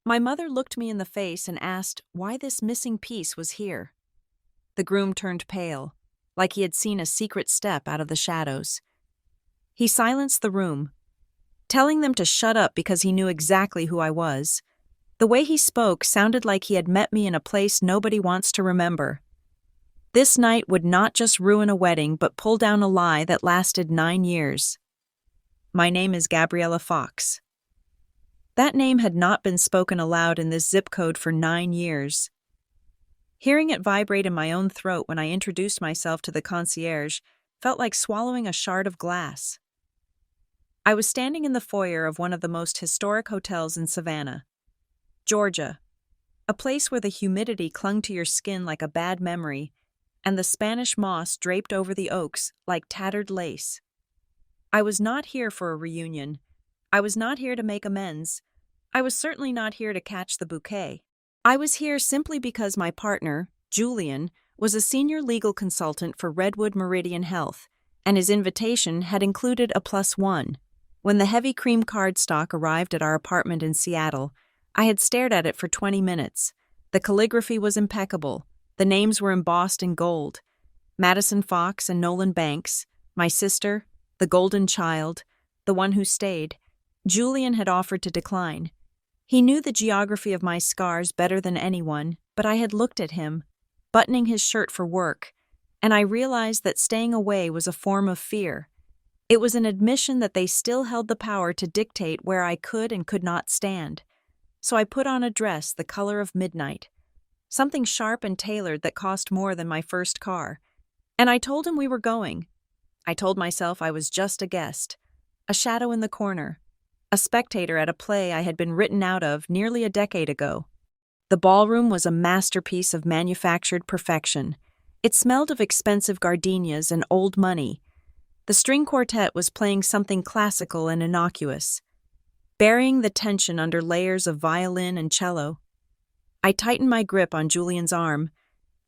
My mother looked me in the face and asked why this missing piece was here. The groom turned pale, like he had seen a secret step out of the shadows. He silenced the room, telling them to shut up because he knew exactly who I was. The way he spoke sounded like he had met me in a place nobody wants to remember. This night would not just ruin a wedding but pull down a lie that lasted 9 years. My name is Gabriella Fox. That name had not been spoken aloud in this zip code for 9 years. Hearing it vibrate in my own throat when I introduced myself to the concierge felt like swallowing a shard of glass. I was standing in the foyer of one of the most historic hotels in Savannah, Georgia, a place where the humidity clung to your skin like a bad memory and the Spanish moss draped over the oaks like tattered lace. I was not here for a reunion. I was not here to make amends. I was certainly not here to catch the bouquet. I was here simply because my partner, Julian, was a senior legal consultant for Redwood Meridian Health, and his invitation had included a +1. When the heavy cream cardstock arrived at our apartment in Seattle, I had stared at it for 20 minutes. The calligraphy was impeccable. The names were embossed in gold. Madison Fox and Nolan Banks, my sister, the golden child, the one who stayed. Julian had offered to decline. He knew the geography of my scars better than anyone, but I had looked at him, buttoning his shirt for work, and I realized that staying away was a form of fear. It was an admission that they still held the power to dictate where I could and could not stand. So I put on a dress the color of midnight, something sharp and tailored that cost more than my first car. And I told him we were going. I told myself I was just a guest, a shadow in the corner, a spectator at a play I had been written out of nearly a decade ago. The ballroom was a masterpiece of manufactured perfection. It smelled of expensive gardenias and old money. The string quartet was playing something classical and innocuous, burying the tension under layers of violin and cello. I tightened my grip on Julian's arm,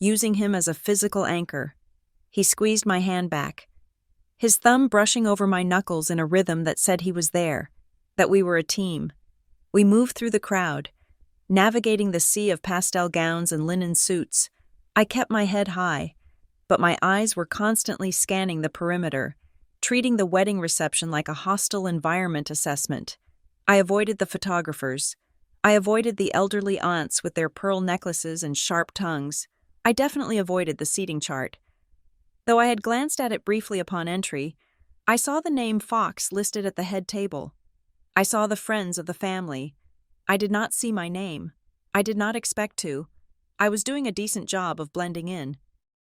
using him as a physical anchor. He squeezed my hand back, his thumb brushing over my knuckles in a rhythm that said he was there, that we were a team. We moved through the crowd, navigating the sea of pastel gowns and linen suits. I kept my head high, but my eyes were constantly scanning the perimeter, treating the wedding reception like a hostile environment assessment. I avoided the photographers. I avoided the elderly aunts with their pearl necklaces and sharp tongues. I definitely avoided the seating chart. Though I had glanced at it briefly upon entry, I saw the name Fox listed at the head table. I saw the friends of the family. I did not see my name. I did not expect to. I was doing a decent job of blending in.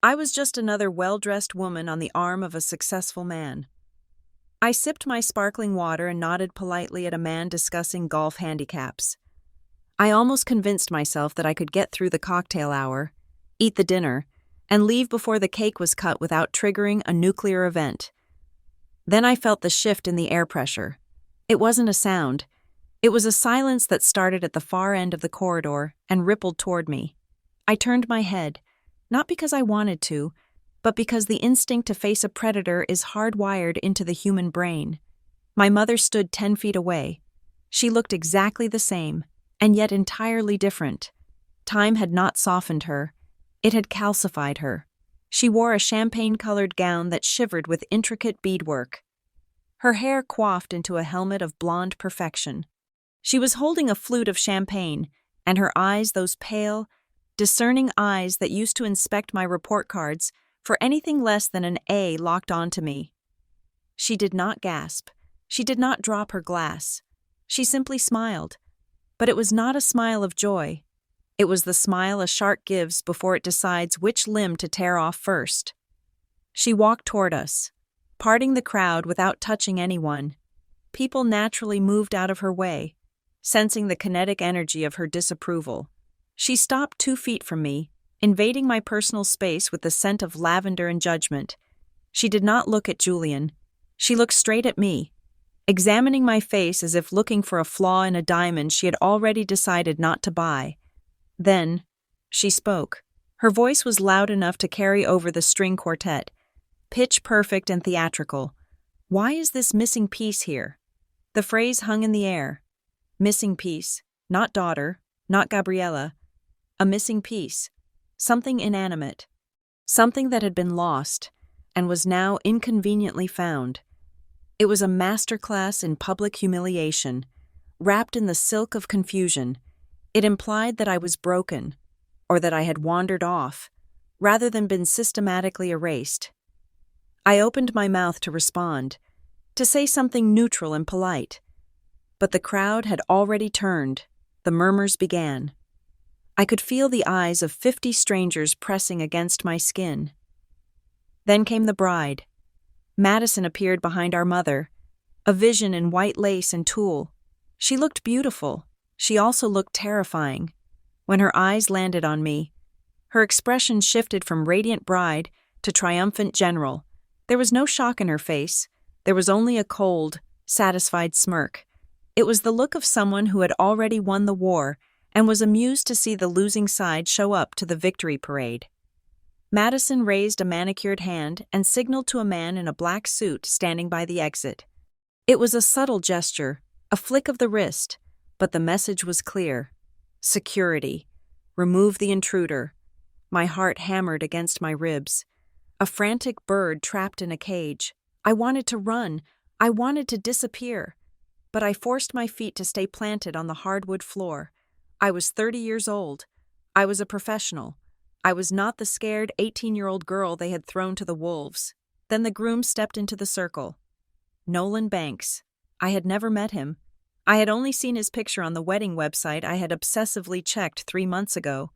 I was just another well-dressed woman on the arm of a successful man. I sipped my sparkling water and nodded politely at a man discussing golf handicaps. I almost convinced myself that I could get through the cocktail hour, eat the dinner, and leave before the cake was cut without triggering a nuclear event. Then I felt the shift in the air pressure. It wasn't a sound. It was a silence that started at the far end of the corridor and rippled toward me. I turned my head, not because I wanted to, but because the instinct to face a predator is hardwired into the human brain. My mother stood 10 feet away. She looked exactly the same, and yet entirely different. Time had not softened her. It had calcified her. She wore a champagne-colored gown that shivered with intricate beadwork. Her hair coiffed into a helmet of blonde perfection. She was holding a flute of champagne, and her eyes, those pale, discerning eyes that used to inspect my report cards for anything less than an A, locked onto me. She did not gasp. She did not drop her glass. She simply smiled. But it was not a smile of joy. It was the smile a shark gives before it decides which limb to tear off first. She walked toward us, parting the crowd without touching anyone. People naturally moved out of her way, sensing the kinetic energy of her disapproval. She stopped 2 feet from me, invading my personal space with the scent of lavender and judgment. She did not look at Julian. She looked straight at me, examining my face as if looking for a flaw in a diamond she had already decided not to buy. Then, she spoke. Her voice was loud enough to carry over the string quartet, pitch perfect and theatrical. "Why is this missing piece here?" The phrase hung in the air. Missing piece, not daughter, not Gabriella. A missing piece. Something inanimate. Something that had been lost and was now inconveniently found. It was a masterclass in public humiliation, wrapped in the silk of confusion. It implied that I was broken, or that I had wandered off, rather than been systematically erased. I opened my mouth to respond, to say something neutral and polite. But the crowd had already turned. The murmurs began. I could feel the eyes of 50 strangers pressing against my skin. Then came the bride. Madison appeared behind our mother, a vision in white lace and tulle. She looked beautiful. She also looked terrifying. When her eyes landed on me, her expression shifted from radiant bride to triumphant general. There was no shock in her face. There was only a cold, satisfied smirk. It was the look of someone who had already won the war and was amused to see the losing side show up to the victory parade. Madison raised a manicured hand and signaled to a man in a black suit standing by the exit. It was a subtle gesture, a flick of the wrist, but the message was clear. Security. Remove the intruder. My heart hammered against my ribs. A frantic bird trapped in a cage. I wanted to run. I wanted to disappear. But I forced my feet to stay planted on the hardwood floor. I was 30 years old. I was a professional. I was not the scared 18-year-old girl they had thrown to the wolves. Then the groom stepped into the circle. Nolan Banks. I had never met him. I had only seen his picture on the wedding website I had obsessively checked 3 months ago.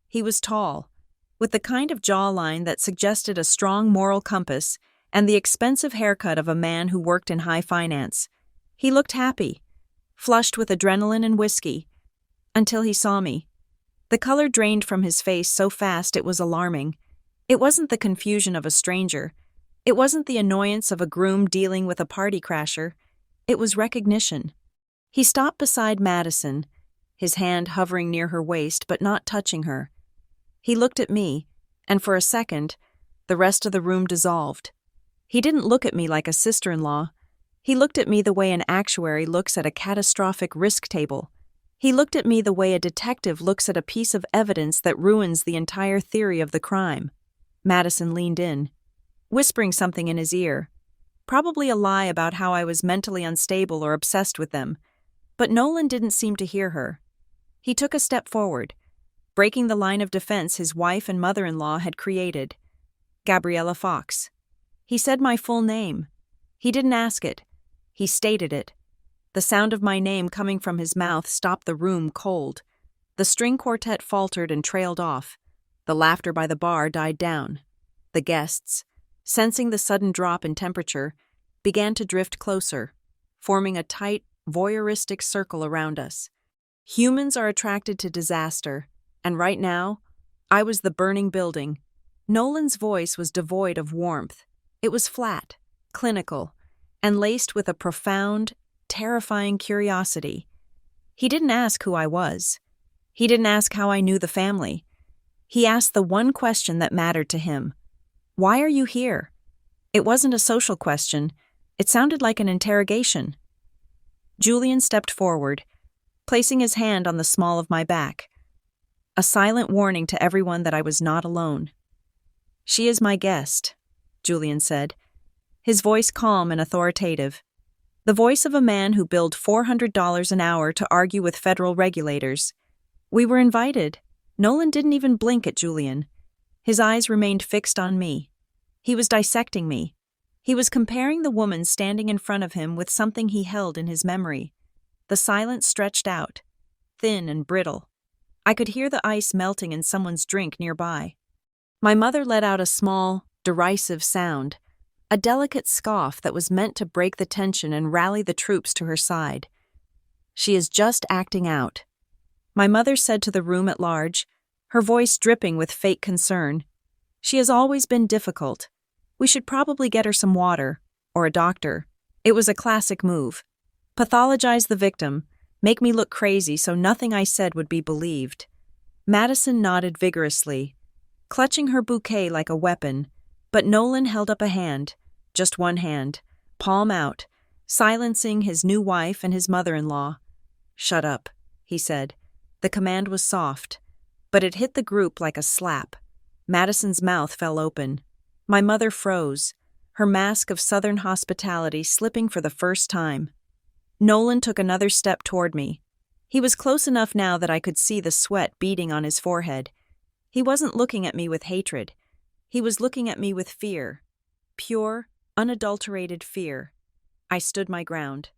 He was tall, with the kind of jawline that suggested a strong moral compass and the expensive haircut of a man who worked in high finance. He looked happy, flushed with adrenaline and whiskey, until he saw me. The color drained from his face so fast it was alarming. It wasn't the confusion of a stranger. It wasn't the annoyance of a groom dealing with a party crasher. It was recognition. He stopped beside Madison, his hand hovering near her waist but not touching her. He looked at me, and for a second, the rest of the room dissolved. He didn't look at me like a sister-in-law. He looked at me the way an actuary looks at a catastrophic risk table. He looked at me the way a detective looks at a piece of evidence that ruins the entire theory of the crime. Madison leaned in, whispering something in his ear, probably a lie about how I was mentally unstable or obsessed with them. But Nolan didn't seem to hear her. He took a step forward, breaking the line of defense his wife and mother-in-law had created. Gabriella Fox. He said my full name. He didn't ask it. He stated it. The sound of my name coming from his mouth stopped the room cold. The string quartet faltered and trailed off. The laughter by the bar died down. The guests, sensing the sudden drop in temperature, began to drift closer, forming a tight, voyeuristic circle around us. Humans are attracted to disaster, and right now, I was the burning building. Nolan's voice was devoid of warmth. It was flat, clinical, and laced with a profound, terrifying curiosity. He didn't ask who I was. He didn't ask how I knew the family. He asked the one question that mattered to him. Why are you here? It wasn't a social question. It sounded like an interrogation. Julian stepped forward, placing his hand on the small of my back. A silent warning to everyone that I was not alone. She is my guest, Julian said, his voice calm and authoritative. The voice of a man who billed $400 an hour to argue with federal regulators. We were invited. Nolan didn't even blink at Julian. His eyes remained fixed on me. He was dissecting me. He was comparing the woman standing in front of him with something he held in his memory. The silence stretched out, thin and brittle. I could hear the ice melting in someone's drink nearby. My mother let out a small, derisive sound, a delicate scoff that was meant to break the tension and rally the troops to her side. She is just acting out. My mother said to the room at large, her voice dripping with fake concern. She has always been difficult. We should probably get her some water, or a doctor. It was a classic move. Pathologize the victim, make me look crazy so nothing I said would be believed. Madison nodded vigorously, clutching her bouquet like a weapon, but Nolan held up a hand, just one hand, palm out, silencing his new wife and his mother-in-law. Shut up, he said. The command was soft, but it hit the group like a slap. Madison's mouth fell open. My mother froze, her mask of Southern hospitality slipping for the first time. Nolan took another step toward me. He was close enough now that I could see the sweat beading on his forehead. He wasn't looking at me with hatred. He was looking at me with fear. Pure, unadulterated fear. I stood my ground.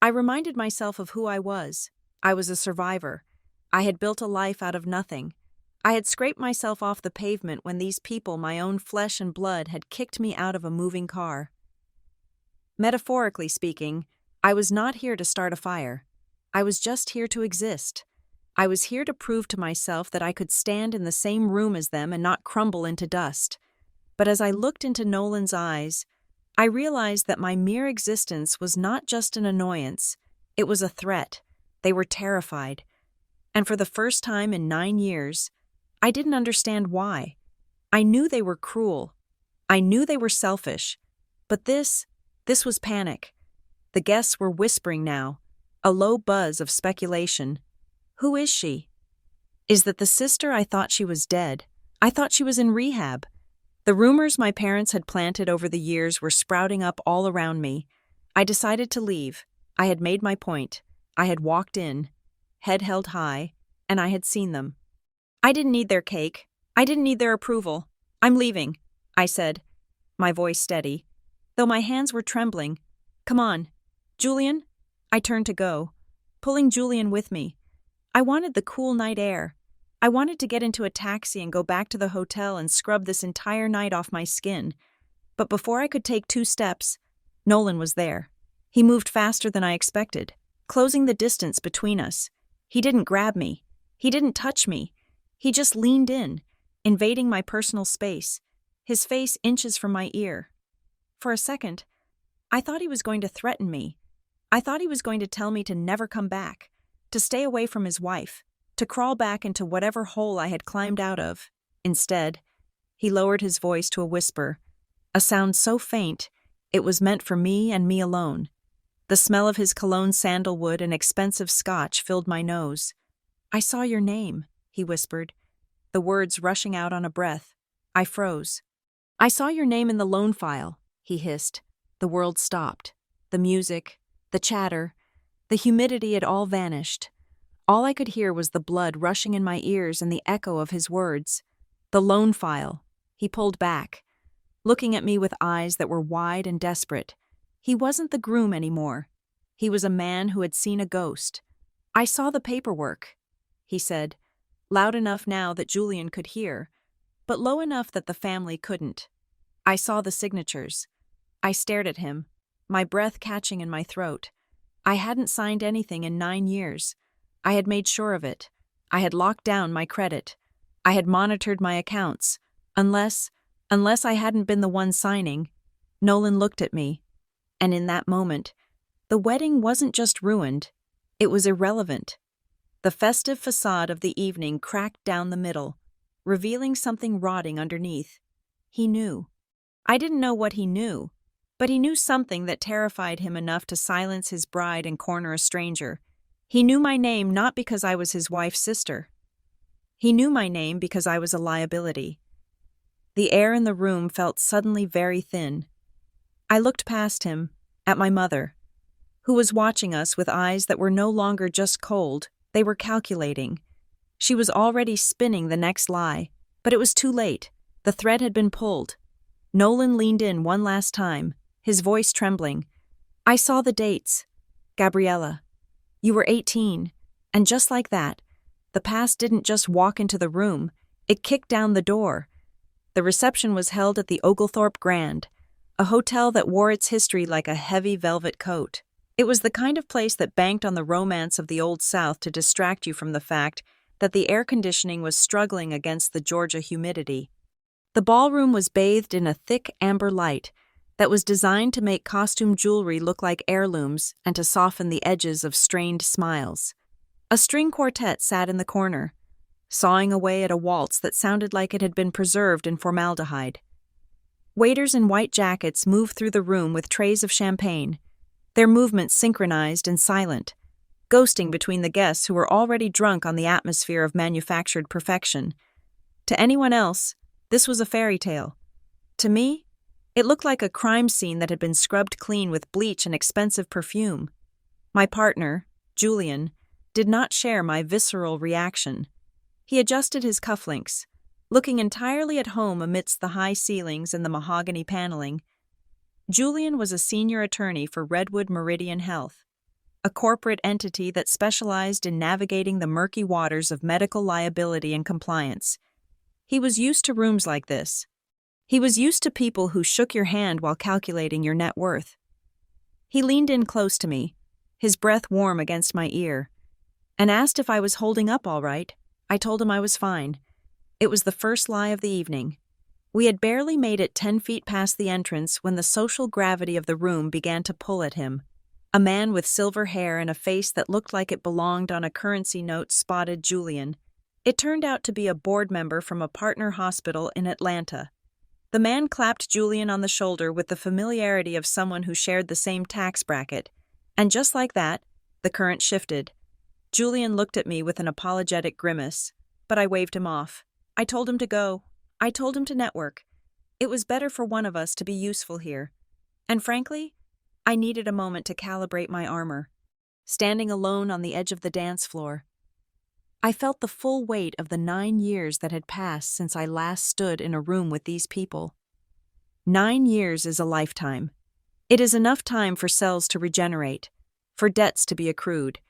I reminded myself of who I was. I was a survivor. I had built a life out of nothing. I had scraped myself off the pavement when these people, my own flesh and blood, had kicked me out of a moving car. Metaphorically speaking, I was not here to start a fire. I was just here to exist. I was here to prove to myself that I could stand in the same room as them and not crumble into dust. But as I looked into Nolan's eyes, I realized that my mere existence was not just an annoyance, it was a threat. They were terrified. And for the first time in 9 years, I didn't understand why. I knew they were cruel. I knew they were selfish. But this was panic. The guests were whispering now, a low buzz of speculation. Who is she? Is that the sister? I thought she was dead. I thought she was in rehab. The rumors my parents had planted over the years were sprouting up all around me. I decided to leave. I had made my point. I had walked in, head held high, and I had seen them. I didn't need their cake. I didn't need their approval. I'm leaving, I said, my voice steady, though my hands were trembling. Come on. Julian? I turned to go, pulling Julian with me. I wanted the cool night air. I wanted to get into a taxi and go back to the hotel and scrub this entire night off my skin. But before I could take 2 steps, Nolan was there. He moved faster than I expected, closing the distance between us. He didn't grab me. He didn't touch me. He just leaned in, invading my personal space, his face inches from my ear. For a second, I thought he was going to threaten me. I thought he was going to tell me to never come back, to stay away from his wife, to crawl back into whatever hole I had climbed out of. Instead, he lowered his voice to a whisper, a sound so faint it was meant for me and me alone. The smell of his cologne sandalwood and expensive scotch filled my nose. I saw your name, he whispered, the words rushing out on a breath. I froze. I saw your name in the loan file, he hissed. The world stopped. The music, the chatter, the humidity had all vanished. All I could hear was the blood rushing in my ears and the echo of his words. The loan file. He pulled back, looking at me with eyes that were wide and desperate. He wasn't the groom anymore. He was a man who had seen a ghost. I saw the paperwork, he said, loud enough now that Julian could hear, but low enough that the family couldn't. I saw the signatures. I stared at him, my breath catching in my throat. I hadn't signed anything in 9 years. I had made sure of it. I had locked down my credit. I had monitored my accounts. Unless I hadn't been the one signing. Nolan looked at me. And in that moment, the wedding wasn't just ruined. It was irrelevant. The festive facade of the evening cracked down the middle, revealing something rotting underneath. He knew. I didn't know what he knew, but he knew something that terrified him enough to silence his bride and corner a stranger. He knew my name not because I was his wife's sister. He knew my name because I was a liability. The air in the room felt suddenly very thin. I looked past him, at my mother, who was watching us with eyes that were no longer just cold, they were calculating. She was already spinning the next lie, but it was too late. The thread had been pulled. Nolan leaned in one last time, his voice trembling. I saw the dates. Gabriella, you were 18, and just like that, the past didn't just walk into the room, it kicked down the door. The reception was held at the Oglethorpe Grand, a hotel that wore its history like a heavy velvet coat. It was the kind of place that banked on the romance of the Old South to distract you from the fact that the air conditioning was struggling against the Georgia humidity. The ballroom was bathed in a thick amber light that was designed to make costume jewelry look like heirlooms and to soften the edges of strained smiles. A string quartet sat in the corner, sawing away at a waltz that sounded like it had been preserved in formaldehyde. Waiters in white jackets moved through the room with trays of champagne, their movements synchronized and silent. ghosting between the guests who were already drunk on the atmosphere of manufactured perfection. To anyone else, this was a fairy tale. To me, it looked like a crime scene that had been scrubbed clean with bleach and expensive perfume. My partner, Julian, did not share my visceral reaction. He adjusted his cufflinks, looking entirely at home amidst the high ceilings and the mahogany paneling. Julian was a senior attorney for Redwood Meridian Health, a corporate entity that specialized in navigating the murky waters of medical liability and compliance. He was used to rooms like this. He was used to people who shook your hand while calculating your net worth. He leaned in close to me, his breath warm against my ear, and asked if I was holding up all right. I told him I was fine. It was the first lie of the evening. We had barely made it 10 feet past the entrance when the social gravity of the room began to pull at him. A man with silver hair and a face that looked like it belonged on a currency note spotted Julian. It turned out to be a board member from a partner hospital in Atlanta. The man clapped Julian on the shoulder with the familiarity of someone who shared the same tax bracket, and just like that, the current shifted. Julian looked at me with an apologetic grimace, but I waved him off. I told him to go. I told him to network. It was better for one of us to be useful here. And frankly, I needed a moment to calibrate my armor. Standing alone on the edge of the dance floor, I felt the full weight of the 9 years that had passed since I last stood in a room with these people. 9 years is a lifetime. It is enough time for cells to regenerate, for debts to be accrued,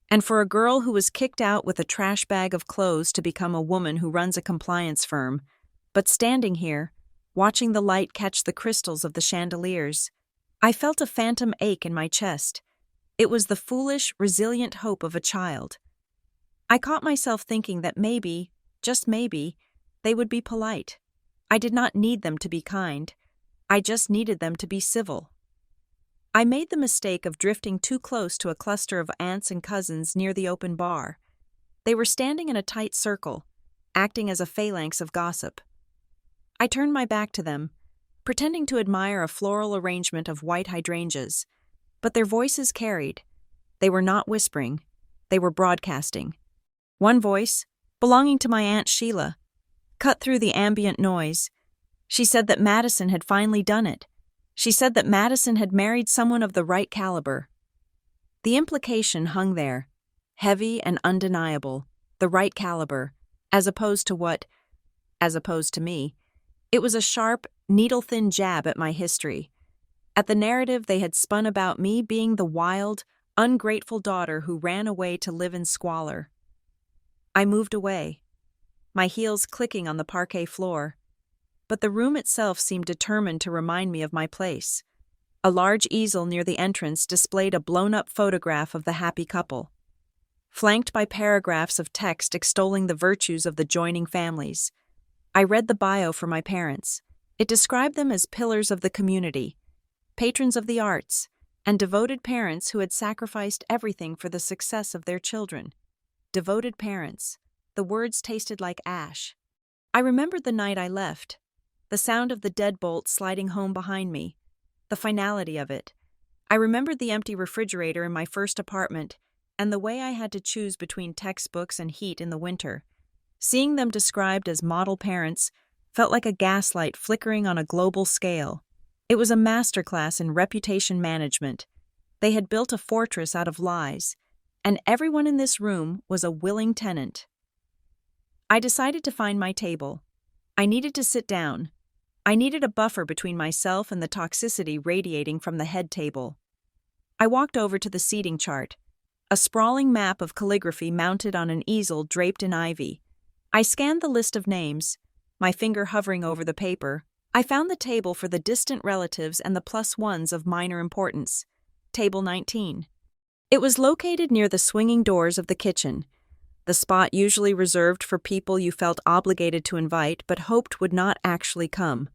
and for a girl who was kicked out with a trash bag of clothes to become a woman who runs a compliance firm. But standing here, watching the light catch the crystals of the chandeliers, I felt a phantom ache in my chest. It was the foolish, resilient hope of a child. I caught myself thinking that maybe, just maybe, they would be polite. I did not need them to be kind. I just needed them to be civil. I made the mistake of drifting too close to a cluster of aunts and cousins near the open bar. They were standing in a tight circle, acting as a phalanx of gossip. I turned my back to them, pretending to admire a floral arrangement of white hydrangeas, but their voices carried. They were not whispering, they were broadcasting. One voice, belonging to my Aunt Sheila, cut through the ambient noise. She said that Madison had finally done it. She said that Madison had married someone of the right caliber. The implication hung there, heavy and undeniable, the right caliber, as opposed to me. It was a sharp, needle-thin jab at my history, at the narrative they had spun about me being the wild, ungrateful daughter who ran away to live in squalor. I moved away, my heels clicking on the parquet floor, but the room itself seemed determined to remind me of my place. A large easel near the entrance displayed a blown-up photograph of the happy couple, flanked by paragraphs of text extolling the virtues of the joining families. I read the bio for my parents. It described them as pillars of the community, patrons of the arts, and devoted parents who had sacrificed everything for the success of their children. Devoted parents. The words tasted like ash. I remembered the night I left, the sound of the deadbolt sliding home behind me, the finality of it. I remembered the empty refrigerator in my first apartment and the way I had to choose between textbooks and heat in the winter. Seeing them described as model parents felt like a gaslight flickering on a global scale. It was a masterclass in reputation management. They had built a fortress out of lies, and everyone in this room was a willing tenant. I decided to find my table. I needed to sit down. I needed a buffer between myself and the toxicity radiating from the head table. I walked over to the seating chart, a sprawling map of calligraphy mounted on an easel draped in ivy. I scanned the list of names, my finger hovering over the paper. I found the table for the distant relatives and the plus ones of minor importance. Table 19. It was located near the swinging doors of the kitchen, the spot usually reserved for people you felt obligated to invite but hoped would not actually come.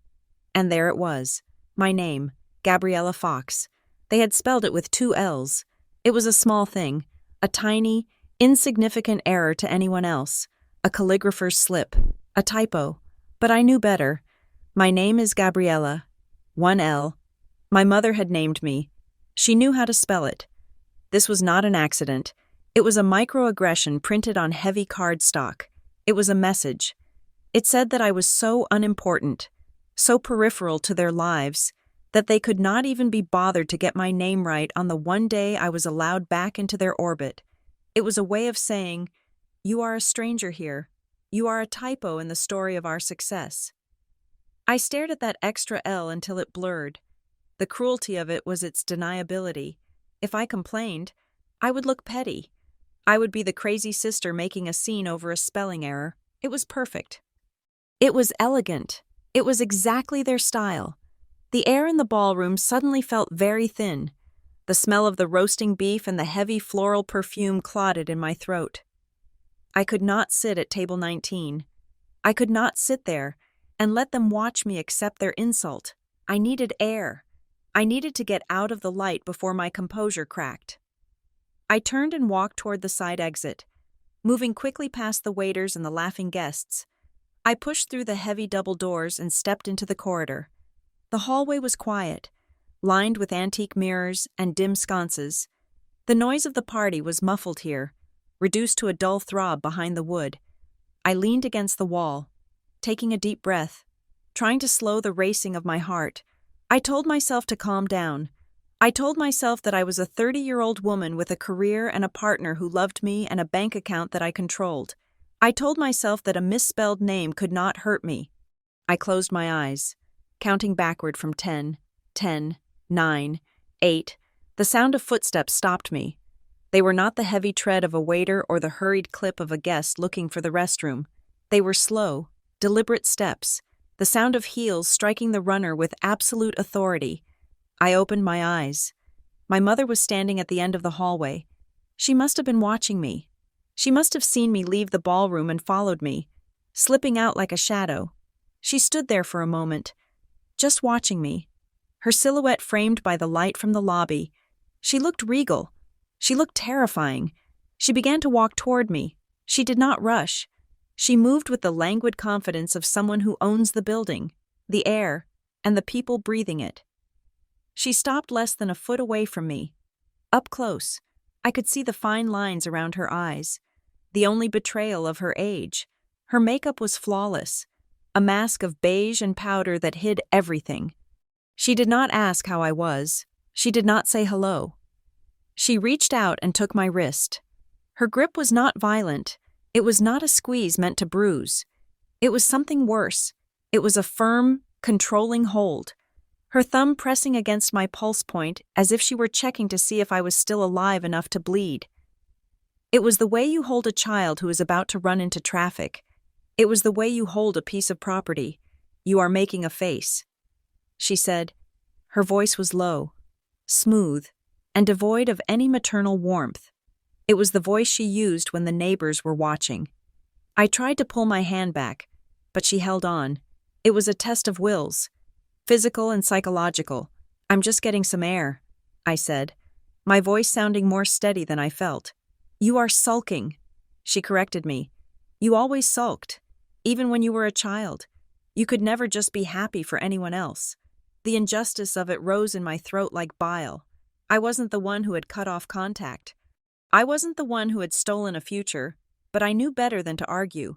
And there it was, my name, Gabriella Fox. They had spelled it with 2 L's. It was a small thing, a tiny, insignificant error to anyone else, a calligrapher's slip, a typo. But I knew better. My name is Gabriella, 1 L. My mother had named me. She knew how to spell it. This was not an accident. It was a microaggression printed on heavy cardstock. It was a message. It said that I was so unimportant, so peripheral to their lives, that they could not even be bothered to get my name right on the one day I was allowed back into their orbit. It was a way of saying, "You are a stranger here. You are a typo in the story of our success." I stared at that extra L until it blurred. The cruelty of it was its deniability. If I complained, I would look petty. I would be the crazy sister making a scene over a spelling error. It was perfect. It was elegant. It was exactly their style. The air in the ballroom suddenly felt very thin. The smell of the roasting beef and the heavy floral perfume clotted in my throat. I could not sit at table 19. I could not sit there and let them watch me accept their insult. I needed air. I needed to get out of the light before my composure cracked. I turned and walked toward the side exit, moving quickly past the waiters and the laughing guests. I pushed through the heavy double doors and stepped into the corridor. The hallway was quiet, lined with antique mirrors and dim sconces. The noise of the party was muffled here, reduced to a dull throb behind the wood. I leaned against the wall, taking a deep breath, trying to slow the racing of my heart. I told myself to calm down. I told myself that I was a 30-year-old woman with a career and a partner who loved me and a bank account that I controlled. I told myself that a misspelled name could not hurt me. I closed my eyes, counting backward from 10, 9, 8. The sound of footsteps stopped me. They were not the heavy tread of a waiter or the hurried clip of a guest looking for the restroom. They were slow, deliberate steps, the sound of heels striking the runner with absolute authority. I opened my eyes. My mother was standing at the end of the hallway. She must have been watching me. She must have seen me leave the ballroom and followed me, slipping out like a shadow. She stood there for a moment, just watching me, her silhouette framed by the light from the lobby. She looked regal. She looked terrifying. She began to walk toward me. She did not rush. She moved with the languid confidence of someone who owns the building, the air, and the people breathing it. She stopped less than a foot away from me. Up close, I could see the fine lines around her eyes, the only betrayal of her age. Her makeup was flawless, a mask of beige and powder that hid everything. She did not ask how I was. She did not say hello. She reached out and took my wrist. Her grip was not violent. It was not a squeeze meant to bruise. It was something worse. It was a firm, controlling hold. Her thumb pressing against my pulse point as if she were checking to see if I was still alive enough to bleed. It was the way you hold a child who is about to run into traffic. It was the way you hold a piece of property. You are making a face. She said. Her voice was low, smooth, and devoid of any maternal warmth. It was the voice she used when the neighbors were watching. I tried to pull my hand back, but she held on. It was a test of wills. Physical and psychological. "I'm just getting some air," I said, my voice sounding more steady than I felt. "You are sulking," she corrected me. "You always sulked, even when you were a child. You could never just be happy for anyone else." The injustice of it rose in my throat like bile. I wasn't the one who had cut off contact. I wasn't the one who had stolen a future, but I knew better than to argue.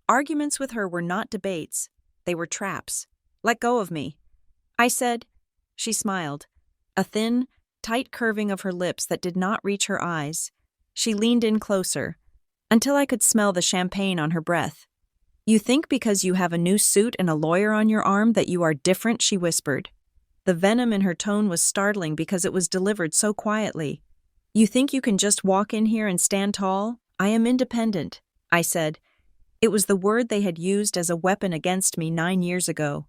Arguments with her were not debates. They were traps. "Let go of me," I said. She smiled, a thin, tight curving of her lips that did not reach her eyes. She leaned in closer, until I could smell the champagne on her breath. "You think because you have a new suit and a lawyer on your arm that you are different," she whispered. The venom in her tone was startling because it was delivered so quietly. "You think you can just walk in here and stand tall? I am independent," I said. It was the word they had used as a weapon against me 9 years ago.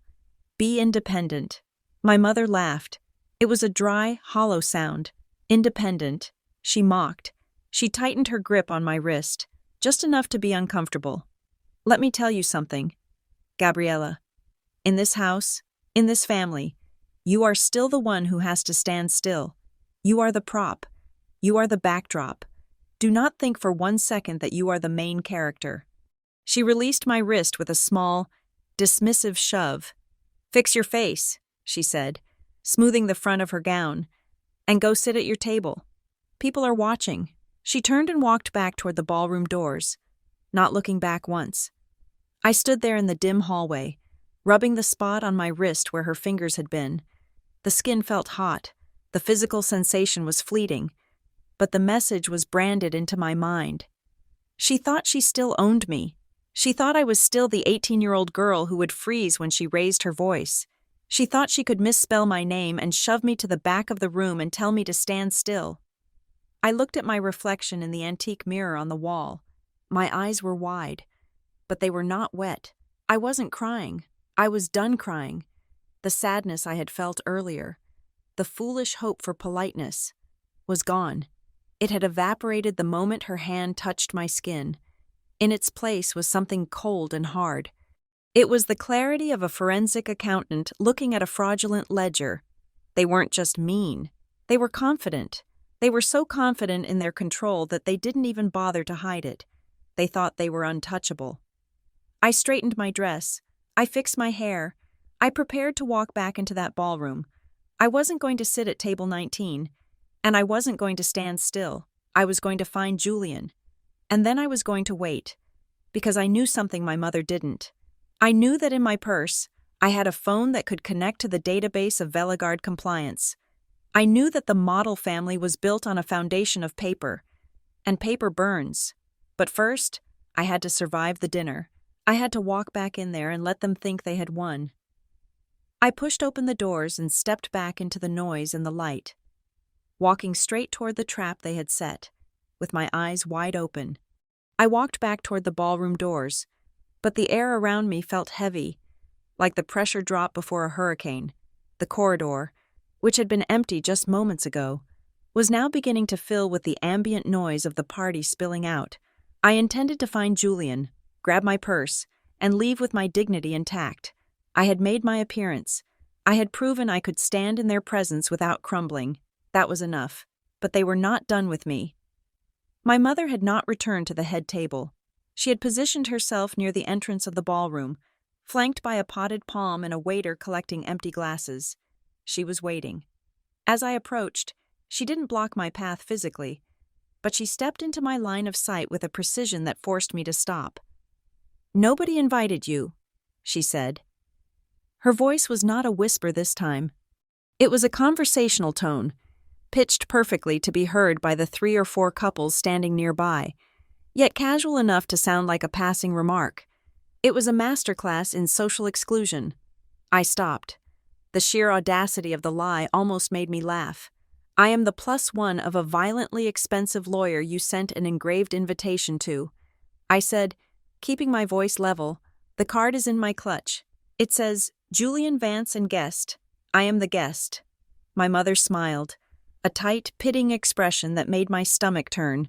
Be independent. My mother laughed. It was a dry, hollow sound. Independent. She mocked. She tightened her grip on my wrist, just enough to be uncomfortable. "Let me tell you something, Gabriella. In this house, in this family, you are still the one who has to stand still. You are the prop. You are the backdrop. Do not think for 1 second that you are the main character." She released my wrist with a small, dismissive shove. "Fix your face," she said, smoothing the front of her gown, "and go sit at your table. People are watching. She turned and walked back toward the ballroom doors, not looking back once. I stood there in the dim hallway, rubbing the spot on my wrist where her fingers had been. The skin felt hot, the physical sensation was fleeting, but the message was branded into my mind. She thought she still owned me. She thought I was still the 18-year-old girl who would freeze when she raised her voice. She thought she could misspell my name and shove me to the back of the room and tell me to stand still. I looked at my reflection in the antique mirror on the wall. My eyes were wide, but they were not wet. I wasn't crying. I was done crying. The sadness I had felt earlier, the foolish hope for politeness, was gone. It had evaporated the moment her hand touched my skin. In its place was something cold and hard. It was the clarity of a forensic accountant looking at a fraudulent ledger. They weren't just mean. They were confident. They were so confident in their control that they didn't even bother to hide it. They thought they were untouchable. I straightened my dress. I fixed my hair. I prepared to walk back into that ballroom. I wasn't going to sit at table 19, and I wasn't going to stand still. I was going to find Julian. And then I was going to wait, because I knew something my mother didn't. I knew that in my purse, I had a phone that could connect to the database of Veligard compliance. I knew that the model family was built on a foundation of paper, and paper burns. But first, I had to survive the dinner. I had to walk back in there and let them think they had won. I pushed open the doors and stepped back into the noise and the light, walking straight toward the trap they had set, with my eyes wide open. I walked back toward the ballroom doors, but the air around me felt heavy, like the pressure drop before a hurricane. The corridor, which had been empty just moments ago, was now beginning to fill with the ambient noise of the party spilling out. I intended to find Julian, grab my purse, and leave with my dignity intact. I had made my appearance. I had proven I could stand in their presence without crumbling. That was enough. But they were not done with me. My mother had not returned to the head table. She had positioned herself near the entrance of the ballroom, flanked by a potted palm and a waiter collecting empty glasses. She was waiting. As I approached, she didn't block my path physically, but she stepped into my line of sight with a precision that forced me to stop. "Nobody invited you," she said. Her voice was not a whisper this time. It was a conversational tone, pitched perfectly to be heard by the 3 or 4 couples standing nearby, yet casual enough to sound like a passing remark. It was a masterclass in social exclusion. I stopped. The sheer audacity of the lie almost made me laugh. "I am the +1 of a violently expensive lawyer you sent an engraved invitation to," I said, keeping my voice level. "The card is in my clutch. It says, Julian Vance and guest. I am the guest." My mother smiled, a tight, pitying expression that made my stomach turn.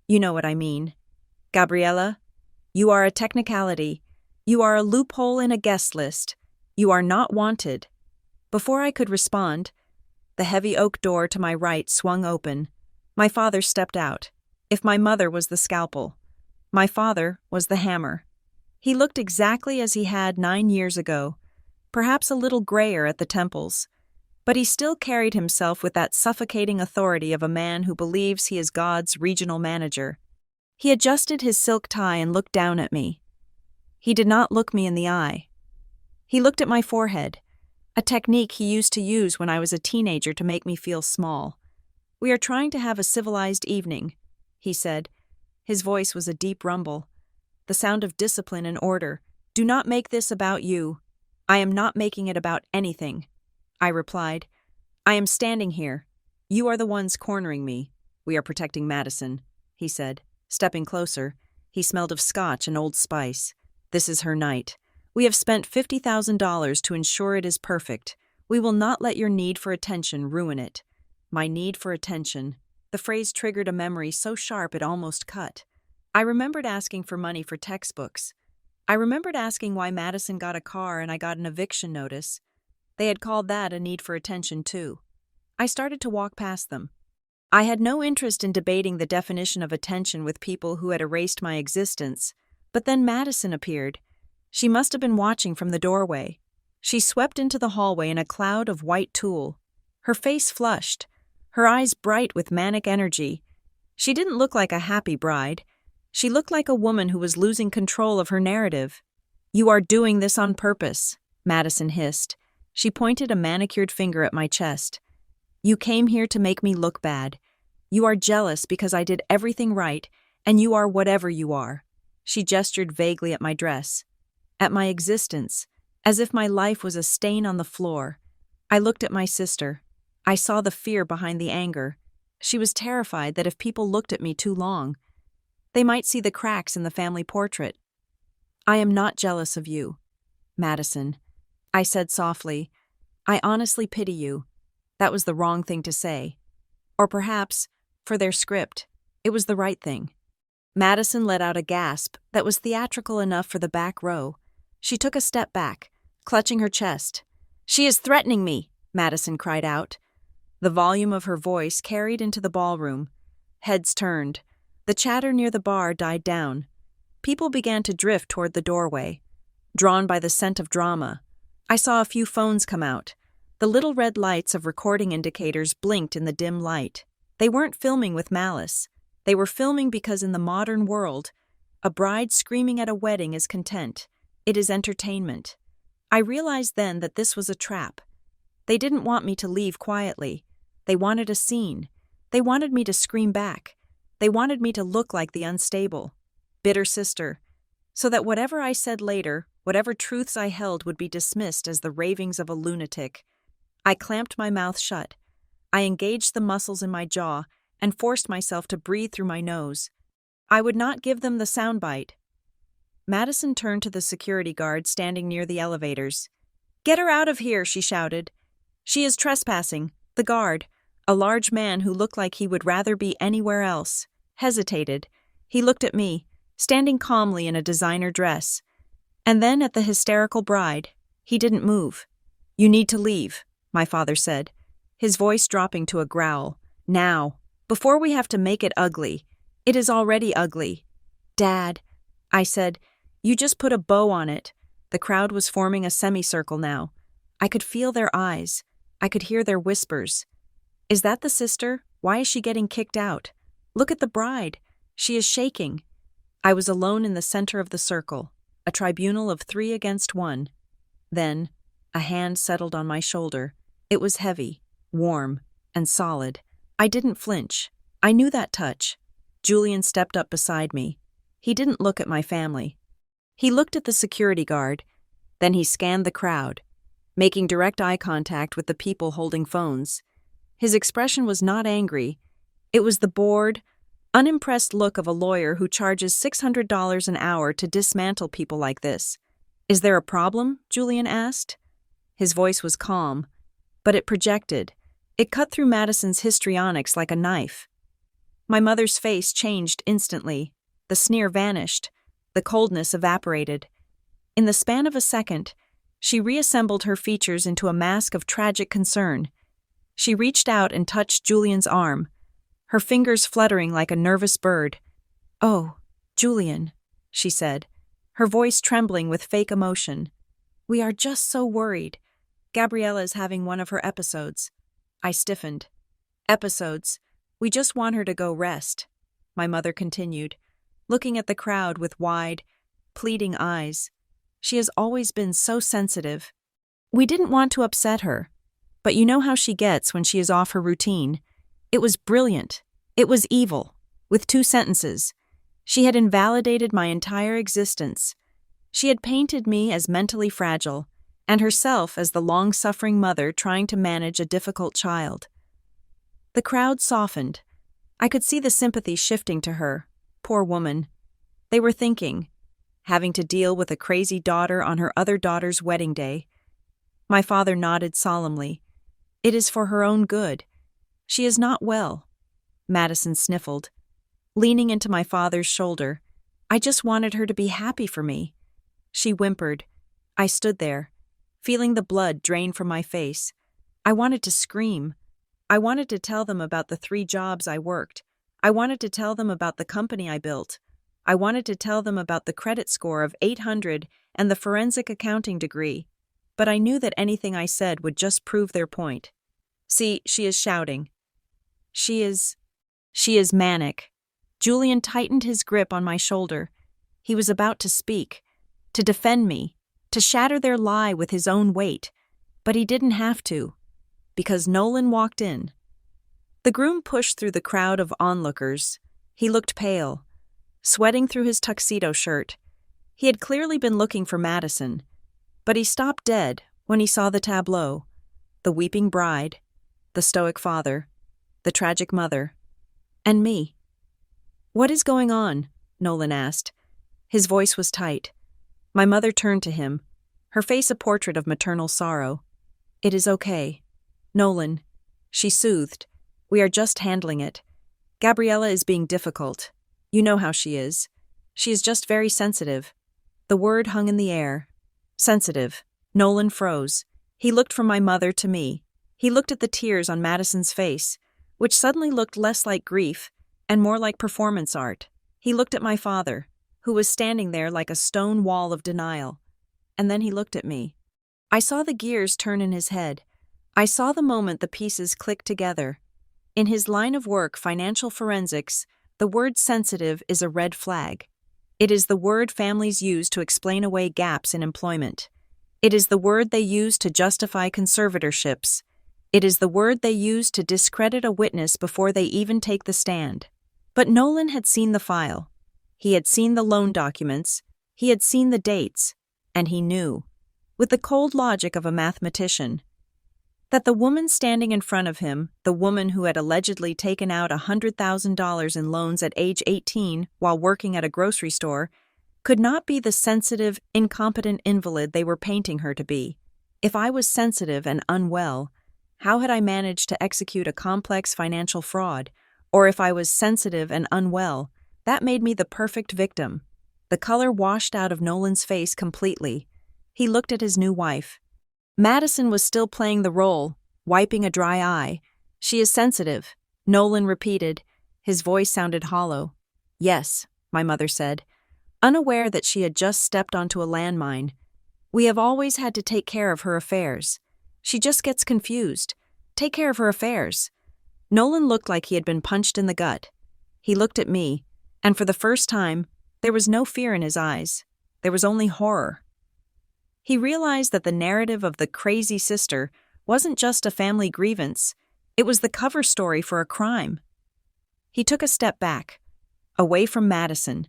"You know what I mean. Gabriella, you are a technicality. You are a loophole in a guest list. You are not wanted." Before I could respond, the heavy oak door to my right swung open. My father stepped out. If my mother was the scalpel, my father was the hammer. He looked exactly as he had 9 years ago, perhaps a little grayer at the temples, but he still carried himself with that suffocating authority of a man who believes he is God's regional manager. He adjusted his silk tie and looked down at me. He did not look me in the eye. He looked at my forehead, a technique he used to use when I was a teenager to make me feel small. "We are trying to have a civilized evening," he said. His voice was a deep rumble, the sound of discipline and order. "Do not make this about you." "I am not making it about anything," I replied. "I am standing here. You are the ones cornering me." "We are protecting Madison," he said. Stepping closer, he smelled of scotch and Old Spice. "This is her night. We have spent $50,000 to ensure it is perfect. We will not let your need for attention ruin it." My need for attention. The phrase triggered a memory so sharp it almost cut. I remembered asking for money for textbooks. I remembered asking why Madison got a car and I got an eviction notice. They had called that a need for attention, too. I started to walk past them. I had no interest in debating the definition of attention with people who had erased my existence, but then Madison appeared. She must have been watching from the doorway. She swept into the hallway in a cloud of white tulle. Her face flushed, her eyes bright with manic energy. She didn't look like a happy bride. She looked like a woman who was losing control of her narrative. "You are doing this on purpose," Madison hissed. She pointed a manicured finger at my chest. "You came here to make me look bad. You are jealous because I did everything right, and you are whatever you are." She gestured vaguely at my dress, at my existence, as if my life was a stain on the floor. I looked at my sister. I saw the fear behind the anger. She was terrified that if people looked at me too long, they might see the cracks in the family portrait. "I am not jealous of you, Madison," I said softly. "I honestly pity you." That was the wrong thing to say. Or perhaps, for their script, it was the right thing. Madison let out a gasp that was theatrical enough for the back row. She took a step back, clutching her chest. "She is threatening me," Madison cried out. The volume of her voice carried into the ballroom. Heads turned. The chatter near the bar died down. People began to drift toward the doorway, drawn by the scent of drama. I saw a few phones come out. The little red lights of recording indicators blinked in the dim light. They weren't filming with malice. They were filming because in the modern world, a bride screaming at a wedding is content. It is entertainment. I realized then that this was a trap. They didn't want me to leave quietly. They wanted a scene. They wanted me to scream back. They wanted me to look like the unstable, bitter sister, so that whatever I said later, whatever truths I held would be dismissed as the ravings of a lunatic. I clamped my mouth shut. I engaged the muscles in my jaw and forced myself to breathe through my nose. I would not give them the soundbite. Madison turned to the security guard standing near the elevators. "Get her out of here," she shouted. "She is trespassing." The guard, a large man who looked like he would rather be anywhere else, hesitated. He looked at me, standing calmly in a designer dress. And then at the hysterical bride. He didn't move. "You need to leave," my father said, his voice dropping to a growl. "Now, before we have to make it ugly. It is already ugly." "Dad," I said, "you just put a bow on it." The crowd was forming a semicircle now. I could feel their eyes. I could hear their whispers. "Is that the sister? Why is she getting kicked out? Look at the bride. She is shaking." I was alone in the center of the circle, a tribunal of 3 against 1. Then, a hand settled on my shoulder. It was heavy, warm, and solid. I didn't flinch. I knew that touch. Julian stepped up beside me. He didn't look at my family. He looked at the security guard. Then he scanned the crowd, making direct eye contact with the people holding phones. His expression was not angry. It was the bored, unimpressed look of a lawyer who charges $600 an hour to dismantle people like this. "Is there a problem?" Julian asked. His voice was calm, but it projected. It cut through Madison's histrionics like a knife. My mother's face changed instantly. The sneer vanished. The coldness evaporated. In the span of a second, she reassembled her features into a mask of tragic concern. She reached out and touched Julian's arm, her fingers fluttering like a nervous bird. "Oh, Julian," she said, her voice trembling with fake emotion. "We are just so worried. Gabriella is having one of her episodes." I stiffened. "Episodes. We just want her to go rest," my mother continued, looking at the crowd with wide, pleading eyes. She has always been so sensitive. "We didn't want to upset her, but you know how she gets when she is off her routine. It was brilliant. It was evil. With 2 sentences. She had invalidated my entire existence. She had painted me as mentally fragile, and herself as the long-suffering mother trying to manage a difficult child." The crowd softened. I could see the sympathy shifting to her. Poor woman. They were thinking, having to deal with a crazy daughter on her other daughter's wedding day. My father nodded solemnly. "It is for her own good. She is not well." Madison sniffled, leaning into my father's shoulder. "I just wanted her to be happy for me." She whimpered. I stood there, feeling the blood drain from my face. I wanted to scream. I wanted to tell them about the 3 jobs I worked. I wanted to tell them about the company I built. I wanted to tell them about the credit score of 800 and the forensic accounting degree. But I knew that anything I said would just prove their point. "See, she is shouting. She is..." She is manic. Julian tightened his grip on my shoulder. He was about to speak, to defend me, to shatter their lie with his own weight. But he didn't have to, because Nolan walked in. The groom pushed through the crowd of onlookers. He looked pale, sweating through his tuxedo shirt. He had clearly been looking for Madison, but he stopped dead when he saw the tableau: the weeping bride, the stoic father, the tragic mother, and me. "What is going on?" Nolan asked. His voice was tight. My mother turned to him, her face a portrait of maternal sorrow. "It is okay, Nolan," she soothed. "We are just handling it. Gabriella is being difficult. You know how she is. She is just very sensitive." The word hung in the air. Sensitive. Nolan froze. He looked from my mother to me. He looked at the tears on Madison's face, which suddenly looked less like grief and more like performance art. He looked at my father, who was standing there like a stone wall of denial. And then he looked at me. I saw the gears turn in his head. I saw the moment the pieces clicked together. In his line of work, financial forensics, the word sensitive is a red flag. It is the word families use to explain away gaps in employment. It is the word they use to justify conservatorships. It is the word they use to discredit a witness before they even take the stand. But Nolan had seen the file. He had seen the loan documents. He had seen the dates. And he knew, with the cold logic of a mathematician, that the woman standing in front of him, the woman who had allegedly taken out $100,000 in loans at age 18 while working at a grocery store, could not be the sensitive, incompetent invalid they were painting her to be. If I was sensitive and unwell, how had I managed to execute a complex financial fraud? Or if I was sensitive and unwell, that made me the perfect victim. The color washed out of Nolan's face completely. He looked at his new wife. Madison was still playing the role, wiping a dry eye. "She is sensitive," Nolan repeated. His voice sounded hollow. "Yes," my mother said, unaware that she had just stepped onto a landmine. "We have always had to take care of her affairs. She just gets confused. Take care of her affairs." Nolan looked like he had been punched in the gut. He looked at me, and for the first time, there was no fear in his eyes. There was only horror. He realized that the narrative of the crazy sister wasn't just a family grievance. It was the cover story for a crime. He took a step back, away from Madison.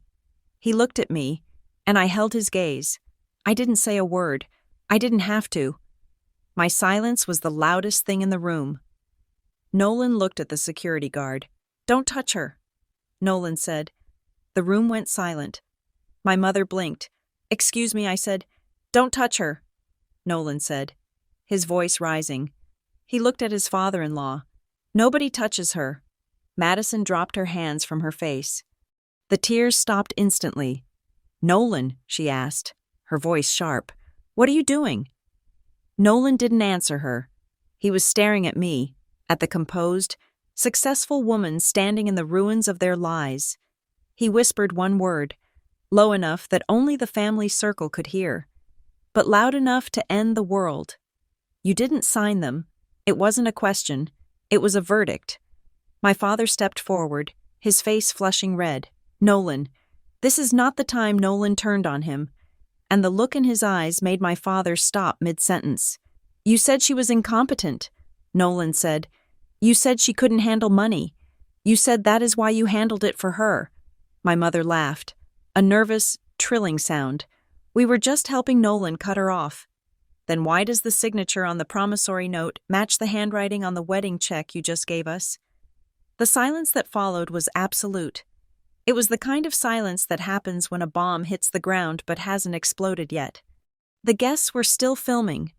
He looked at me, and I held his gaze. I didn't say a word. I didn't have to. My silence was the loudest thing in the room. Nolan looked at the security guard. "Don't touch her," Nolan said. The room went silent. My mother blinked. "Excuse me," I said. "Don't touch her," Nolan said, his voice rising. He looked at his father-in-law. "Nobody touches her." Madison dropped her hands from her face. The tears stopped instantly. "Nolan," she asked, her voice sharp, "what are you doing?" Nolan didn't answer her. He was staring at me, at the composed, successful woman standing in the ruins of their lies. He whispered one word, low enough that only the family circle could hear, but loud enough to end the world. "You didn't sign them. It wasn't a question. It was a verdict." My father stepped forward, his face flushing red. "Nolan." This is not the time. Nolan turned on him, and the look in his eyes made my father stop mid-sentence. "You said she was incompetent," Nolan said. "You said she couldn't handle money. You said that is why you handled it for her." My mother laughed, a nervous, trilling sound. "We were just helping Nolan cut her off." "Then why does the signature on the promissory note match the handwriting on the wedding check you just gave us?" The silence that followed was absolute. It was the kind of silence that happens when a bomb hits the ground but hasn't exploded yet. The guests were still filming.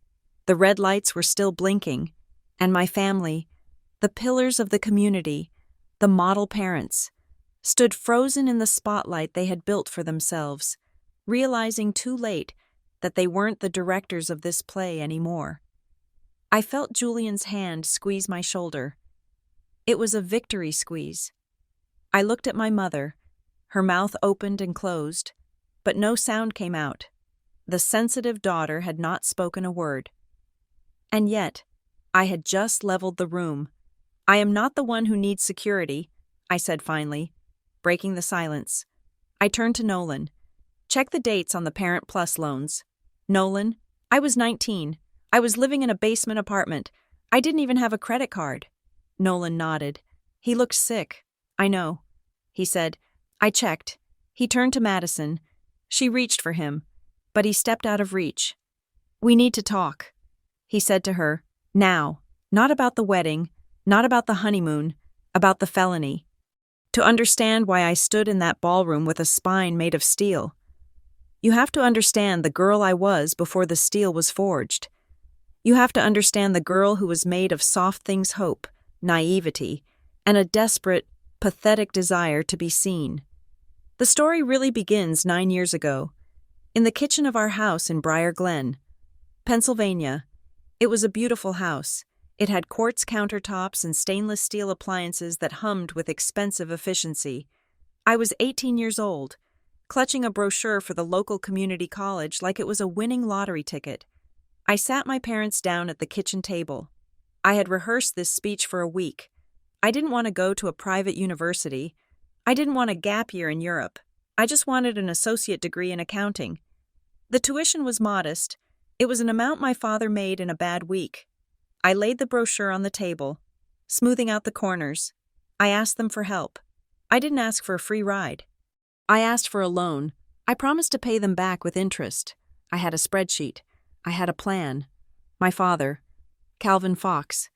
The red lights were still blinking. And my family, the pillars of the community, the model parents, stood frozen in the spotlight they had built for themselves, realizing too late that they weren't the directors of this play anymore. I felt Julian's hand squeeze my shoulder. It was a victory squeeze. I looked at my mother. Her mouth opened and closed, but no sound came out. The sensitive daughter had not spoken a word. And yet, I had just leveled the room. I am not the one who needs security. I said finally, breaking the silence. I turned to Nolan. Check the dates on the Parent Plus loans. Nolan, I was 19. I was living in a basement apartment. I didn't even have a credit card. Nolan nodded. He looked sick. I know. He said. I checked. He turned to Madison. She reached for him, but he stepped out of reach. We need to talk, he said to her. Now. Not about the wedding, not about the honeymoon, about the felony. To understand why I stood in that ballroom with a spine made of steel. You have to understand the girl I was before the steel was forged. You have to understand the girl who was made of soft things hope, naivety, and a desperate, pathetic desire to be seen. The story really begins 9 years ago, in the kitchen of our house in Briar Glen, Pennsylvania. It was a beautiful house. It had quartz countertops and stainless steel appliances that hummed with expensive efficiency. I was 18 years old, clutching a brochure for the local community college like it was a winning lottery ticket. I sat my parents down at the kitchen table. I had rehearsed this speech for a week. I didn't want to go to a private university. I didn't want a gap year in Europe. I just wanted an associate degree in accounting. The tuition was modest. It was an amount my father made in a bad week. I laid the brochure on the table, smoothing out the corners. I asked them for help. I didn't ask for a free ride. I asked for a loan. I promised to pay them back with interest. I had a spreadsheet. I had a plan. My father, Calvin Fox,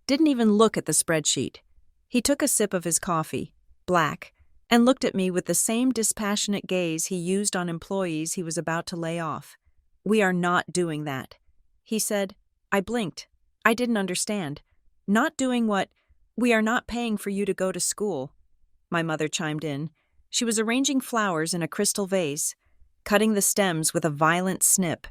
didn't even look at the spreadsheet. He took a sip of his coffee, black, and looked at me with the same dispassionate gaze he used on employees he was about to lay off. We are not doing that, he said. I blinked. I didn't understand. Not doing what? We are not paying for you to go to school. My mother chimed in. She was arranging flowers in a crystal vase, cutting the stems with a violent snip.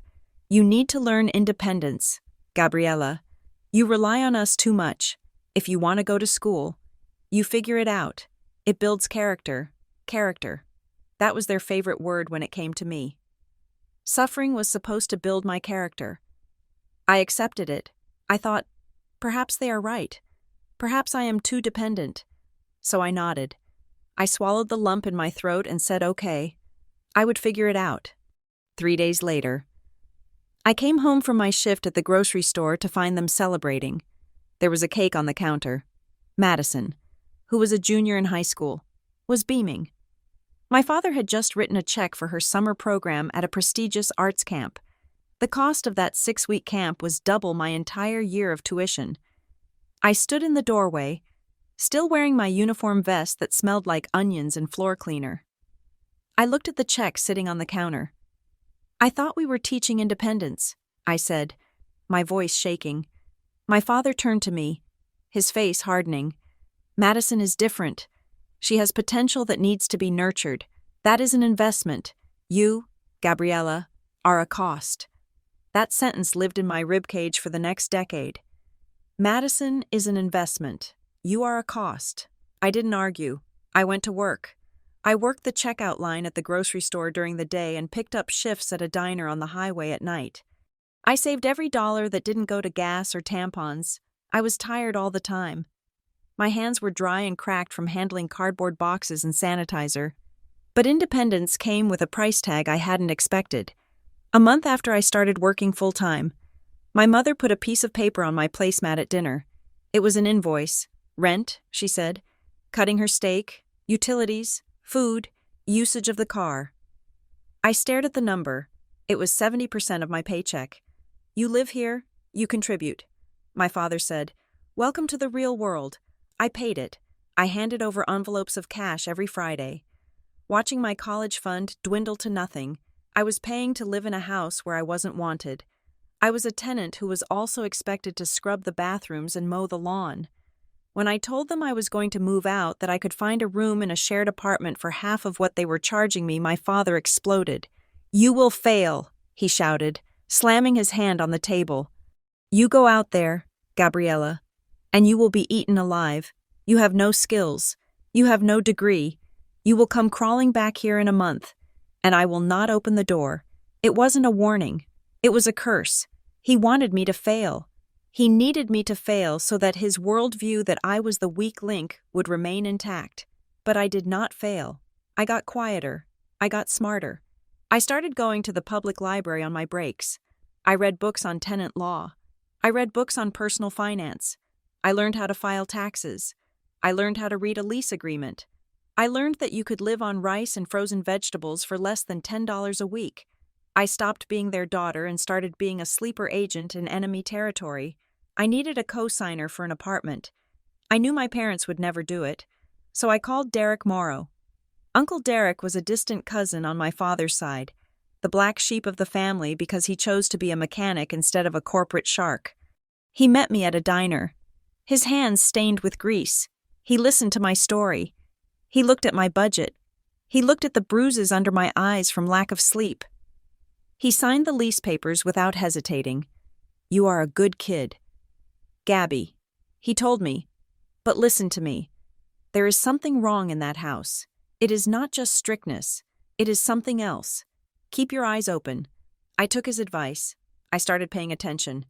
You need to learn independence, Gabriella. You rely on us too much. If you want to go to school, you figure it out. It builds character. Character. That was their favorite word when it came to me. Suffering was supposed to build my character. I accepted it. I thought, perhaps they are right. Perhaps I am too dependent. So I nodded. I swallowed the lump in my throat and said okay. I would figure it out. 3 days later, I came home from my shift at the grocery store to find them celebrating. There was a cake on the counter. Madison, who was a junior in high school, was beaming. My father had just written a check for her summer program at a prestigious arts camp. The cost of that 6-week camp was double my entire year of tuition. I stood in the doorway, still wearing my uniform vest that smelled like onions and floor cleaner. I looked at the check sitting on the counter. I thought we were teaching independence, I said, my voice shaking. My father turned to me, his face hardening. Madison is different. She has potential that needs to be nurtured. That is an investment. You, Gabriella, are a cost. That sentence lived in my ribcage for the next decade. Madison is an investment. You are a cost. I didn't argue. I went to work. I worked the checkout line at the grocery store during the day and picked up shifts at a diner on the highway at night. I saved every dollar that didn't go to gas or tampons. I was tired all the time. My hands were dry and cracked from handling cardboard boxes and sanitizer. But independence came with a price tag I hadn't expected. A month after I started working full-time, my mother put a piece of paper on my placemat at dinner. It was an invoice. Rent, she said, cutting her steak, utilities, food, usage of the car. I stared at the number. It was 70% of my paycheck. You live here, you contribute. My father said, welcome to the real world. I paid it. I handed over envelopes of cash every Friday. Watching my college fund dwindle to nothing, I was paying to live in a house where I wasn't wanted. I was a tenant who was also expected to scrub the bathrooms and mow the lawn. When I told them I was going to move out, that I could find a room in a shared apartment for half of what they were charging me, my father exploded. You will fail, he shouted, slamming his hand on the table. You go out there, Gabriella, and you will be eaten alive. You have no skills. You have no degree. You will come crawling back here in a month, and I will not open the door. It wasn't a warning. It was a curse. He wanted me to fail. He needed me to fail so that his worldview that I was the weak link would remain intact. But I did not fail. I got quieter. I got smarter. I started going to the public library on my breaks. I read books on tenant law. I read books on personal finance. I learned how to file taxes. I learned how to read a lease agreement. I learned that you could live on rice and frozen vegetables for less than $10 a week. I stopped being their daughter and started being a sleeper agent in enemy territory. I needed a co-signer for an apartment. I knew my parents would never do it, so I called Derek Morrow. Uncle Derek was a distant cousin on my father's side, the black sheep of the family because he chose to be a mechanic instead of a corporate shark. He met me at a diner. His hands stained with grease. He listened to my story. He looked at my budget. He looked at the bruises under my eyes from lack of sleep. He signed the lease papers without hesitating. "You are a good kid." "Gabby," he told me, "but listen to me. There is something wrong in that house. It is not just strictness. It is something else. Keep your eyes open." I took his advice. I started paying attention.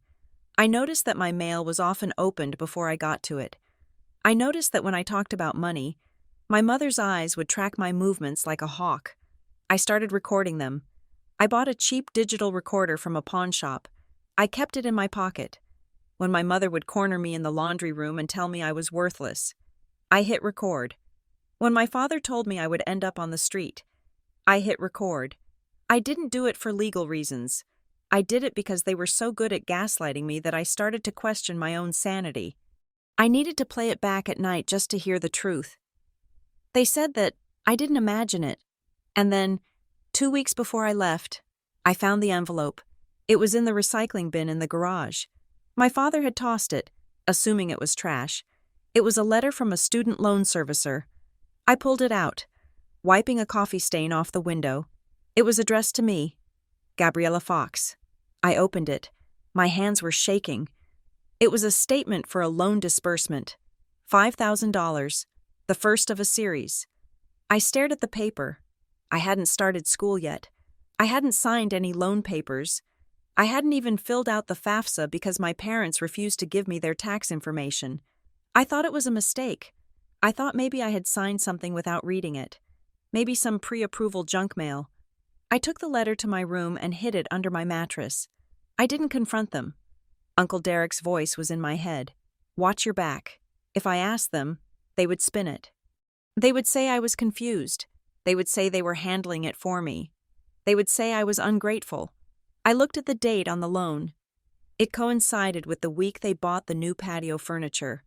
I noticed that my mail was often opened before I got to it. I noticed that when I talked about money, my mother's eyes would track my movements like a hawk. I started recording them. I bought a cheap digital recorder from a pawn shop. I kept it in my pocket. When my mother would corner me in the laundry room and tell me I was worthless, I hit record. When my father told me I would end up on the street, I hit record. I didn't do it for legal reasons. I did it because they were so good at gaslighting me that I started to question my own sanity. I needed to play it back at night just to hear the truth. They said that I didn't imagine it. And then, 2 weeks before I left, I found the envelope. It was in the recycling bin in the garage. My father had tossed it, assuming it was trash. It was a letter from a student loan servicer. I pulled it out, wiping a coffee stain off the window. It was addressed to me, Gabriella Fox. I opened it. My hands were shaking. It was a statement for a loan disbursement. $5,000, the first of a series. I stared at the paper. I hadn't started school yet. I hadn't signed any loan papers. I hadn't even filled out the FAFSA because my parents refused to give me their tax information. I thought it was a mistake. I thought maybe I had signed something without reading it. Maybe some pre-approval junk mail. I took the letter to my room and hid it under my mattress. I didn't confront them. Uncle Derek's voice was in my head. "Watch your back. If I asked them, they would spin it. They would say I was confused. They would say they were handling it for me. They would say I was ungrateful." I looked at the date on the loan. It coincided with the week they bought the new patio furniture.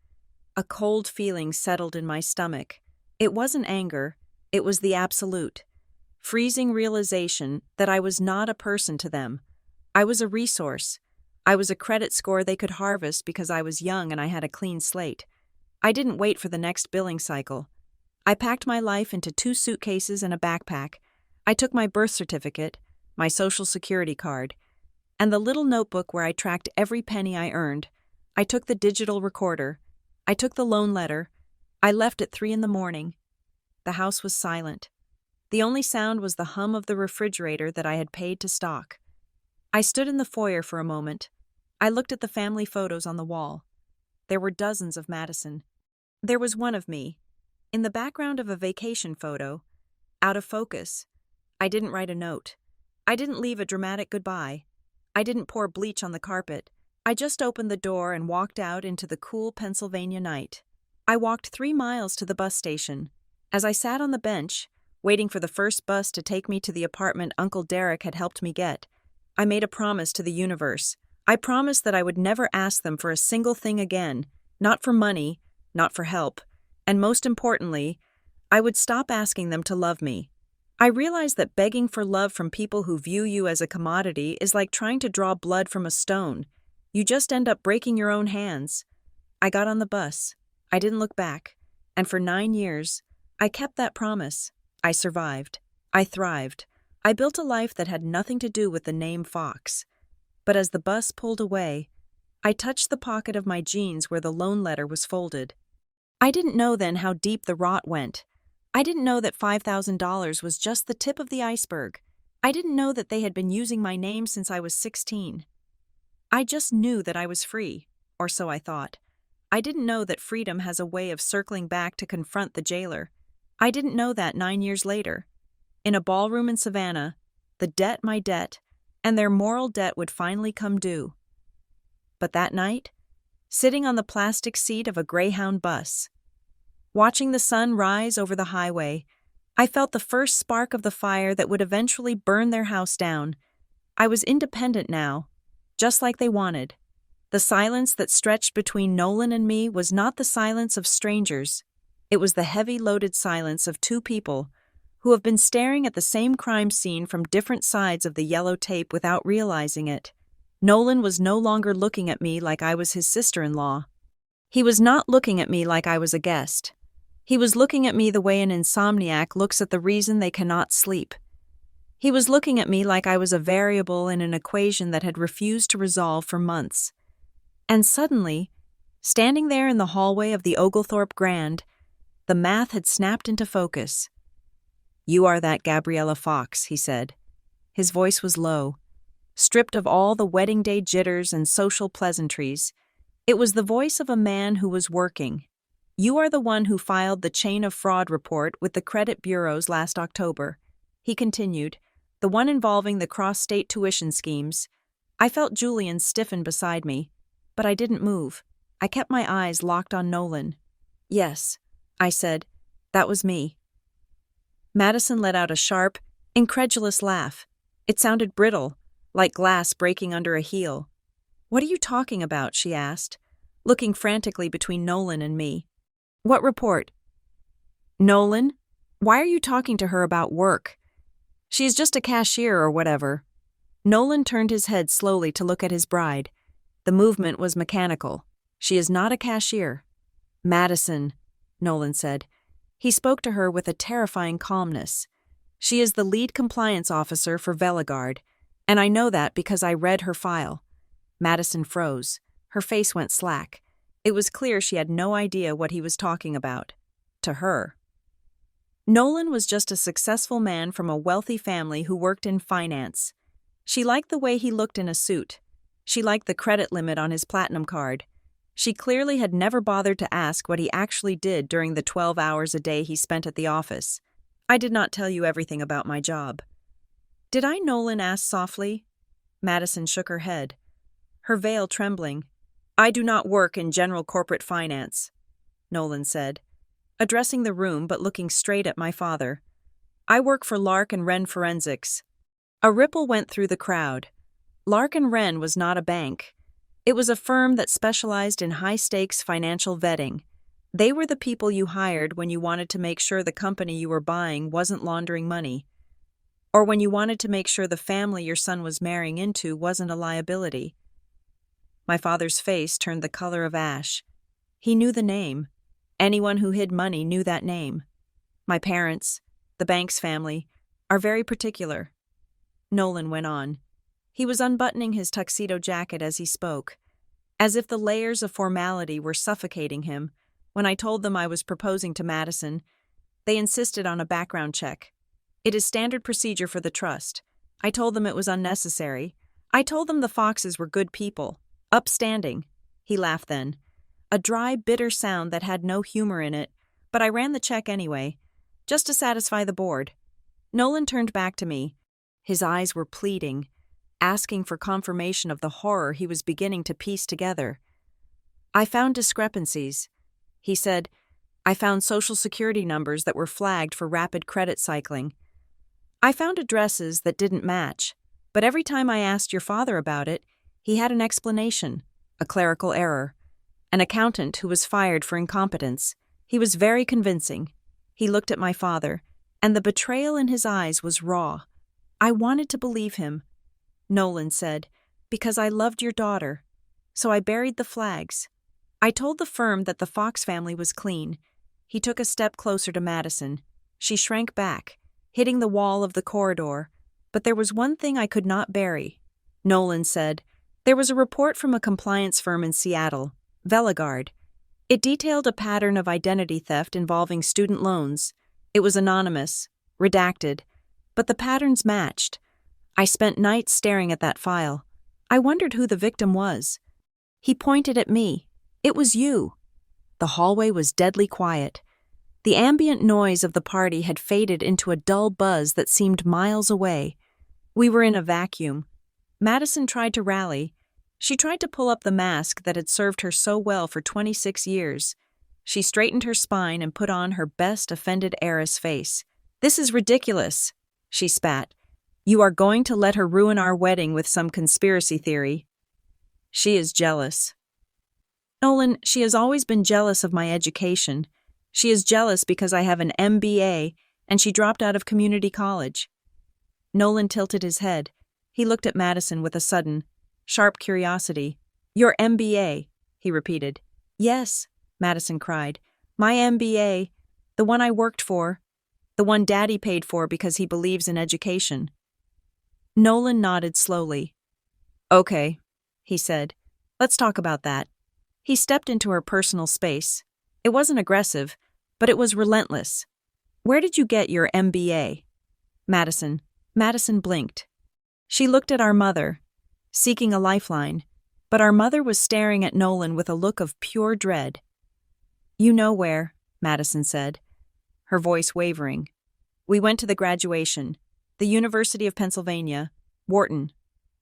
A cold feeling settled in my stomach. It wasn't anger. It was the absolute, freezing realization that I was not a person to them. I was a resource. I was a credit score they could harvest because I was young and I had a clean slate. I didn't wait for the next billing cycle. I packed my life into 2 suitcases and a backpack. I took my birth certificate, my social security card, and the little notebook where I tracked every penny I earned. I took the digital recorder. I took the loan letter. I left at 3 a.m. The house was silent. The only sound was the hum of the refrigerator that I had paid to stock. I stood in the foyer for a moment. I looked at the family photos on the wall. There were dozens of Madison. There was one of me, in the background of a vacation photo, out of focus. I didn't write a note. I didn't leave a dramatic goodbye. I didn't pour bleach on the carpet. I just opened the door and walked out into the cool Pennsylvania night. I walked 3 miles to the bus station. As I sat on the bench, waiting for the first bus to take me to the apartment Uncle Derek had helped me get, I made a promise to the universe. I promised that I would never ask them for a single thing again, not for money, not for help, and most importantly, I would stop asking them to love me. I realized that begging for love from people who view you as a commodity is like trying to draw blood from a stone. You just end up breaking your own hands. I got on the bus. I didn't look back. And for 9 years, I kept that promise. I survived. I thrived. I built a life that had nothing to do with the name Fox. But as the bus pulled away, I touched the pocket of my jeans where the loan letter was folded. I didn't know then how deep the rot went. I didn't know that $5,000 was just the tip of the iceberg. I didn't know that they had been using my name since I was 16. I just knew that I was free, or so I thought. I didn't know that freedom has a way of circling back to confront the jailer. I didn't know that 9 years later. In a ballroom in Savannah, the debt, my debt, and their moral debt would finally come due. But that night, sitting on the plastic seat of a Greyhound bus, watching the sun rise over the highway, I felt the first spark of the fire that would eventually burn their house down. I was independent now, just like they wanted. The silence that stretched between Nolan and me was not the silence of strangers. It was the heavy, loaded silence of two people who have been staring at the same crime scene from different sides of the yellow tape without realizing it. Nolan was no longer looking at me like I was his sister-in-law. He was not looking at me like I was a guest. He was looking at me the way an insomniac looks at the reason they cannot sleep. He was looking at me like I was a variable in an equation that had refused to resolve for months. And suddenly, standing there in the hallway of the Oglethorpe Grand, the math had snapped into focus. "You are that Gabriella Fox," he said. His voice was low, stripped of all the wedding day jitters and social pleasantries. It was the voice of a man who was working. "You are the one who filed the chain of fraud report with the credit bureaus last October," he continued, "the one involving the cross-state tuition schemes." I felt Julian stiffen beside me, but I didn't move. I kept my eyes locked on Nolan. "Yes," I said, "that was me." Madison let out a sharp, incredulous laugh. It sounded brittle, like glass breaking under a heel. "What are you talking about?" she asked, looking frantically between Nolan and me. "What report?" "Nolan, why are you talking to her about work? She's just a cashier or whatever." Nolan turned his head slowly to look at his bride. The movement was mechanical. "She is not a cashier." "Madison," Nolan said. He spoke to her with a terrifying calmness. "She is the lead compliance officer for Veligard, and I know that because I read her file." Madison froze. Her face went slack. It was clear she had no idea what he was talking about. To her. Nolan was just a successful man from a wealthy family who worked in finance. She liked the way he looked in a suit. She liked the credit limit on his platinum card. She clearly had never bothered to ask what he actually did during the 12 hours a day he spent at the office. "I did not tell you everything about my job." "Did I?" Nolan asked softly. Madison shook her head, her veil trembling. "I do not work in general corporate finance," Nolan said, addressing the room but looking straight at my father. "I work for Lark and Wren Forensics." A ripple went through the crowd. Lark and Wren was not a bank. It was a firm that specialized in high-stakes financial vetting. They were the people you hired when you wanted to make sure the company you were buying wasn't laundering money, or when you wanted to make sure the family your son was marrying into wasn't a liability. My father's face turned the color of ash. He knew the name. Anyone who hid money knew that name. My parents, the Banks family, are very particular. Nolan went on. He was unbuttoning his tuxedo jacket as he spoke, as if the layers of formality were suffocating him. When I told them I was proposing to Madison, they insisted on a background check. "It is standard procedure for the trust." I told them it was unnecessary. I told them the Foxes were good people, upstanding. He laughed then, a dry, bitter sound that had no humor in it, but I ran the check anyway, just to satisfy the board. Nolan turned back to me. His eyes were pleading, asking for confirmation of the horror he was beginning to piece together. "I found discrepancies," he said. "I found social security numbers that were flagged for rapid credit cycling. I found addresses that didn't match, but every time I asked your father about it, he had an explanation, a clerical error, an accountant who was fired for incompetence. He was very convincing." He looked at my father, and the betrayal in his eyes was raw. I wanted to believe him. Nolan said, "Because I loved your daughter. So I buried the flags. I told the firm that the Fox family was clean." He took a step closer to Madison. She shrank back, hitting the wall of the corridor. "But there was one thing I could not bury," Nolan said. "There was a report from a compliance firm in Seattle, Veligard. It detailed a pattern of identity theft involving student loans. It was anonymous, redacted, but the patterns matched. I spent nights staring at that file. I wondered who the victim was." He pointed at me. "It was you." The hallway was deadly quiet. The ambient noise of the party had faded into a dull buzz that seemed miles away. We were in a vacuum. Madison tried to rally. She tried to pull up the mask that had served her so well for 26 years. She straightened her spine and put on her best offended heiress face. "This is ridiculous," she spat. "You are going to let her ruin our wedding with some conspiracy theory." "She is jealous." "Nolan, she has always been jealous of my education. She is jealous because I have an MBA and she dropped out of community college." Nolan tilted his head. He looked at Madison with a sudden, sharp curiosity. "Your MBA," he repeated. "Yes," Madison cried. "My MBA, the one I worked for, the one Daddy paid for because he believes in education." Nolan nodded slowly. "Okay," he said. "Let's talk about that." He stepped into her personal space. It wasn't aggressive, but it was relentless. "Where did you get your MBA?" Madison blinked. She looked at our mother, seeking a lifeline, but our mother was staring at Nolan with a look of pure dread. "You know where," Madison said, her voice wavering. "We went to the graduation. The University of Pennsylvania, Wharton."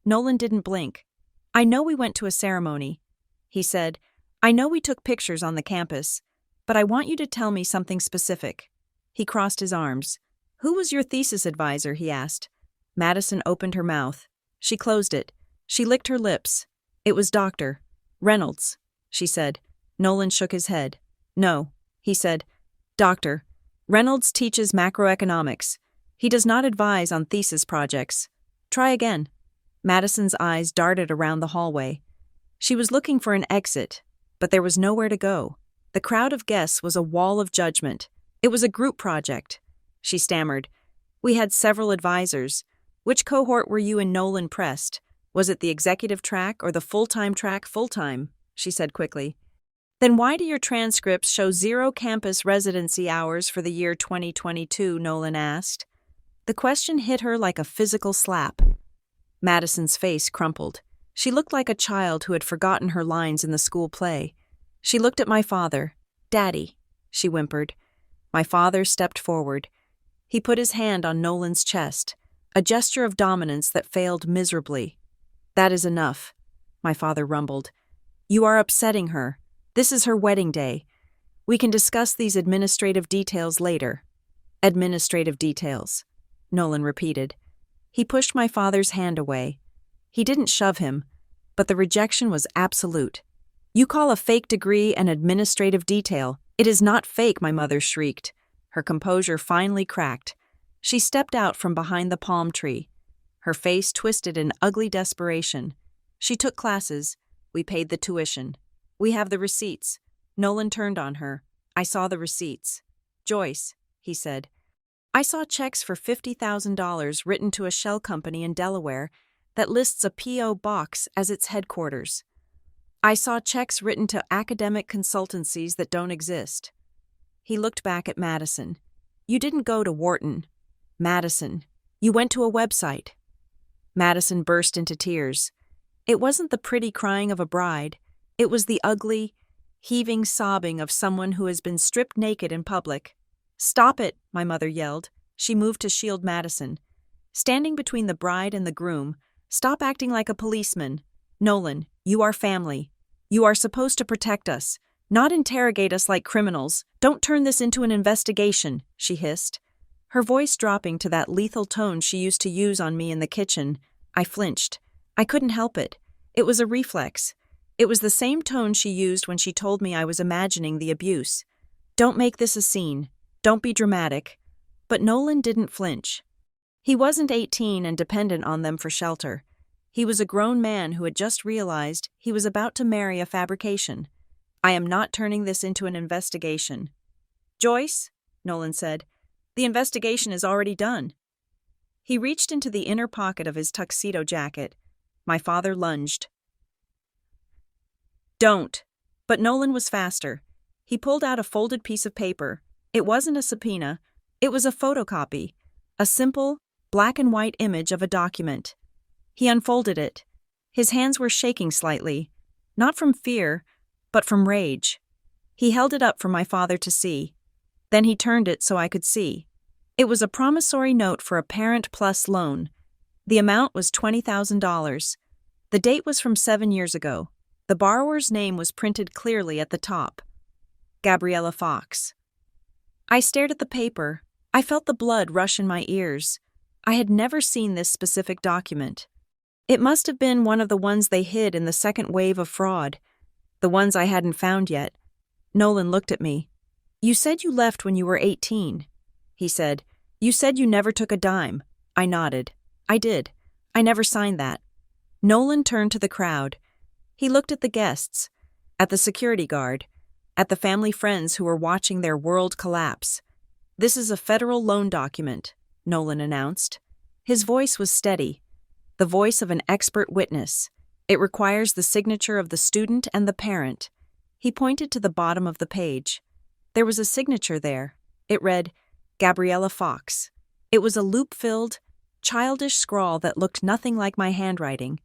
Nolan didn't blink. "I know we went to a ceremony," he said. "I know we took pictures on the campus, but I want you to tell me something specific." He crossed his arms. "Who was your thesis advisor?" he asked. Madison opened her mouth. She closed it. She licked her lips. "It was Dr. Reynolds," she said. Nolan shook his head. "No," he said. "Dr. Reynolds teaches macroeconomics. He does not advise on thesis projects. Try again." Madison's eyes darted around the hallway. She was looking for an exit, but there was nowhere to go. The crowd of guests was a wall of judgment. It was a group project. She stammered. "We had several advisors. Which cohort were you and Nolan pressed? Was it the executive track or the full-time track full-time?" she said quickly. "Then why do your transcripts show 0 campus residency hours for the year 2022, Nolan asked. The question hit her like a physical slap. Madison's face crumpled. She looked like a child who had forgotten her lines in the school play. She looked at my father. "Daddy," she whimpered. My father stepped forward. He put his hand on Nolan's chest, a gesture of dominance that failed miserably. "That is enough," my father rumbled. "You are upsetting her. This is her wedding day. We can discuss these administrative details later." "Administrative details," Nolan repeated. He pushed my father's hand away. He didn't shove him, but the rejection was absolute. "You call a fake degree an administrative detail. It is not fake," my mother shrieked. Her composure finally cracked. She stepped out from behind the palm tree. Her face twisted in ugly desperation. "She took classes. We paid the tuition. We have the receipts." Nolan turned on her. "I saw the receipts." "Joyce," he said, "I saw checks for $50,000 written to a shell company in Delaware that lists a P.O. box as its headquarters. I saw checks written to academic consultancies that don't exist." He looked back at Madison. "You didn't go to Wharton. Madison, you went to a website." Madison burst into tears. It wasn't the pretty crying of a bride. It was the ugly, heaving sobbing of someone who has been stripped naked in public. "Stop it," my mother yelled. She moved to shield Madison. Standing between the bride and the groom, "Stop acting like a policeman. Nolan, you are family. You are supposed to protect us, not interrogate us like criminals. Don't turn this into an investigation," she hissed. Her voice dropping to that lethal tone she used to use on me in the kitchen. I flinched. I couldn't help it. It was a reflex. It was the same tone she used when she told me I was imagining the abuse. "Don't make this a scene. Don't be dramatic." But Nolan didn't flinch. He wasn't 18 and dependent on them for shelter. He was a grown man who had just realized he was about to marry a fabrication. "I am not turning this into an investigation." "Joyce," Nolan said, "the investigation is already done." He reached into the inner pocket of his tuxedo jacket. My father lunged. "Don't." But Nolan was faster. He pulled out a folded piece of paper. It wasn't a subpoena. It was a photocopy, a simple, black and white image of a document. He unfolded it. His hands were shaking slightly, not from fear, but from rage. He held it up for my father to see. Then he turned it so I could see. It was a promissory note for a Parent Plus loan. The amount was $20,000. The date was from 7 years ago. The borrower's name was printed clearly at the top. Gabriella Fox. I stared at the paper. I felt the blood rush in my ears. I had never seen this specific document. It must have been one of the ones they hid in the second wave of fraud. The ones I hadn't found yet. Nolan looked at me. "You said you left when you were 18. He said. "You said you never took a dime." I nodded. "I did. I never signed that." Nolan turned to the crowd. He looked at the guests, at the security guard, at the family friends who were watching their world collapse. "This is a federal loan document," Nolan announced. His voice was steady, the voice of an expert witness. "It requires the signature of the student and the parent." He pointed to the bottom of the page. There was a signature there. It read, Gabriella Fox. It was a loop-filled, childish scrawl that looked nothing like my handwriting.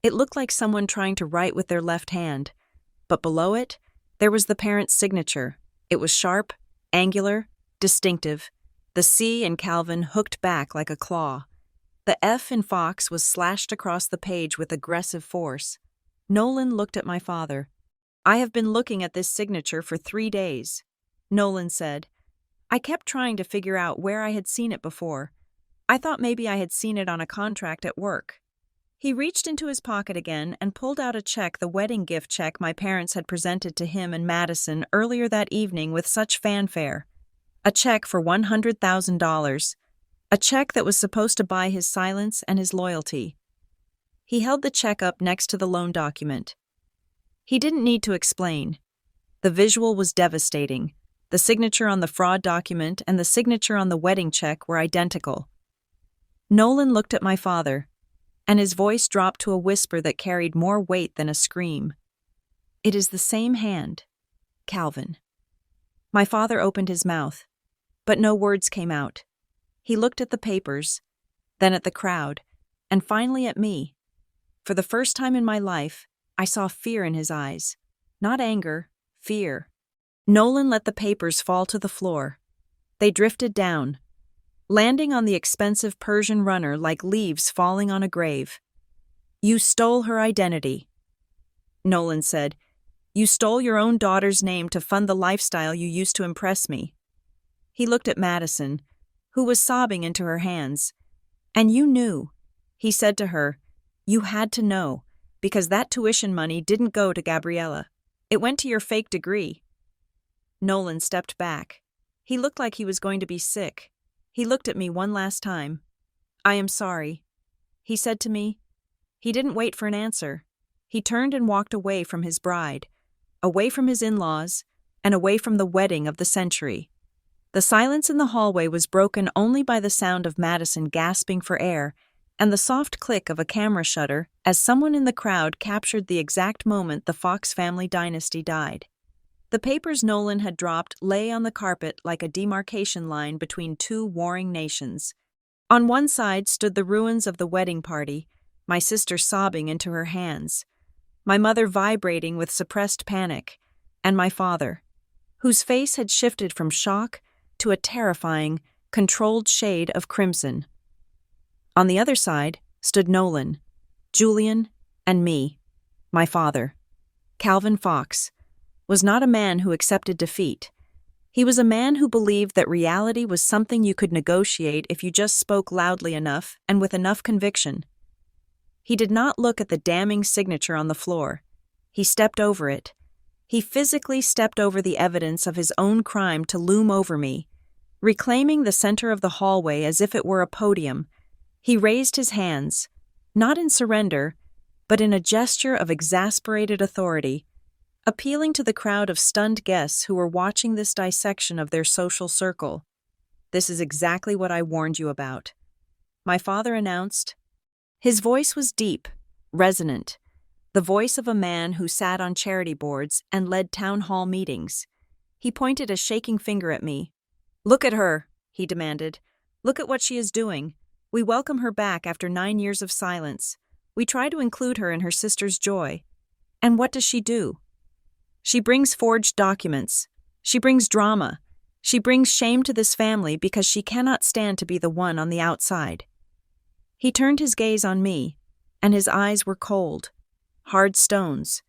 It looked like someone trying to write with their left hand. But below it, there was the parent's signature. It was sharp, angular, distinctive. The C in Calvin hooked back like a claw. The F in Fox was slashed across the page with aggressive force. Nolan looked at my father. "I have been looking at this signature for 3 days," Nolan said. "I kept trying to figure out where I had seen it before. I thought maybe I had seen it on a contract at work." He reached into his pocket again and pulled out a check, the wedding gift check my parents had presented to him and Madison earlier that evening with such fanfare. A check for $100,000. A check that was supposed to buy his silence and his loyalty. He held the check up next to the loan document. He didn't need to explain. The visual was devastating. The signature on the fraud document and the signature on the wedding check were identical. Nolan looked at my father, and his voice dropped to a whisper that carried more weight than a scream. "It is the same hand, Calvin." My father opened his mouth, but no words came out. He looked at the papers, then at the crowd, and finally at me. For the first time in my life, I saw fear in his eyes. Not anger, fear. Nolan let the papers fall to the floor. They drifted down, landing on the expensive Persian runner like leaves falling on a grave. "You stole her identity," Nolan said. "You stole your own daughter's name to fund the lifestyle you used to impress me." He looked at Madison, who was sobbing into her hands. "And you knew," he said to her. "You had to know, because that tuition money didn't go to Gabriella. It went to your fake degree." Nolan stepped back. He looked like he was going to be sick. He looked at me one last time. "I am sorry," he said to me. He didn't wait for an answer. He turned and walked away from his bride, away from his in-laws, and away from the wedding of the century. The silence in the hallway was broken only by the sound of Madison gasping for air and the soft click of a camera shutter as someone in the crowd captured the exact moment the Fox family dynasty died. The papers Nolan had dropped lay on the carpet like a demarcation line between two warring nations. On one side stood the ruins of the wedding party, my sister sobbing into her hands, my mother vibrating with suppressed panic, and my father, whose face had shifted from shock to a terrifying, controlled shade of crimson. On the other side stood Nolan, Julian, and me, my father. Calvin Fox was not a man who accepted defeat. He was a man who believed that reality was something you could negotiate if you just spoke loudly enough and with enough conviction. He did not look at the damning signature on the floor. He stepped over it. He physically stepped over the evidence of his own crime to loom over me. Reclaiming the center of the hallway as if it were a podium, he raised his hands, not in surrender, but in a gesture of exasperated authority, appealing to the crowd of stunned guests who were watching this dissection of their social circle. "This is exactly what I warned you about," my father announced. His voice was deep, resonant, the voice of a man who sat on charity boards and led town hall meetings. He pointed a shaking finger at me. "Look at her," he demanded. "Look at what she is doing. We welcome her back after 9 years of silence. We try to include her in her sister's joy. And what does she do? She brings forged documents. She brings drama. She brings shame to this family because she cannot stand to be the one on the outside." He turned his gaze on me, and his eyes were cold, hard stones.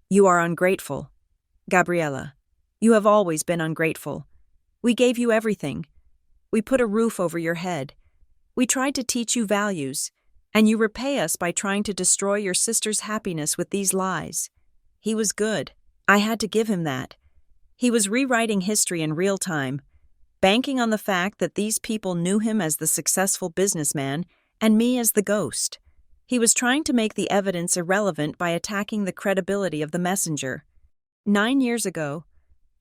"You are ungrateful, Gabriella. You have always been ungrateful. We gave you everything. We put a roof over your head. We tried to teach you values, and you repay us by trying to destroy your sister's happiness with these lies." He was good. I had to give him that. He was rewriting history in real time, banking on the fact that these people knew him as the successful businessman and me as the ghost. He was trying to make the evidence irrelevant by attacking the credibility of the messenger. 9 years ago,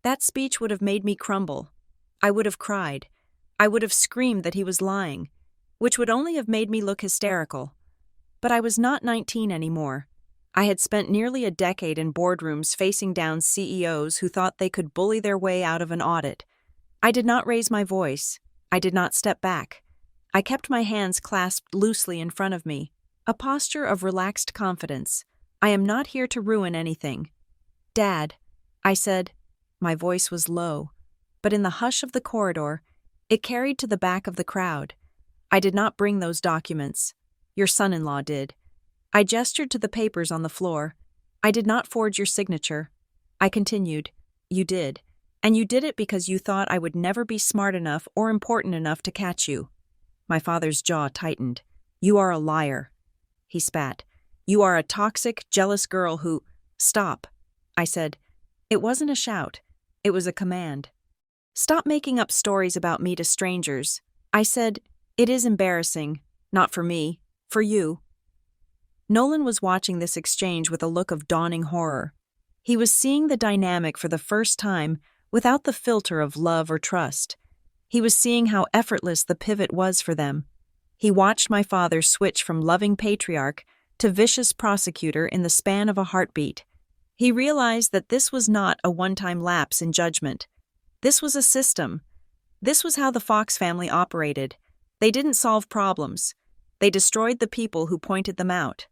that speech would have made me crumble. I would have cried. I would have screamed that he was lying, which would only have made me look hysterical. But I was not 19 anymore. I had spent nearly a decade in boardrooms facing down CEOs who thought they could bully their way out of an audit. I did not raise my voice. I did not step back. I kept my hands clasped loosely in front of me, a posture of relaxed confidence. I am not here to ruin anything. "Dad," I said. My voice was low, but in the hush of the corridor, it carried to the back of the crowd. "I did not bring those documents. Your son-in-law did." I gestured to the papers on the floor. "I did not forge your signature." I continued. "You did. And you did it because you thought I would never be smart enough or important enough to catch you." My father's jaw tightened. "You are a liar." He spat. "You are a toxic, jealous girl who—" "Stop," I said. It wasn't a shout. It was a command. "Stop making up stories about me to strangers." I said, "It is embarrassing. Not for me. For you." Nolan was watching this exchange with a look of dawning horror. He was seeing the dynamic for the first time without the filter of love or trust. He was seeing how effortless the pivot was for them. He watched my father switch from loving patriarch to vicious prosecutor in the span of a heartbeat. He realized that this was not a one-time lapse in judgment. This was a system. This was how the Fox family operated. They didn't solve problems. They destroyed the people who pointed them out.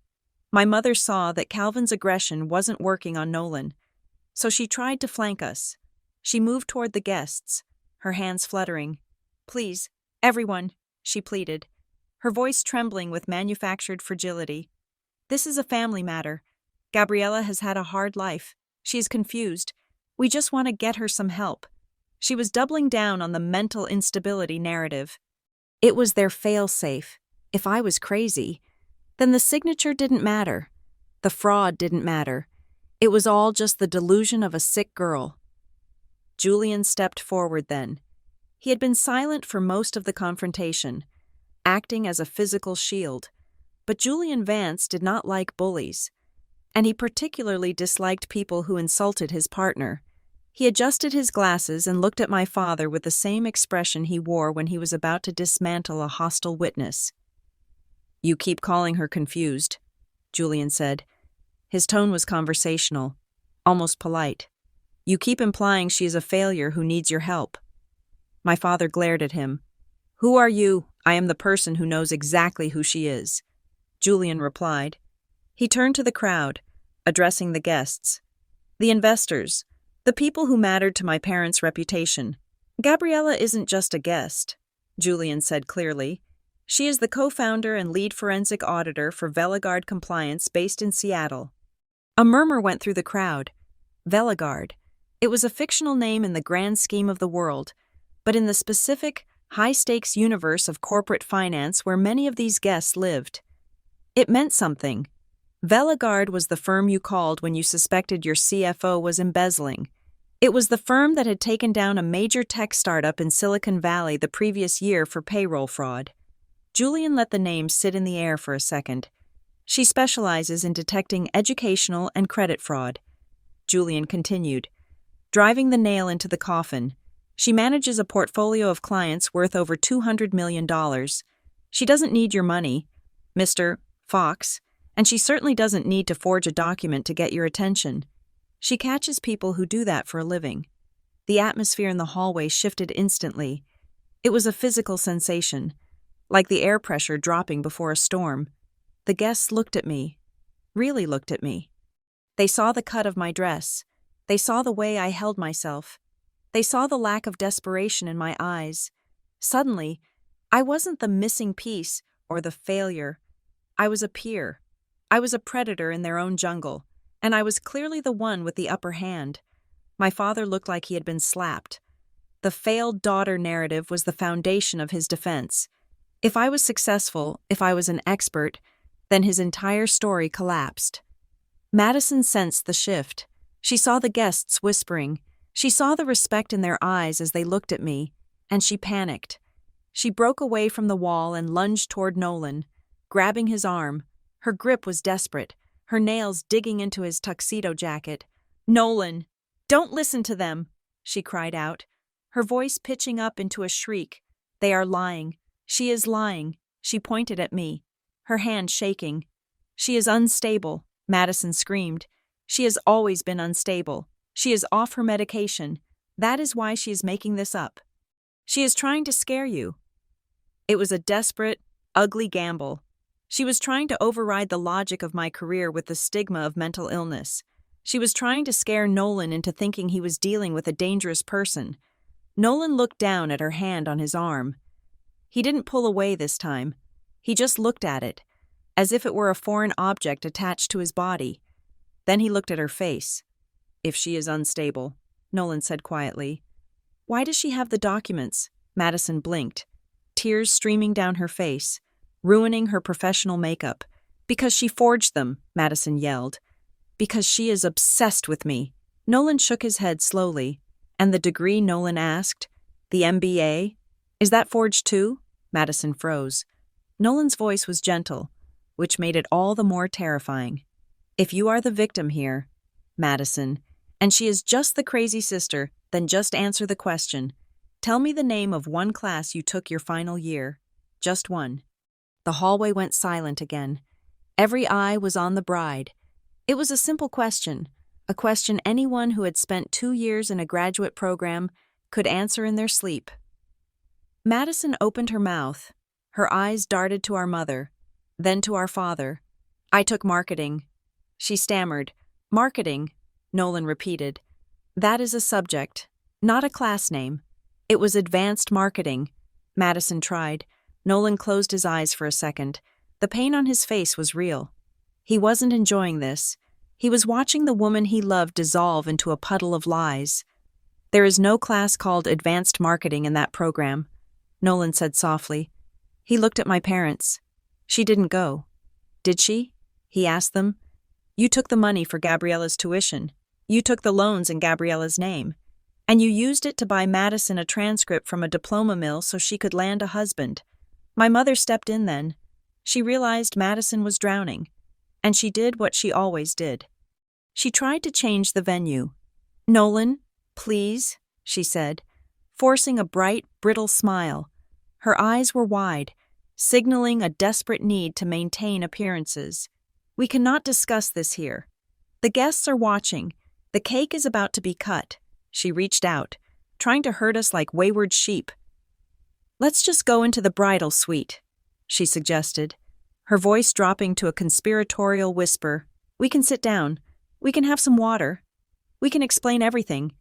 My mother saw that Calvin's aggression wasn't working on Nolan, so she tried to flank us. She moved toward the guests, her hands fluttering. "Please, everyone," she pleaded, her voice trembling with manufactured fragility. "This is a family matter. Gabriella has had a hard life. She is confused. We just want to get her some help." She was doubling down on the mental instability narrative. It was their fail-safe. If I was crazy, then the signature didn't matter. The fraud didn't matter. It was all just the delusion of a sick girl. Julian stepped forward then. He had been silent for most of the confrontation, acting as a physical shield. But Julian Vance did not like bullies, and he particularly disliked people who insulted his partner. He adjusted his glasses and looked at my father with the same expression he wore when he was about to dismantle a hostile witness. "You keep calling her confused," Julian said. His tone was conversational, almost polite. "You keep implying she is a failure who needs your help." My father glared at him. "Who are you?" "I am the person who knows exactly who she is," Julian replied. He turned to the crowd, addressing the guests. "The investors, the people who mattered to my parents' reputation. Gabriella isn't just a guest," Julian said clearly. "She is the co-founder and lead forensic auditor for Veligard Compliance based in Seattle." A murmur went through the crowd. Veligard. It was a fictional name in the grand scheme of the world, but in the specific, high-stakes universe of corporate finance where many of these guests lived, it meant something. Veligard was the firm you called when you suspected your CFO was embezzling. It was the firm that had taken down a major tech startup in Silicon Valley the previous year for payroll fraud. Julian let the name sit in the air for a second. "She specializes in detecting educational and credit fraud," Julian continued, driving the nail into the coffin. "She manages a portfolio of clients worth over $200 million. She doesn't need your money, Mr. Fox, and she certainly doesn't need to forge a document to get your attention. She catches people who do that for a living." The atmosphere in the hallway shifted instantly. It was a physical sensation, like the air pressure dropping before a storm. The guests looked at me, really looked at me. They saw the cut of my dress. They saw the way I held myself. They saw the lack of desperation in my eyes. Suddenly, I wasn't the missing piece or the failure. I was a peer. I was a predator in their own jungle, and I was clearly the one with the upper hand. My father looked like he had been slapped. The failed daughter narrative was the foundation of his defense. If I was successful, if I was an expert, then his entire story collapsed. Madison sensed the shift. She saw the guests whispering. She saw the respect in their eyes as they looked at me, and she panicked. She broke away from the wall and lunged toward Nolan, grabbing his arm. Her grip was desperate, her nails digging into his tuxedo jacket. "Nolan, don't listen to them," she cried out, her voice pitching up into a shriek. "They are lying. She is lying." She pointed at me, her hand shaking. "She is unstable," Madison screamed. "She has always been unstable. She is off her medication. That is why she is making this up. She is trying to scare you." It was a desperate, ugly gamble. She was trying to override the logic of my career with the stigma of mental illness. She was trying to scare Nolan into thinking he was dealing with a dangerous person. Nolan looked down at her hand on his arm. He didn't pull away this time. He just looked at it, as if it were a foreign object attached to his body. Then he looked at her face. "If she is unstable," Nolan said quietly. "Why does she have the documents?" Madison blinked, tears streaming down her face, ruining her professional makeup. "Because she forged them," Madison yelled. "Because she is obsessed with me." Nolan shook his head slowly. "And the degree?" Nolan asked. "The MBA? Is that forged too?" Madison froze. Nolan's voice was gentle, which made it all the more terrifying. "If you are the victim here, Madison, and she is just the crazy sister, then just answer the question. Tell me the name of one class you took your final year. Just one." The hallway went silent again. Every eye was on the bride. It was a simple question, a question anyone who had spent 2 years in a graduate program could answer in their sleep. Madison opened her mouth. Her eyes darted to our mother, then to our father. "I took marketing." She stammered. "Marketing," Nolan repeated. "That is a subject, not a class name." "It was advanced marketing," Madison tried. Nolan closed his eyes for a second. The pain on his face was real. He wasn't enjoying this. He was watching the woman he loved dissolve into a puddle of lies. "There is no class called advanced marketing in that program," Nolan said softly. He looked at my parents. "She didn't go. Did she?" he asked them. "You took the money for Gabriella's tuition. You took the loans in Gabriella's name. And you used it to buy Madison a transcript from a diploma mill so she could land a husband. My mother stepped in then. She realized Madison was drowning. And she did what she always did. She tried to change the venue. "Nolan, please," she said, forcing a bright, brittle smile. Her eyes were wide, signaling a desperate need to maintain appearances. "We cannot discuss this here. The guests are watching. The cake is about to be cut." She reached out, trying to herd us like wayward sheep. "Let's just go into the bridal suite," she suggested, her voice dropping to a conspiratorial whisper. "We can sit down. We can have some water. We can explain everything.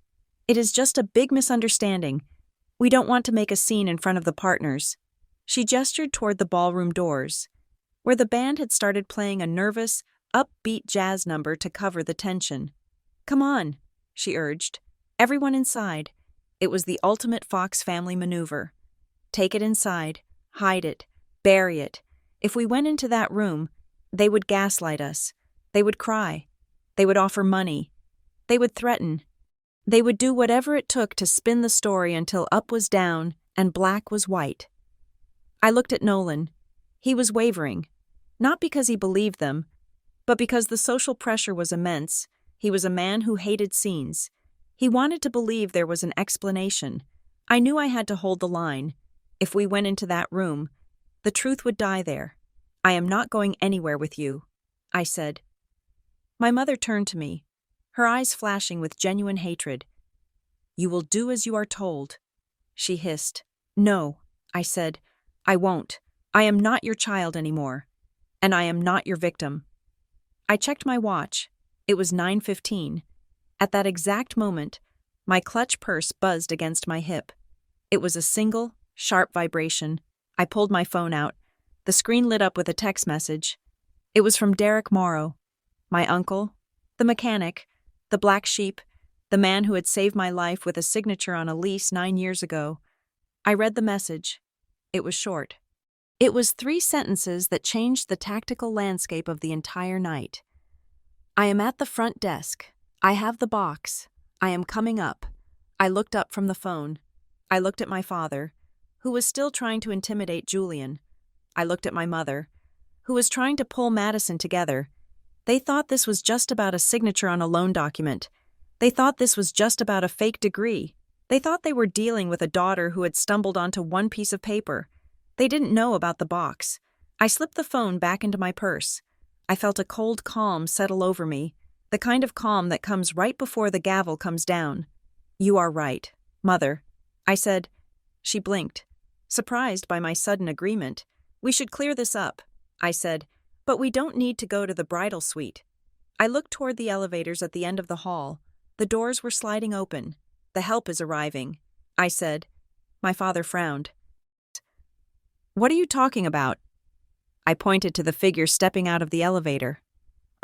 It is just a big misunderstanding. We don't want to make a scene in front of the partners." She gestured toward the ballroom doors, where the band had started playing a nervous, upbeat jazz number to cover the tension. "Come on," she urged. "Everyone inside." It was the ultimate Fox family maneuver. Take it inside, hide it, bury it. If we went into that room, they would gaslight us. They would cry. They would offer money. They would threaten. They would do whatever it took to spin the story until up was down and black was white. I looked at Nolan. He was wavering, not because he believed them, but because the social pressure was immense. He was a man who hated scenes. He wanted to believe there was an explanation. I knew I had to hold the line. If we went into that room, the truth would die there. "I am not going anywhere with you," I said. My mother turned to me, her eyes flashing with genuine hatred. "You will do as you are told," she hissed. "No," I said. "I won't. I am not your child anymore. And I am not your victim." I checked my watch. It was 9:15. At that exact moment, My clutch purse buzzed against my hip. It was a single, sharp vibration. I pulled my phone out. The screen lit up with a text message. It was from Derek Morrow, my uncle, the mechanic, the black sheep, the man who had saved my life with a signature on a lease 9 years ago. I read the message. It was short. It was 3 sentences that changed the tactical landscape of the entire night. I am at the front desk. I have the box. I am coming up. I looked up from the phone. I looked at my father, who was still trying to intimidate Julian. I looked at my mother, who was trying to pull Madison together. They thought this was just about a signature on a loan document. They thought this was just about a fake degree. They thought they were dealing with a daughter who had stumbled onto one piece of paper. They didn't know about the box. I slipped the phone back into my purse. I felt a cold calm settle over me, the kind of calm that comes right before the gavel comes down. "You are right, Mother," I said. She blinked, surprised by my sudden agreement. "We should clear this up," I said, "but we don't need to go to the bridal suite." I looked toward the elevators at the end of the hall. The doors were sliding open. "The help is arriving," I said. My father frowned. "What are you talking about?" I pointed to the figure stepping out of the elevator.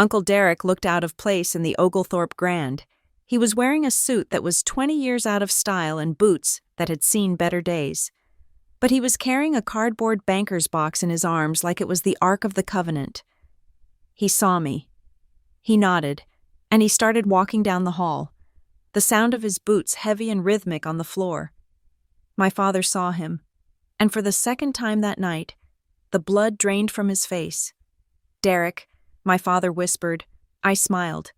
Uncle Derek looked out of place in the Oglethorpe Grand. He was wearing a suit that was 20 years out of style and boots that had seen better days. But he was carrying a cardboard banker's box in his arms like it was the Ark of the Covenant. He saw me. He nodded, and he started walking down the hall, the sound of his boots heavy and rhythmic on the floor. My father saw him, and for the second time that night, the blood drained from his face. "Derek," my father whispered. I smiled.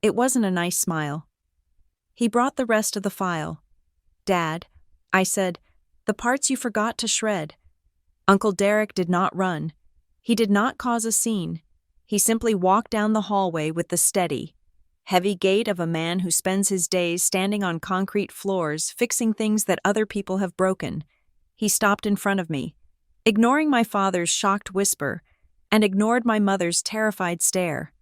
It wasn't a nice smile. He brought the rest of the file. "Dad," I said, "the parts you forgot to shred." Uncle Derek did not run. He did not cause a scene. He simply walked down the hallway with the steady, heavy gait of a man who spends his days standing on concrete floors fixing things that other people have broken. He stopped in front of me, ignoring my father's shocked whisper, and ignored my mother's terrified stare.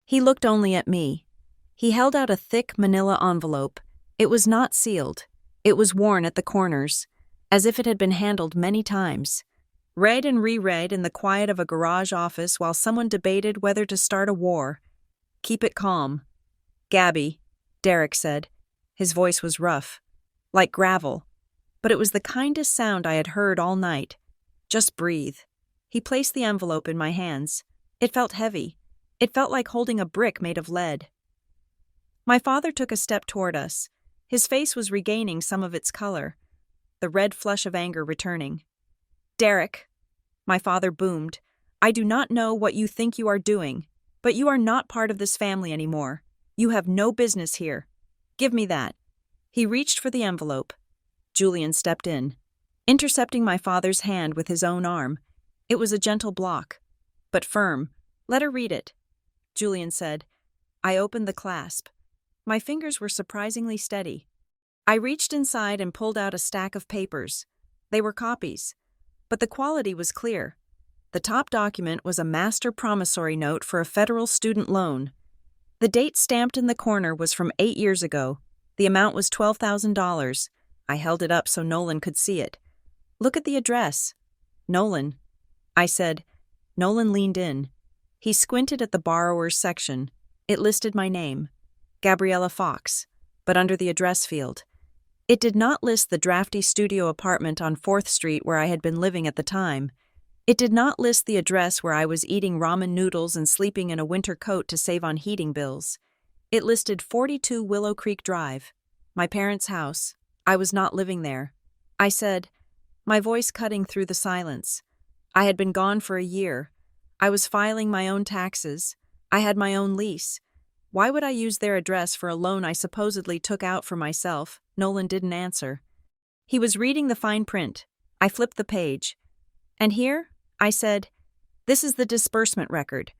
He looked only at me. He held out a thick manila envelope. It was not sealed. It was worn at the corners, as if it had been handled many times. Read and reread in the quiet of a garage office while someone debated whether to start a war. "Keep it calm." "Gabby," Derek said. His voice was rough, like gravel, but it was the kindest sound I had heard all night. "Just breathe." He placed the envelope in my hands. It felt heavy. It felt like holding a brick made of lead. My father took a step toward us. His face was regaining some of its color, the red flush of anger returning. "Derek," my father boomed, "I do not know what you think you are doing, but you are not part of this family anymore. You have no business here. Give me that." He reached for the envelope. Julian stepped in, intercepting my father's hand with his own arm. It was a gentle block, but firm. "Let her read it," Julian said. I opened the clasp. My fingers were surprisingly steady. I reached inside and pulled out a stack of papers. They were copies, but the quality was clear. The top document was a master promissory note for a federal student loan. The date stamped in the corner was from 8 years ago. The amount was $12,000. I held it up so Nolan could see it. "Look at the address." "Nolan," I said. Nolan leaned in. He squinted at the borrower's section. It listed my name, Gabriella Fox, but under the address field. It did not list the drafty studio apartment on 4th Street where I had been living at the time. It did not list the address where I was eating ramen noodles and sleeping in a winter coat to save on heating bills. It listed 42 Willow Creek Drive, my parents' house. I was not living there. I said, my voice cutting through the silence. I had been gone for a year. I was filing my own taxes. I had my own lease. Why would I use their address for a loan I supposedly took out for myself? Nolan didn't answer. He was reading the fine print. I flipped the page. "And here," I said, "this is the disbursement record.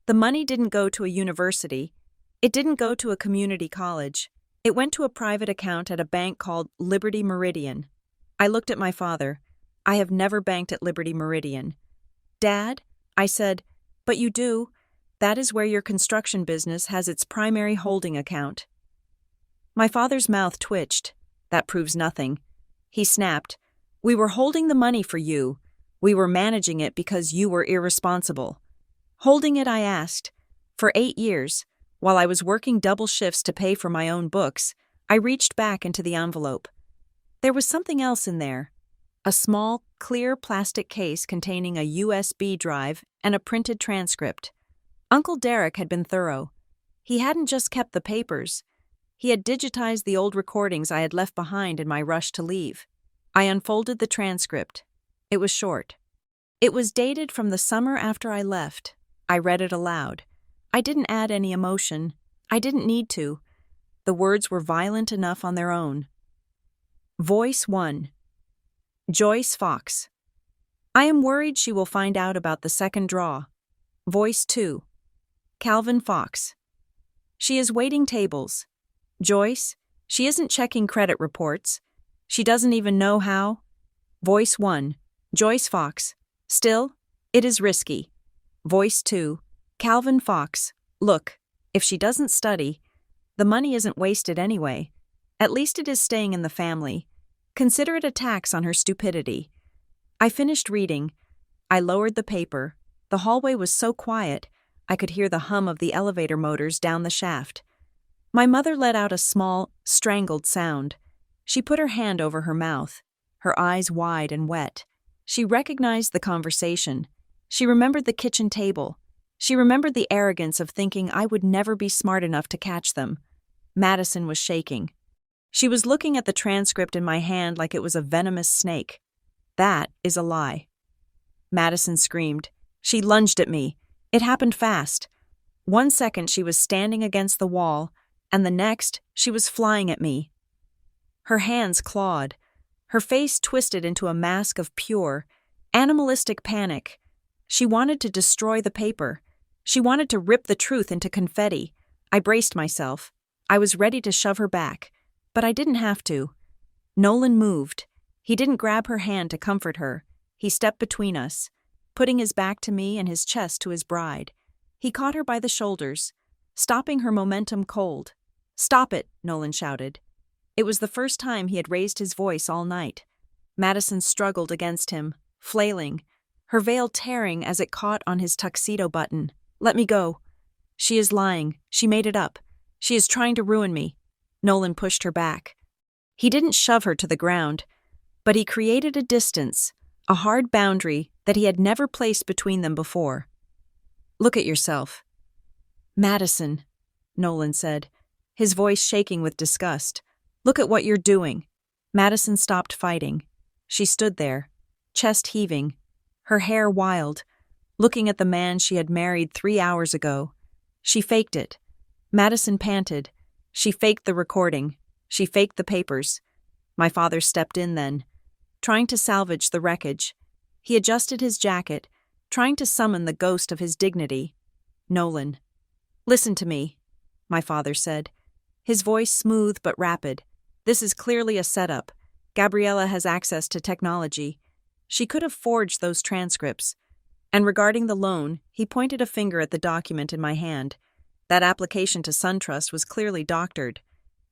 The money didn't go to a university. It didn't go to a community college. It went to a private account at a bank called Liberty Meridian." I looked at my father. I have never banked at Liberty Meridian. "Dad," I said, "but you do. That is where your construction business has its primary holding account." My father's mouth twitched. That proves nothing. He snapped. We were holding the money for you. We were managing it because you were irresponsible. Holding it, I asked. For 8 years, while I was working double shifts to pay for my own books, I reached back into the envelope. There was something else in there. A small, clear plastic case containing a USB drive and a printed transcript. Uncle Derek had been thorough. He hadn't just kept the papers. He had digitized the old recordings I had left behind in my rush to leave. I unfolded the transcript. It was short. It was dated from the summer after I left. I read it aloud. I didn't add any emotion. I didn't need to. The words were violent enough on their own. Voice 1. Joyce Fox. I am worried she will find out about the second draw. Voice 2. Calvin Fox. She is waiting tables. Joyce, she isn't checking credit reports. She doesn't even know how. Voice 1. Joyce Fox. Still, it is risky. Voice 2. Calvin Fox. Look, if she doesn't study, the money isn't wasted anyway. At least it is staying in the family. Consider it a tax on her stupidity. I finished reading. I lowered the paper. The hallway was so quiet, I could hear the hum of the elevator motors down the shaft. My mother let out a small, strangled sound. She put her hand over her mouth, her eyes wide and wet. She recognized the conversation. She remembered the kitchen table. She remembered the arrogance of thinking I would never be smart enough to catch them. Madison was shaking. She was looking at the transcript in my hand like it was a venomous snake. That is a lie. Madison screamed. She lunged at me. It happened fast. 1 second she was standing against the wall, and the next she was flying at me. Her hands clawed. Her face twisted into a mask of pure, animalistic panic. She wanted to destroy the paper. She wanted to rip the truth into confetti. I braced myself. I was ready to shove her back, but I didn't have to. Nolan moved. He didn't grab her hand to comfort her. He stepped between us, putting his back to me and his chest to his bride. He caught her by the shoulders, stopping her momentum cold. "Stop it," Nolan shouted. It was the first time he had raised his voice all night. Madison struggled against him, flailing, her veil tearing as it caught on his tuxedo button. "Let me go." "She is lying. She made it up. She is trying to ruin me." Nolan pushed her back. He didn't shove her to the ground, but he created a distance, a hard boundary that he had never placed between them before. "Look at yourself." "Madison," Nolan said, his voice shaking with disgust. "Look at what you're doing." Madison stopped fighting. She stood there, chest heaving, her hair wild, looking at the man she had married 3 hours ago. She faked it. Madison panted. She faked the recording. She faked the papers. My father stepped in then, trying to salvage the wreckage. He adjusted his jacket, trying to summon the ghost of his dignity. "Nolan, listen to me," my father said, his voice smooth but rapid. "This is clearly a setup. Gabriella has access to technology. She could have forged those transcripts." And regarding the loan, he pointed a finger at the document in my hand. That application to SunTrust was clearly doctored.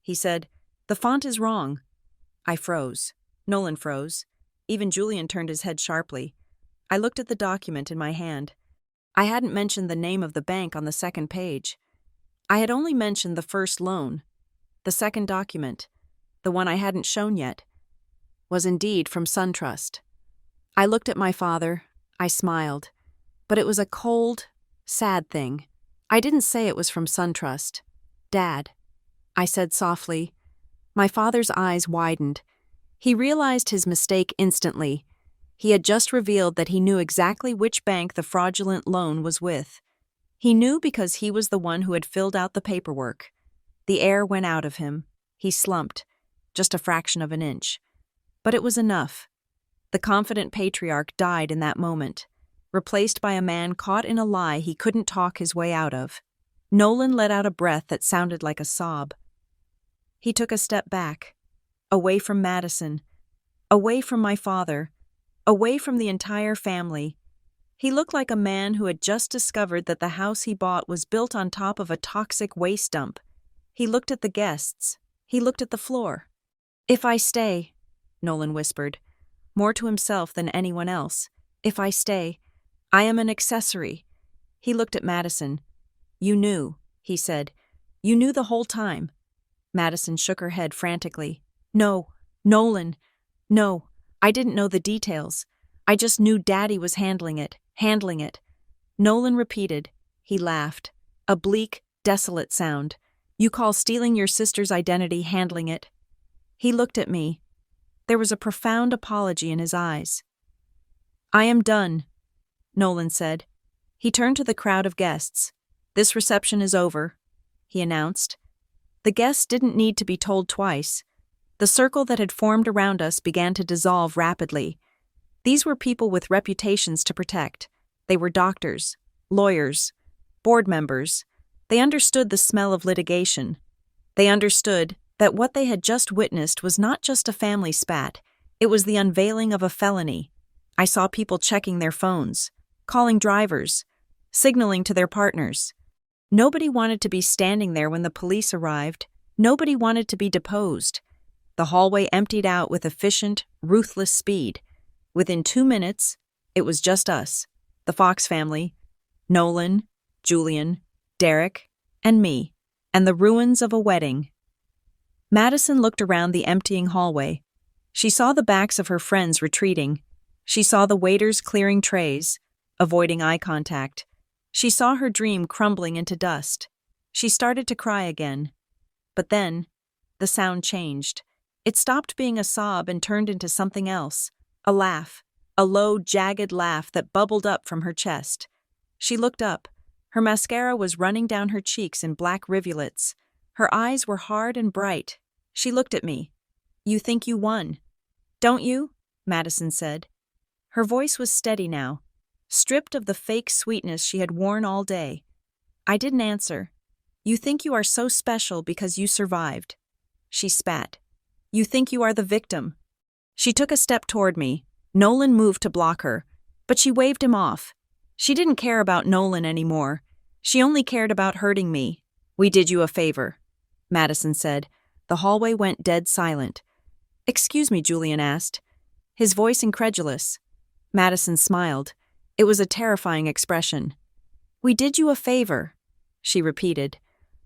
He said, "The font is wrong." I froze. Nolan froze. Even Julian turned his head sharply. I looked at the document in my hand. I hadn't mentioned the name of the bank on the second page. I had only mentioned the first loan. The second document, the one I hadn't shown yet, was indeed from SunTrust. I looked at my father. I smiled. But it was a cold, sad thing. I didn't say it was from SunTrust. "Dad," I said softly. My father's eyes widened. He realized his mistake instantly. He had just revealed that he knew exactly which bank the fraudulent loan was with. He knew because he was the one who had filled out the paperwork. The air went out of him. He slumped, just a fraction of an inch. But it was enough. The confident patriarch died in that moment, replaced by a man caught in a lie he couldn't talk his way out of. Nolan let out a breath that sounded like a sob. He took a step back, away from Madison, away from my father, away from the entire family. He looked like a man who had just discovered that the house he bought was built on top of a toxic waste dump. He looked at the guests. He looked at the floor. If I stay, Nolan whispered, more to himself than anyone else. If I stay, I am an accessory. He looked at Madison. You knew, he said. You knew the whole time. Madison shook her head frantically. No, Nolan. No, I didn't know the details. I just knew Daddy was handling it. Nolan repeated. He laughed. A bleak, desolate sound. You call stealing your sister's identity handling it? He looked at me. There was a profound apology in his eyes. I am done, Nolan said. He turned to the crowd of guests. This reception is over, he announced. The guests didn't need to be told twice. The circle that had formed around us began to dissolve rapidly. These were people with reputations to protect. They were doctors, lawyers, board members. They understood the smell of litigation. They understood that what they had just witnessed was not just a family spat, it was the unveiling of a felony. I saw people checking their phones, calling drivers, signaling to their partners. Nobody wanted to be standing there when the police arrived. Nobody wanted to be deposed. The hallway emptied out with efficient, ruthless speed. Within 2 minutes, it was just us, the Fox family, Nolan, Julian, Derek, and me, and the ruins of a wedding. Madison looked around the emptying hallway. She saw the backs of her friends retreating. She saw the waiters clearing trays, avoiding eye contact. She saw her dream crumbling into dust. She started to cry again. But then, the sound changed. It stopped being a sob and turned into something else. A laugh. A low, jagged laugh that bubbled up from her chest. She looked up. Her mascara was running down her cheeks in black rivulets. Her eyes were hard and bright. She looked at me. You think you won, don't you? Madison said. Her voice was steady now, stripped of the fake sweetness she had worn all day. I didn't answer. You think you are so special because you survived. She spat. You think you are the victim. She took a step toward me. Nolan moved to block her, but she waved him off. She didn't care about Nolan anymore. She only cared about hurting me. We did you a favor, Madison said. The hallway went dead silent. Excuse me, Julian asked, his voice incredulous. Madison smiled. It was a terrifying expression. We did you a favor, she repeated,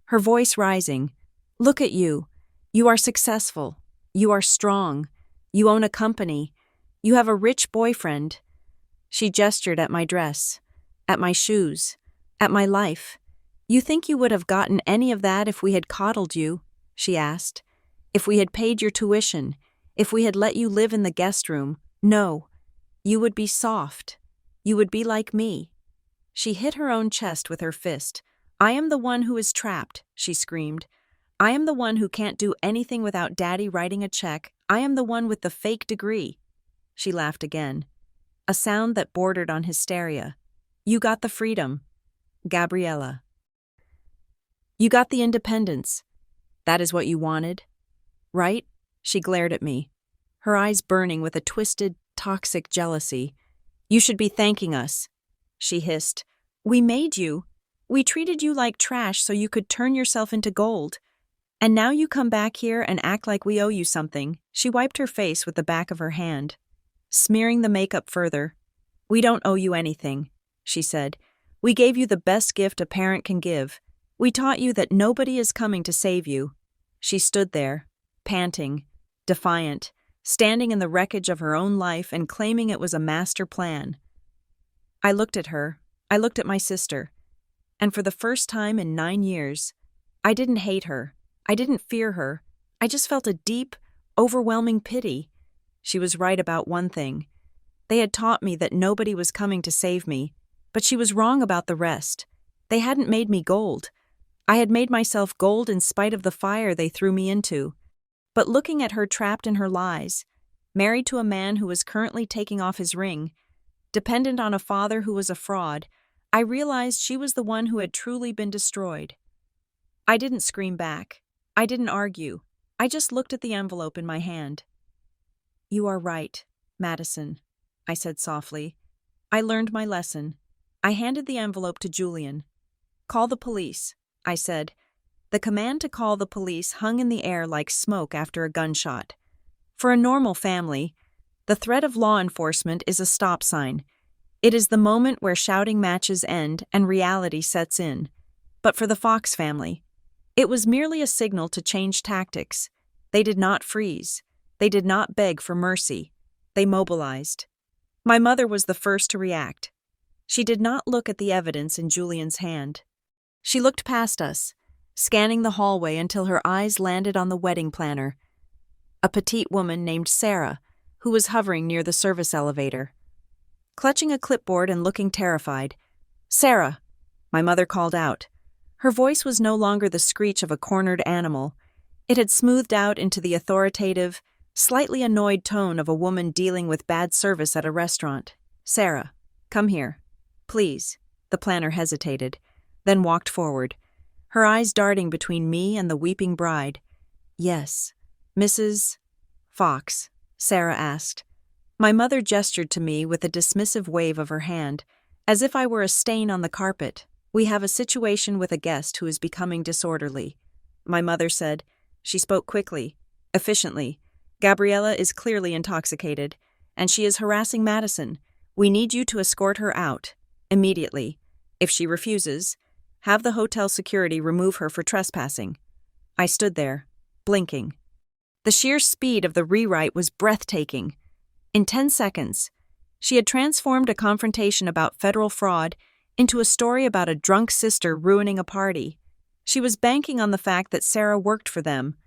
her voice rising. Look at you. You are successful. You are strong. You own a company. You have a rich boyfriend. She gestured at my dress, at my shoes, at my life. You think you would have gotten any of that if we had coddled you? She asked. If we had paid your tuition, if we had let you live in the guest room? No. You would be soft. You would be like me. She hit her own chest with her fist. I am the one who is trapped, she screamed. I am the one who can't do anything without Daddy writing a check. I am the one with the fake degree. She laughed again, a sound that bordered on hysteria. You got the freedom, Gabriella. You got the independence. That is what you wanted, right? She glared at me, her eyes burning with a twisted, toxic jealousy. You should be thanking us, she hissed. We made you. We treated you like trash so you could turn yourself into gold. And now you come back here and act like we owe you something. She wiped her face with the back of her hand, smearing the makeup further. We don't owe you anything, she said. We gave you the best gift a parent can give. We taught you that nobody is coming to save you. She stood there, panting, defiant, standing in the wreckage of her own life and claiming it was a master plan. I looked at her. I looked at my sister. And for the first time in 9 years, I didn't hate her. I didn't fear her. I just felt a deep, overwhelming pity. She was right about one thing. They had taught me that nobody was coming to save me, but she was wrong about the rest. They hadn't made me gold. I had made myself gold in spite of the fire they threw me into. But looking at her trapped in her lies, married to a man who was currently taking off his ring, dependent on a father who was a fraud, I realized she was the one who had truly been destroyed. I didn't scream back. I didn't argue. I just looked at the envelope in my hand. You are right, Madison, I said softly. I learned my lesson. I handed the envelope to Julian. Call the police, I said. The command to call the police hung in the air like smoke after a gunshot. For a normal family, the threat of law enforcement is a stop sign. It is the moment where shouting matches end and reality sets in. But for the Fox family, it was merely a signal to change tactics. They did not freeze. They did not beg for mercy. They mobilized. My mother was the first to react. She did not look at the evidence in Julian's hand. She looked past us, scanning the hallway until her eyes landed on the wedding planner, a petite woman named Sarah, who was hovering near the service elevator. Clutching a clipboard and looking terrified, "Sarah," my mother called out. Her voice was no longer the screech of a cornered animal. It had smoothed out into the authoritative, slightly annoyed tone of a woman dealing with bad service at a restaurant. "Sarah, come here. Please." The planner hesitated, then walked forward, her eyes darting between me and the weeping bride. "Yes, Mrs. Fox?" Sarah asked. My mother gestured to me with a dismissive wave of her hand, as if I were a stain on the carpet. "We have a situation with a guest who is becoming disorderly," my mother said. She spoke quickly, efficiently. "Gabriella is clearly intoxicated, and she is harassing Madison. We need you to escort her out, immediately. If she refuses, have the hotel security remove her for trespassing." I stood there, blinking. The sheer speed of the rewrite was breathtaking. In 10 seconds, she had transformed a confrontation about federal fraud into a story about a drunk sister ruining a party. She was banking on the fact that Sarah worked for them.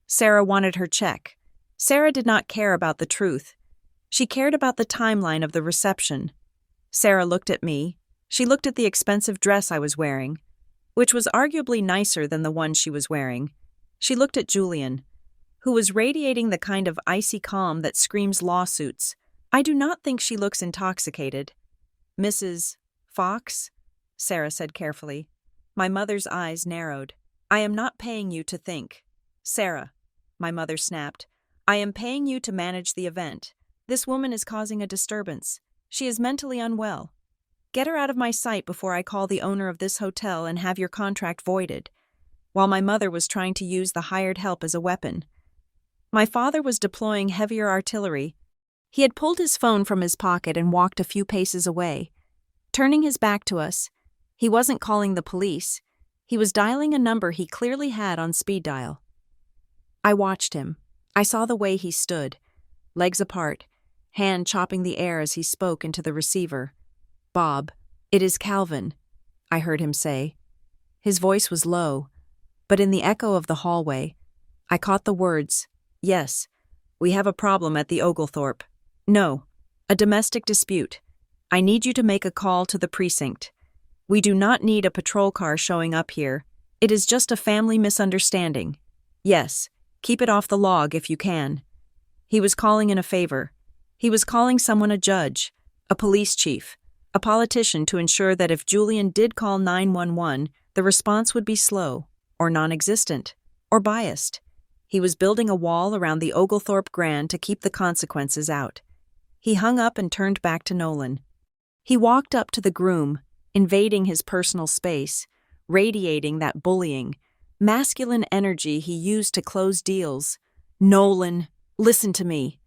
Sarah wanted her check. Sarah did not care about the truth. She cared about the timeline of the reception. Sarah looked at me. She looked at the expensive dress I was wearing, which was arguably nicer than the one she was wearing. She looked at Julian, who was radiating the kind of icy calm that screams lawsuits. "I do not think she looks intoxicated." "Mrs. Fox?" Sarah said carefully. My mother's eyes narrowed. "I am not paying you to think." "Sarah," my mother snapped, "I am paying you to manage the event. This woman is causing a disturbance. She is mentally unwell. Get her out of my sight before I call the owner of this hotel and have your contract voided," while my mother was trying to use the hired help as a weapon. My father was deploying heavier artillery. He had pulled his phone from his pocket and walked a few paces away. Turning his back to us, he wasn't calling the police. He was dialing a number he clearly had on speed dial. I watched him. I saw the way he stood, legs apart, hand chopping the air as he spoke into the receiver. "Bob, it is Calvin," I heard him say. His voice was low, but in the echo of the hallway, I caught the words, "Yes, we have a problem at the Oglethorpe. No, a domestic dispute. I need you to make a call to the precinct. We do not need a patrol car showing up here. It is just a family misunderstanding. Yes, keep it off the log if you can." He was calling in a favor. He was calling someone a judge, a police chief, a politician to ensure that if Julian did call 911, the response would be slow, or non-existent, or biased. He was building a wall around the Oglethorpe Grand to keep the consequences out. He hung up and turned back to Nolan. He walked up to the groom, invading his personal space, radiating that bullying, masculine energy he used to close deals. "Nolan, listen to me,"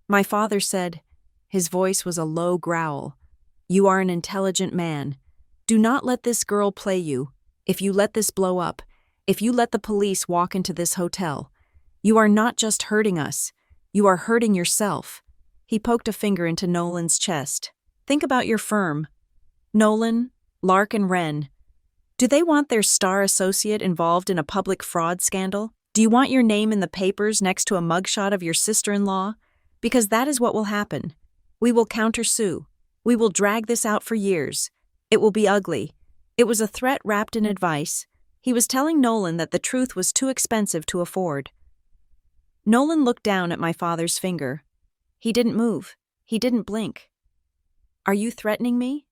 my father said. His voice was a low growl. "You are an intelligent man. Do not let this girl play you. If you let this blow up, if you let the police walk into this hotel, you are not just hurting us, you are hurting yourself." He poked a finger into Nolan's chest. "Think about your firm. Nolan, Lark and Wren. Do they want their star associate involved in a public fraud scandal? Do you want your name in the papers next to a mugshot of your sister-in-law? Because that is what will happen. We will countersue. We will drag this out for years. It will be ugly." It was a threat wrapped in advice. He was telling Nolan that the truth was too expensive to afford. Nolan looked down at my father's finger. He didn't move. He didn't blink. "Are you threatening me?"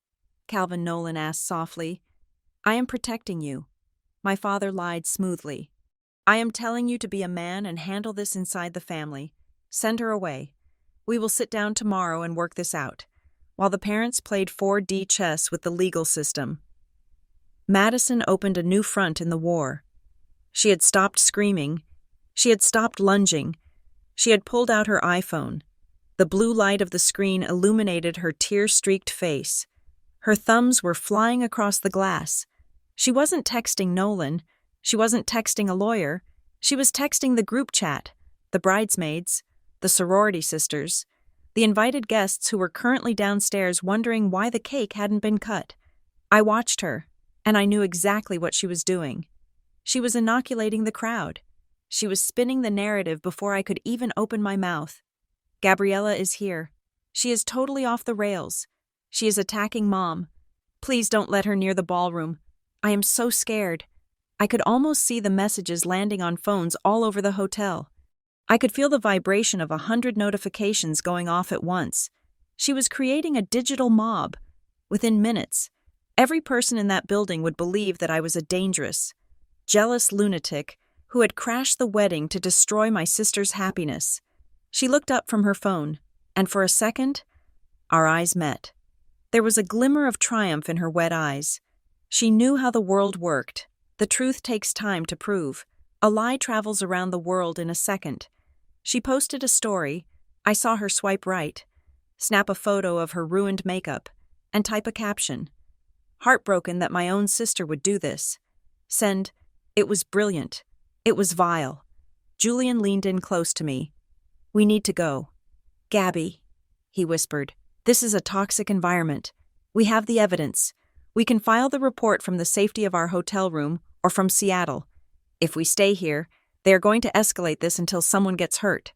Calvin Nolan asked softly. "I am protecting you." My father lied smoothly. "I am telling you to be a man and handle this inside the family. Send her away. We will sit down tomorrow and work this out," while the parents played 4D chess with the legal system. Madison opened a new front in the war. She had stopped screaming. She had stopped lunging. She had pulled out her iPhone. The blue light of the screen illuminated her tear-streaked face. Her thumbs were flying across the glass. She wasn't texting Nolan. She wasn't texting a lawyer. She was texting the group chat, the bridesmaids, the sorority sisters, the invited guests who were currently downstairs wondering why the cake hadn't been cut. I watched her, and I knew exactly what she was doing. She was inoculating the crowd. She was spinning the narrative before I could even open my mouth. Gabriella is here. She is totally off the rails. She is attacking Mom. Please don't let her near the ballroom. I am so scared. I could almost see the messages landing on phones all over the hotel. I could feel the vibration of 100 notifications going off at once. She was creating a digital mob. Within minutes, every person in that building would believe that I was a dangerous, jealous lunatic who had crashed the wedding to destroy my sister's happiness. She looked up from her phone, and for a second, our eyes met. There was a glimmer of triumph in her wet eyes. She knew how the world worked. The truth takes time to prove. A lie travels around the world in a second. She posted a story. I saw her swipe right, snap a photo of her ruined makeup, and type a caption. Heartbroken that my own sister would do this. Send, it was brilliant. It was vile. Julian leaned in close to me. We need to go. Gabby, he whispered, this is a toxic environment. We have the evidence. We can file the report from the safety of our hotel room or from Seattle. If we stay here, they are going to escalate this until someone gets hurt.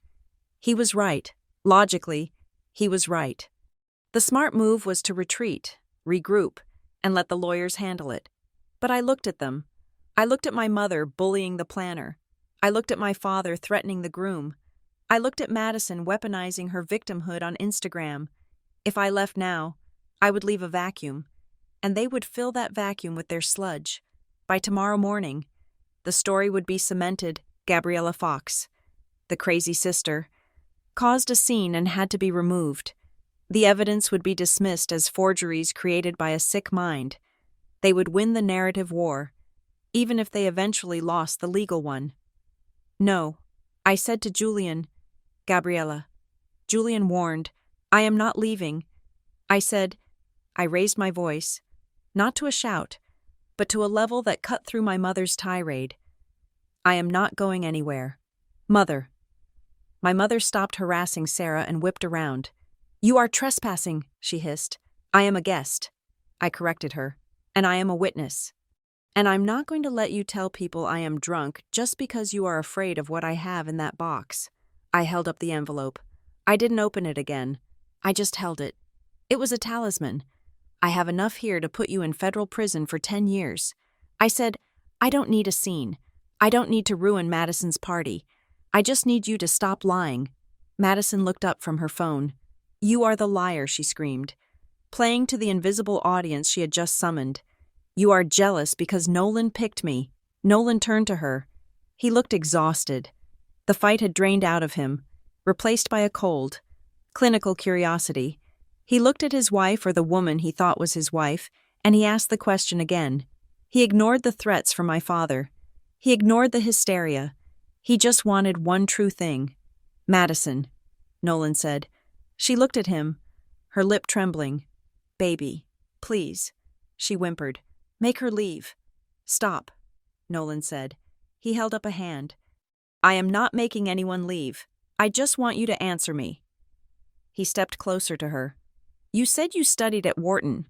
He was right. Logically, he was right. The smart move was to retreat, regroup, and let the lawyers handle it. But I looked at them. I looked at my mother bullying the planner. I looked at my father threatening the groom. I looked at Madison weaponizing her victimhood on Instagram. If I left now, I would leave a vacuum, and they would fill that vacuum with their sludge. By tomorrow morning, the story would be cemented. Gabriella Fox, the crazy sister, caused a scene and had to be removed. The evidence would be dismissed as forgeries created by a sick mind. They would win the narrative war, even if they eventually lost the legal one. No, I said to Julian, Gabriella. Julian warned, I am not leaving. I said, I raised my voice, not to a shout, but to a level that cut through my mother's tirade. I am not going anywhere. Mother. My mother stopped harassing Sarah and whipped around. You are trespassing, she hissed. I am a guest. I corrected her. And I am a witness. And I'm not going to let you tell people I am drunk just because you are afraid of what I have in that box. I held up the envelope. I didn't open it again. I just held it. It was a talisman. I have enough here to put you in federal prison for 10 years. I said, I don't need a scene. I don't need to ruin Madison's party. I just need you to stop lying. Madison looked up from her phone. You are the liar, she screamed, playing to the invisible audience she had just summoned. You are jealous because Nolan picked me. Nolan turned to her. He looked exhausted. The fight had drained out of him, replaced by a cold, clinical curiosity. He looked at his wife or the woman he thought was his wife, and he asked the question again. He ignored the threats from my father. He ignored the hysteria. He just wanted one true thing. Madison, Nolan said. She looked at him, her lip trembling. Baby, please, she whimpered. Make her leave. Stop, Nolan said. He held up a hand. I am not making anyone leave. I just want you to answer me. He stepped closer to her. You said you studied at Wharton,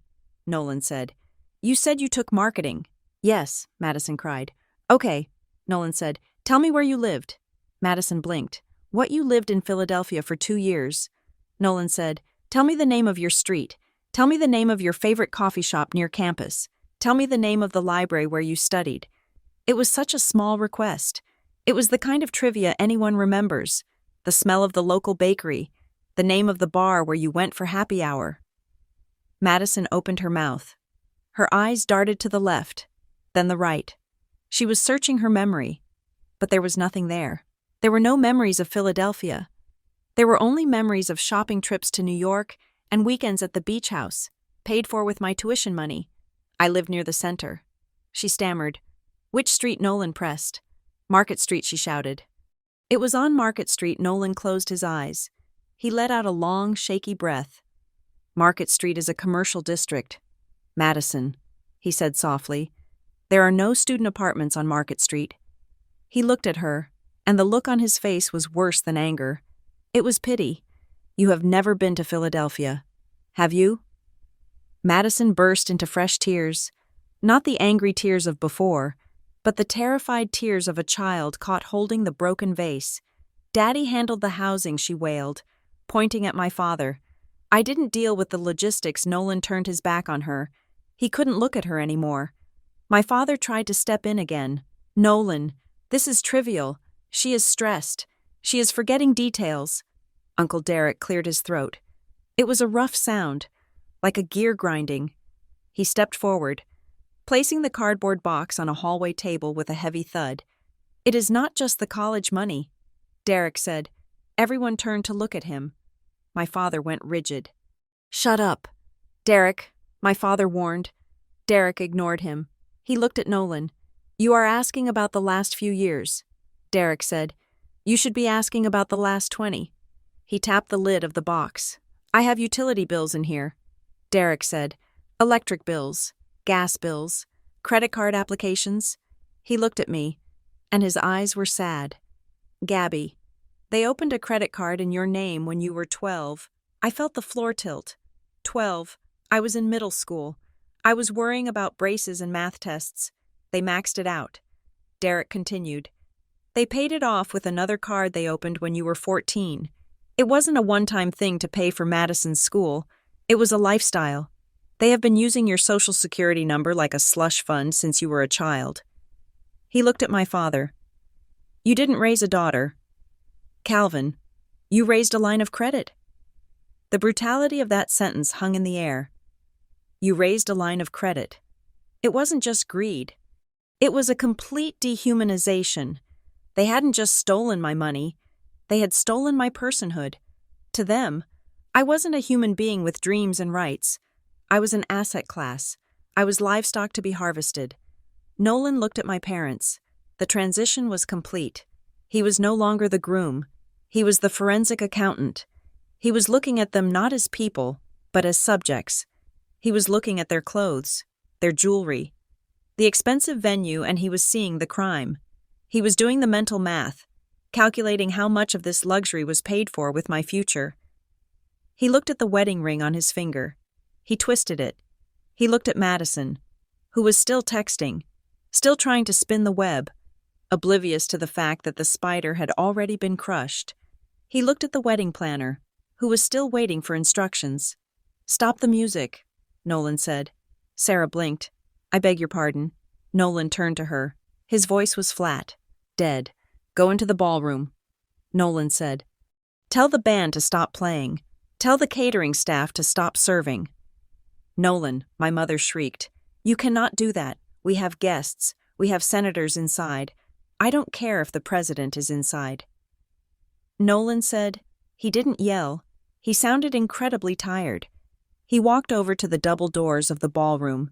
Nolan said. You said you took marketing. Yes, Madison cried. Okay, Nolan said. Tell me where you lived. Madison blinked. What, you lived in Philadelphia for 2 years? Nolan said. Tell me the name of your street. Tell me the name of your favorite coffee shop near campus. Tell me the name of the library where you studied. It was such a small request. It was the kind of trivia anyone remembers. The smell of the local bakery. The name of the bar where you went for happy hour. Madison opened her mouth. Her eyes darted to the left, then the right. She was searching her memory, but there was nothing there. There were no memories of Philadelphia. There were only memories of shopping trips to New York and weekends at the beach house, paid for with my tuition money. I lived near the center. She stammered. Which street? Nolan pressed. Market Street, she shouted. It was on Market Street Nolan closed his eyes. He let out a long, shaky breath. Market Street is a commercial district. Madison, he said softly. There are no student apartments on Market Street. He looked at her, and the look on his face was worse than anger. It was pity. You have never been to Philadelphia, have you? Madison burst into fresh tears, not the angry tears of before, but the terrified tears of a child caught holding the broken vase. Daddy handled the housing, she wailed, pointing at my father. I didn't deal with the logistics. Nolan turned his back on her. He couldn't look at her anymore. My father tried to step in again. Nolan, this is trivial. She is stressed. She is forgetting details. Uncle Derek cleared his throat. It was a rough sound, like a gear grinding. He stepped forward, placing the cardboard box on a hallway table with a heavy thud. It is not just the college money, Derek said. Everyone turned to look at him. My father went rigid. Shut up, Derek, my father warned. Derek ignored him. He looked at Nolan. You are asking about the last few years, Derek said. You should be asking about the last 20. He tapped the lid of the box. I have utility bills in here, Derek said. Electric bills, gas bills, credit card applications. He looked at me, and his eyes were sad. Gabby, they opened a credit card in your name when you were 12. I felt the floor tilt. 12. I was in middle school. I was worrying about braces and math tests. They maxed it out. Derek continued. They paid it off with another card they opened when you were 14. It wasn't a one-time thing to pay for Madison's school. It was a lifestyle. They have been using your social security number like a slush fund since you were a child. He looked at my father. You didn't raise a daughter. Calvin, you raised a line of credit. The brutality of that sentence hung in the air. You raised a line of credit. It wasn't just greed. It was a complete dehumanization. They hadn't just stolen my money. They had stolen my personhood. To them, I wasn't a human being with dreams and rights. I was an asset class. I was livestock to be harvested. Nolan looked at my parents. The transition was complete. He was no longer the groom. He was the forensic accountant. He was looking at them not as people, but as subjects. He was looking at their clothes, their jewelry, the expensive venue, and he was seeing the crime. He was doing the mental math, calculating how much of this luxury was paid for with my future. He looked at the wedding ring on his finger. He twisted it. He looked at Madison, who was still texting, still trying to spin the web, oblivious to the fact that the spider had already been crushed. He looked at the wedding planner, who was still waiting for instructions. Stop the music, Nolan said. Sarah blinked. I beg your pardon. Nolan turned to her. His voice was flat, dead. Go into the ballroom, Nolan said. Tell the band to stop playing. Tell the catering staff to stop serving. Nolan, my mother shrieked. You cannot do that. We have guests. We have senators inside. I don't care if the president is inside. Nolan said. He didn't yell. He sounded incredibly tired. He walked over to the double doors of the ballroom.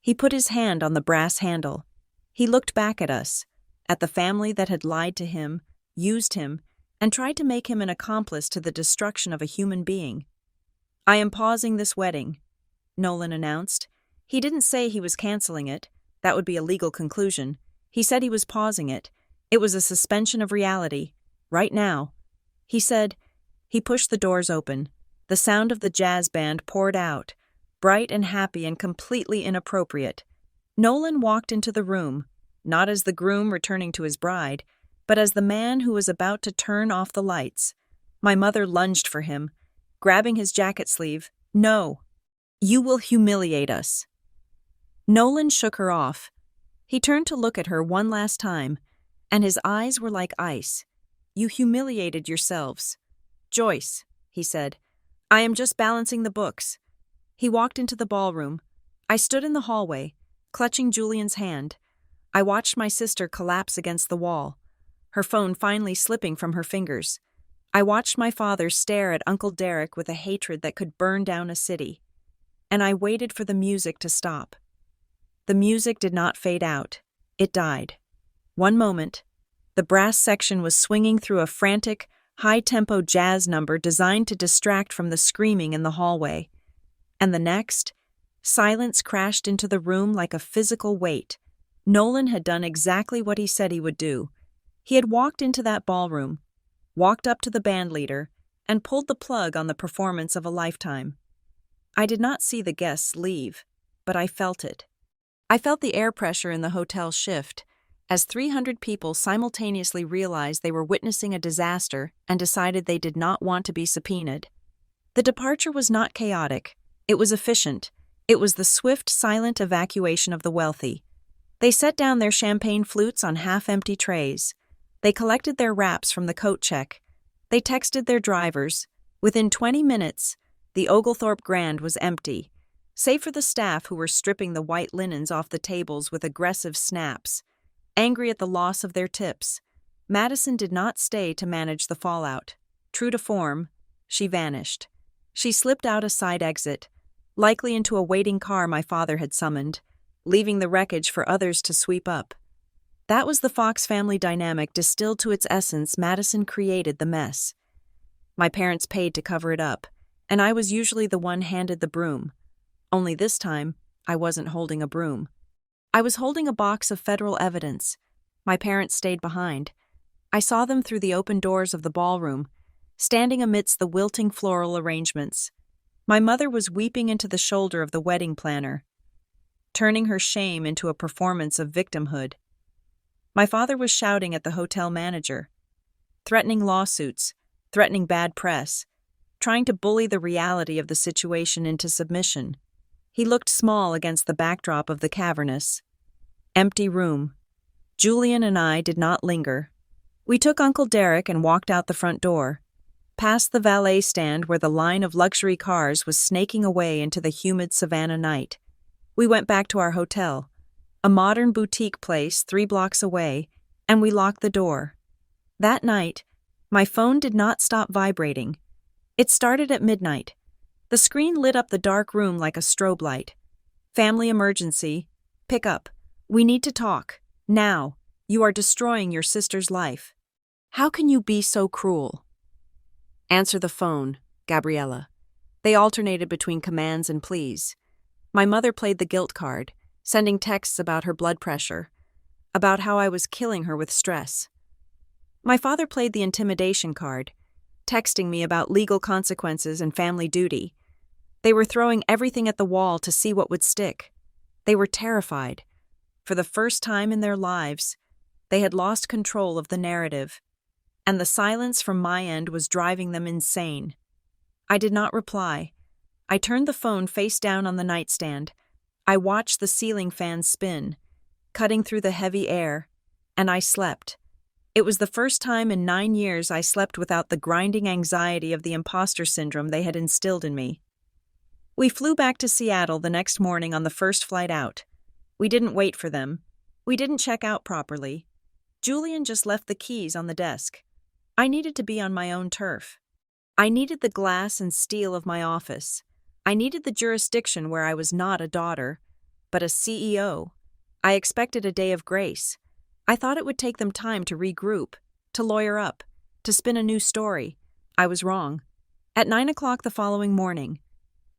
He put his hand on the brass handle. He looked back at us, at the family that had lied to him, used him, and tried to make him an accomplice to the destruction of a human being. I am pausing this wedding, Nolan announced. He didn't say he was canceling it. That would be a legal conclusion. He said he was pausing it. It was a suspension of reality. Right now. He said. He pushed the doors open. The sound of the jazz band poured out, bright and happy and completely inappropriate. Nolan walked into the room, not as the groom returning to his bride, but as the man who was about to turn off the lights. My mother lunged for him, grabbing his jacket sleeve. No, you will humiliate us. Nolan shook her off. He turned to look at her one last time, and his eyes were like ice. You humiliated yourselves. Joyce, he said, I am just balancing the books. He walked into the ballroom. I stood in the hallway, clutching Julian's hand. I watched my sister collapse against the wall, her phone finally slipping from her fingers. I watched my father stare at Uncle Derek with a hatred that could burn down a city. And I waited for the music to stop. The music did not fade out. It died. One moment, The brass section was swinging through a frantic, high-tempo jazz number designed to distract from the screaming in the hallway. And the next, silence crashed into the room like a physical weight. Nolan had done exactly what he said he would do. He had walked into that ballroom, walked up to the bandleader, and pulled the plug on the performance of a lifetime. I did not see the guests leave, but I felt it. I felt the air pressure in the hotel shift, as 300 people simultaneously realized they were witnessing a disaster and decided they did not want to be subpoenaed. The departure was not chaotic. It was efficient. It was the swift, silent evacuation of the wealthy. They set down their champagne flutes on half-empty trays. They collected their wraps from the coat check. They texted their drivers. Within 20 minutes, the Oglethorpe Grand was empty, save for the staff who were stripping the white linens off the tables with aggressive snaps. Angry at the loss of their tips, Madison did not stay to manage the fallout. True to form, she vanished. She slipped out a side exit, likely into a waiting car my father had summoned, leaving the wreckage for others to sweep up. That was the Fox family dynamic distilled to its essence. Madison created the mess. My parents paid to cover it up, and I was usually the one handed the broom. Only this time, I wasn't holding a broom. I was holding a box of federal evidence. My parents stayed behind. I saw them through the open doors of the ballroom, standing amidst the wilting floral arrangements. My mother was weeping into the shoulder of the wedding planner, turning her shame into a performance of victimhood. My father was shouting at the hotel manager, threatening lawsuits, threatening bad press, trying to bully the reality of the situation into submission. He looked small against the backdrop of the cavernous, empty room. Julian and I did not linger. We took Uncle Derek and walked out the front door, past the valet stand where the line of luxury cars was snaking away into the humid Savannah night. We went back to our hotel, a modern boutique place 3 blocks away, and we locked the door. That night, my phone did not stop vibrating. It started at midnight. The screen lit up the dark room like a strobe light. Family emergency. Pick up. We need to talk. Now. You are destroying your sister's life. How can you be so cruel? Answer the phone, Gabriella. They alternated between commands and pleas. My mother played the guilt card, sending texts about her blood pressure, about how I was killing her with stress. My father played the intimidation card, texting me about legal consequences and family duty. They were throwing everything at the wall to see what would stick. They were terrified. For the first time in their lives, they had lost control of the narrative, and the silence from my end was driving them insane. I did not reply. I turned the phone face down on the nightstand. I watched the ceiling fan spin, cutting through the heavy air, and I slept. It was the first time in 9 years I slept without the grinding anxiety of the imposter syndrome they had instilled in me. We flew back to Seattle the next morning on the first flight out. We didn't wait for them. We didn't check out properly. Julian just left the keys on the desk. I needed to be on my own turf. I needed the glass and steel of my office. I needed the jurisdiction where I was not a daughter, but a CEO. I expected a day of grace. I thought it would take them time to regroup, to lawyer up, to spin a new story. I was wrong. At 9 o'clock the following morning,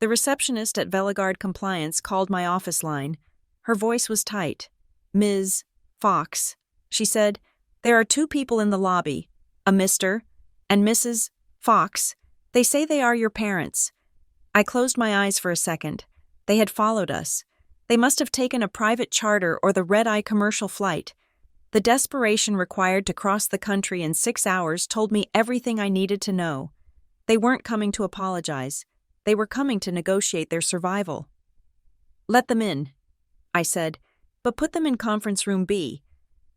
the receptionist at Veligard Compliance called my office line. Her voice was tight. "Ms. Fox," she said, "there are 2 people in the lobby, a Mr. and Mrs. Fox. They say they are your parents." I closed my eyes for a second. They had followed us. They must have taken a private charter or the red-eye commercial flight. The desperation required to cross the country in 6 hours told me everything I needed to know. They weren't coming to apologize. They were coming to negotiate their survival. "Let them in," I said, "but put them in conference room B.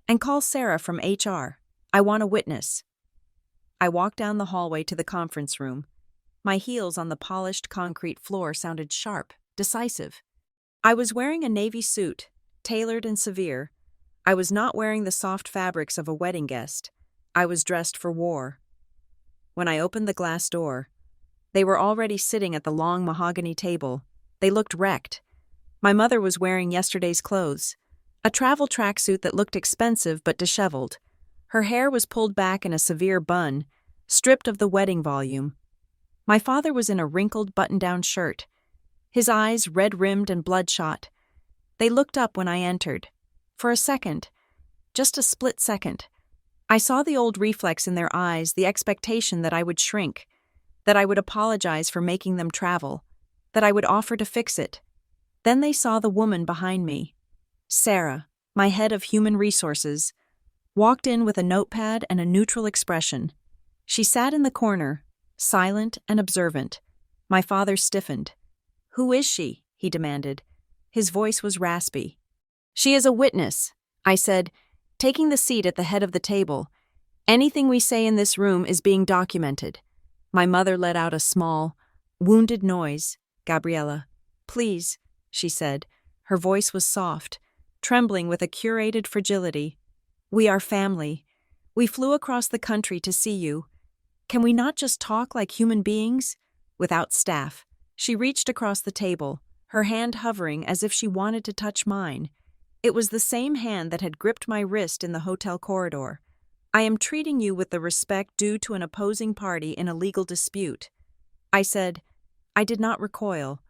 And call Sarah from HR. I want a witness." I walked down the hallway to the conference room. My heels on the polished concrete floor sounded sharp, decisive. I was wearing a navy suit, tailored and severe. I was not wearing the soft fabrics of a wedding guest. I was dressed for war. When I opened the glass door, they were already sitting at the long mahogany table. They looked wrecked. My mother was wearing yesterday's clothes, a travel tracksuit that looked expensive but disheveled. Her hair was pulled back in a severe bun, stripped of the wedding volume. My father was in a wrinkled button-down shirt, his eyes red-rimmed and bloodshot. They looked up when I entered. For a second, just a split second, I saw the old reflex in their eyes, the expectation that I would shrink, that I would apologize for making them travel, that I would offer to fix it. Then they saw the woman behind me. Sarah, my head of human resources, walked in with a notepad and a neutral expression. She sat in the corner, silent and observant. My father stiffened. "Who is she?" he demanded. His voice was raspy. "She is a witness," I said, taking the seat at the head of the table. "Anything we say in this room is being documented." My mother let out a small, wounded noise. "Gabriella, please," she said. Her voice was soft, trembling with a curated fragility. "We are family. We flew across the country to see you. Can we not just talk like human beings? Without staff." She reached across the table, her hand hovering as if she wanted to touch mine. It was the same hand that had gripped my wrist in the hotel corridor. "I am treating you with the respect due to an opposing party in a legal dispute." I said. I did not recoil.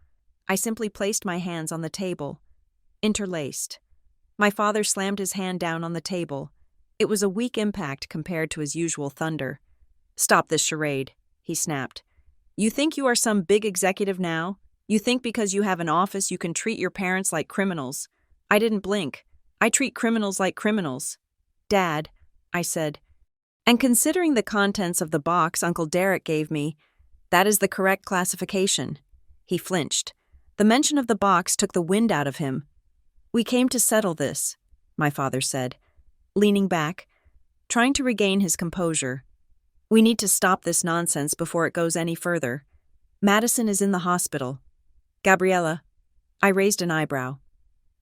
I simply placed my hands on the table, interlaced. My father slammed his hand down on the table. It was a weak impact compared to his usual thunder. "Stop this charade," he snapped. "You think you are some big executive now? You think because you have an office you can treat your parents like criminals? I didn't blink. I treat criminals like criminals." "Dad," I said, "and considering the contents of the box Uncle Derek gave me, that is the correct classification." He flinched. The mention of the box took the wind out of him. "We came to settle this," my father said, leaning back, trying to regain his composure. "We need to stop this nonsense before it goes any further. Madison is in the hospital." "Gabriella," I raised an eyebrow.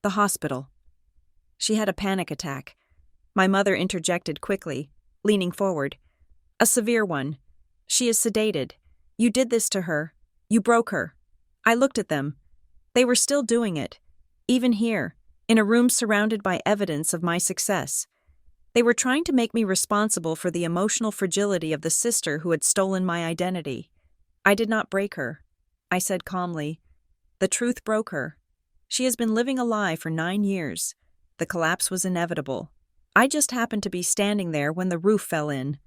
"The hospital." She had a panic attack. My mother interjected quickly, leaning forward. "A severe one. She is sedated. You did this to her. You broke her." I looked at them. They were still doing it, even here, in a room surrounded by evidence of my success. They were trying to make me responsible for the emotional fragility of the sister who had stolen my identity. "I did not break her," I said calmly. "The truth broke her. She has been living a lie for 9 years. The collapse was inevitable. I just happened to be standing there when the roof fell in."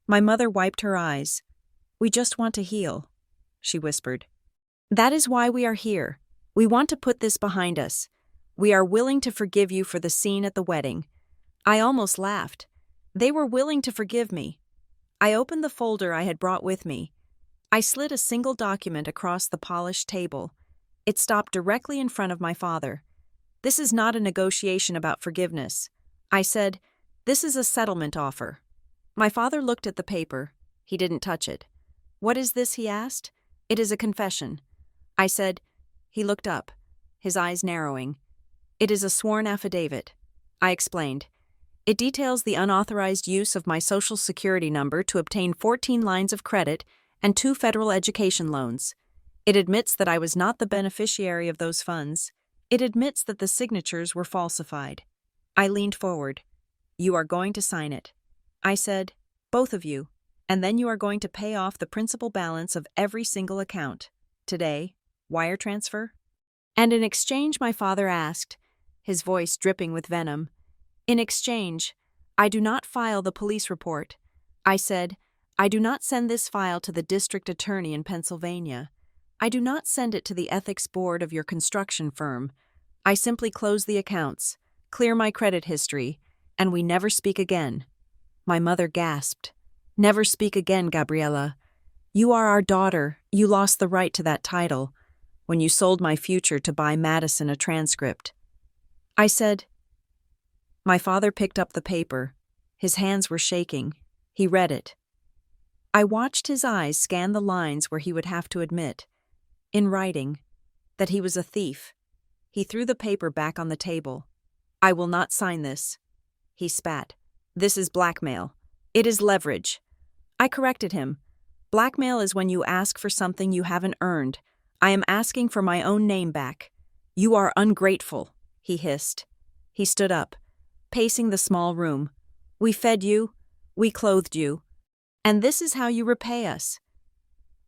My mother wiped her eyes. "We just want to heal," she whispered. "That is why we are here. We want to put this behind us. We are willing to forgive you for the scene at the wedding." I almost laughed. They were willing to forgive me. I opened the folder I had brought with me. I slid a single document across the polished table. It stopped directly in front of my father. "This is not a negotiation about forgiveness," I said. "This is a settlement offer." My father looked at the paper. He didn't touch it. "What is this?" he asked. "It is a confession." I said. He looked up, his eyes narrowing. "It is a sworn affidavit," I explained. "It details the unauthorized use of my Social Security number to obtain 14 lines of credit and 2 federal education loans. It admits that I was not the beneficiary of those funds. It admits that the signatures were falsified." I leaned forward. "You are going to sign it," I said, "both of you, and then you are going to pay off the principal balance of every single account. Today, wire transfer?" "And in exchange," my father asked, his voice dripping with venom. "In exchange, I do not file the police report." I said, "I do not send this file to the district attorney in Pennsylvania. I do not send it to the ethics board of your construction firm. I simply close the accounts, clear my credit history, and we never speak again." My mother gasped. "Never speak again, Gabriella. You are our daughter. You lost the right to that title when you sold my future to buy Madison a transcript." I said. My father picked up the paper. His hands were shaking. He read it. I watched his eyes scan the lines where he would have to admit, in writing, that he was a thief. He threw the paper back on the table. "I will not sign this," he spat. "This is blackmail. It is leverage." I corrected him. "Blackmail is when you ask for something you haven't earned. I am asking for my own name back." "You are ungrateful," he hissed. He stood up, pacing the small room. We fed you, we clothed you, and this is how you repay us.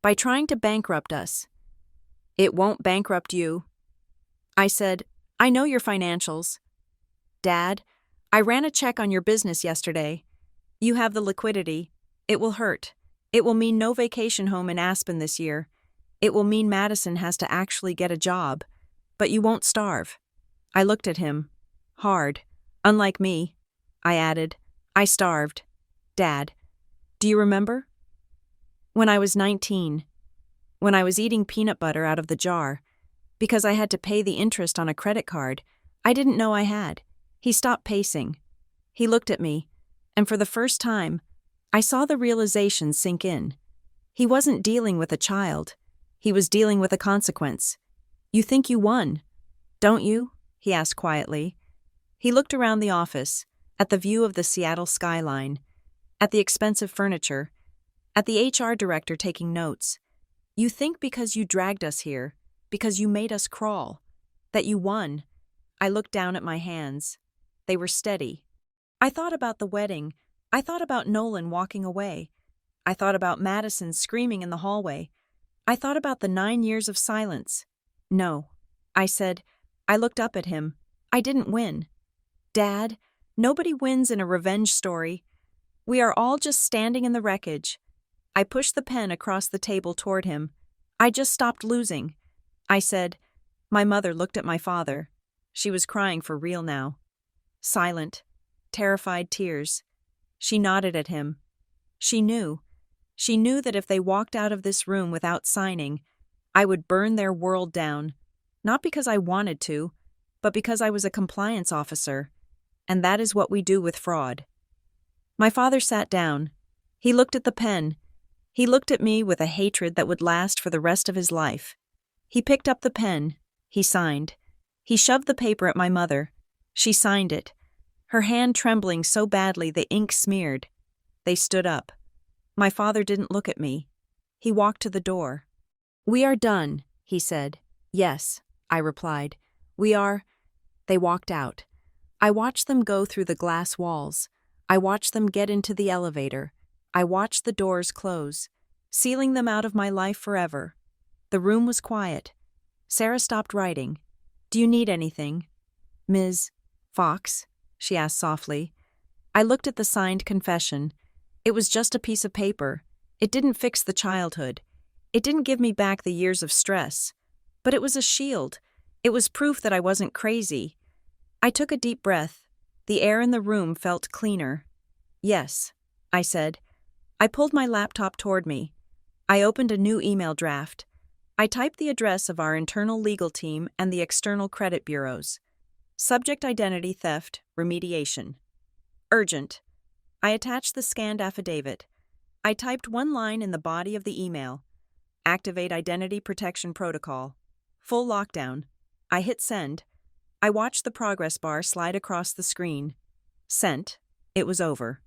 By trying to bankrupt us. It won't bankrupt you. I said, I know your financials. Dad, I ran a check on your business yesterday. You have the liquidity. It will hurt. It will mean no vacation home in Aspen this year. It will mean Madison has to actually get a job. But you won't starve. I looked at him. Hard. Unlike me. I added, I starved. Dad, do you remember? When I was 19. When I was eating peanut butter out of the jar. Because I had to pay the interest on a credit card. I didn't know I had. He stopped pacing. He looked at me, and for the first time, I saw the realization sink in. He wasn't dealing with a child. He was dealing with a consequence. You think you won, don't you? He asked quietly. He looked around the office, at the view of the Seattle skyline, at the expensive furniture, at the HR director taking notes. You think because you dragged us here, because you made us crawl, that you won. I looked down at my hands. They were steady. I thought about the wedding. I thought about Nolan walking away. I thought about Madison screaming in the hallway. I thought about the 9 years of silence. No, I said. I looked up at him. I didn't win. Dad, nobody wins in a revenge story. We are all just standing in the wreckage. I pushed the pen across the table toward him. I just stopped losing. I said. My mother looked at my father. She was crying for real now. Silent, terrified tears. She nodded at him. She knew. She knew that if they walked out of this room without signing, I would burn their world down, not because I wanted to, but because I was a compliance officer, and that is what we do with fraud. My father sat down. He looked at the pen. He looked at me with a hatred that would last for the rest of his life. He picked up the pen. He signed. He shoved the paper at my mother. She signed it, her hand trembling so badly the ink smeared. They stood up. My father didn't look at me. He walked to the door. We are done, he said. Yes, I replied. We are. They walked out. I watched them go through the glass walls. I watched them get into the elevator. I watched the doors close, sealing them out of my life forever. The room was quiet. Sarah stopped writing. Do you need anything? Ms. Fox, she asked softly. I looked at the signed confession. It was just a piece of paper. It didn't fix the childhood. It didn't give me back the years of stress. But it was a shield. It was proof that I wasn't crazy. I took a deep breath. The air in the room felt cleaner. Yes, I said. I pulled my laptop toward me. I opened a new email draft. I typed the address of our internal legal team and the external credit bureaus. Subject identity theft, remediation. Urgent. I attached the scanned affidavit. I typed one line in the body of the email. Activate identity protection protocol. Full lockdown. I hit send. I watched the progress bar slide across the screen. Sent. It was over.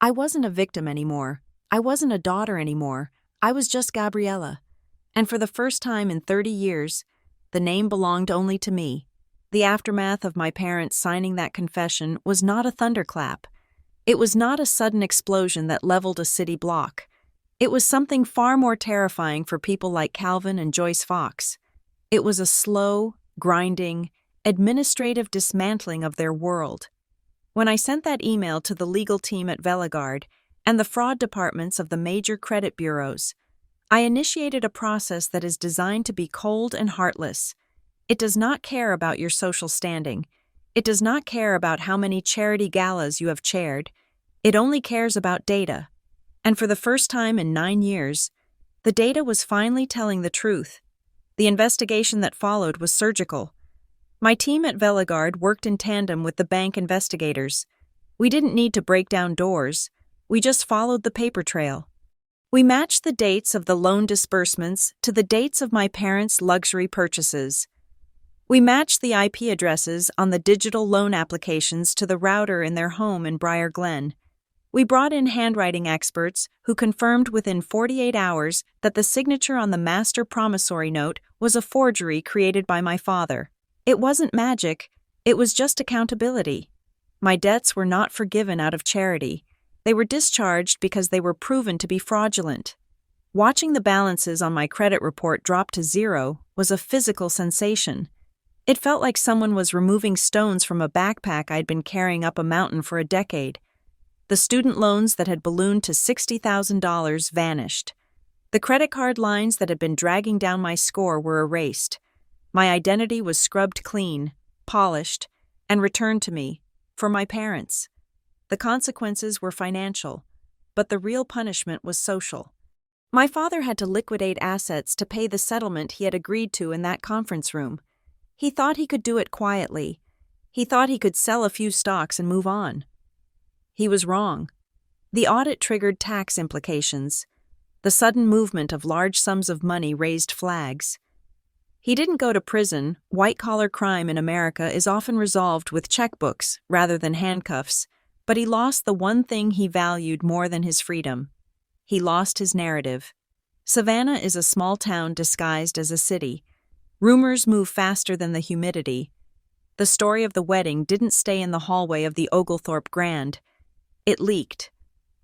I wasn't a victim anymore. I wasn't a daughter anymore. I was just Gabriella. And for the first time in 30 years, the name belonged only to me. The aftermath of my parents signing that confession was not a thunderclap. It was not a sudden explosion that leveled a city block. It was something far more terrifying for people like Calvin and Joyce Fox. It was a slow, grinding, administrative dismantling of their world. When I sent that email to the legal team at Veligard and the fraud departments of the major credit bureaus, I initiated a process that is designed to be cold and heartless. It does not care about your social standing. It does not care about how many charity galas you have chaired. It only cares about data. And for the first time in 9 years, the data was finally telling the truth. The investigation that followed was surgical. My team at Veligard worked in tandem with the bank investigators. We didn't need to break down doors. We just followed the paper trail. We matched the dates of the loan disbursements to the dates of my parents' luxury purchases. We matched the IP addresses on the digital loan applications to the router in their home in Briar Glen. We brought in handwriting experts who confirmed within 48 hours that the signature on the master promissory note was a forgery created by my father. It wasn't magic, it was just accountability. My debts were not forgiven out of charity. They were discharged because they were proven to be fraudulent. Watching the balances on my credit report drop to zero was a physical sensation. It felt like someone was removing stones from a backpack I'd been carrying up a mountain for a decade. The student loans that had ballooned to $60,000 vanished. The credit card lines that had been dragging down my score were erased. My identity was scrubbed clean, polished, and returned to me, for my parents. The consequences were financial, but the real punishment was social. My father had to liquidate assets to pay the settlement he had agreed to in that conference room. He thought he could do it quietly. He thought he could sell a few stocks and move on. He was wrong. The audit triggered tax implications. The sudden movement of large sums of money raised flags. He didn't go to prison. White-collar crime in America is often resolved with checkbooks rather than handcuffs, but he lost the one thing he valued more than his freedom. He lost his narrative. Savannah is a small town disguised as a city. Rumors move faster than the humidity. The story of the wedding didn't stay in the hallway of the Oglethorpe Grand. It leaked.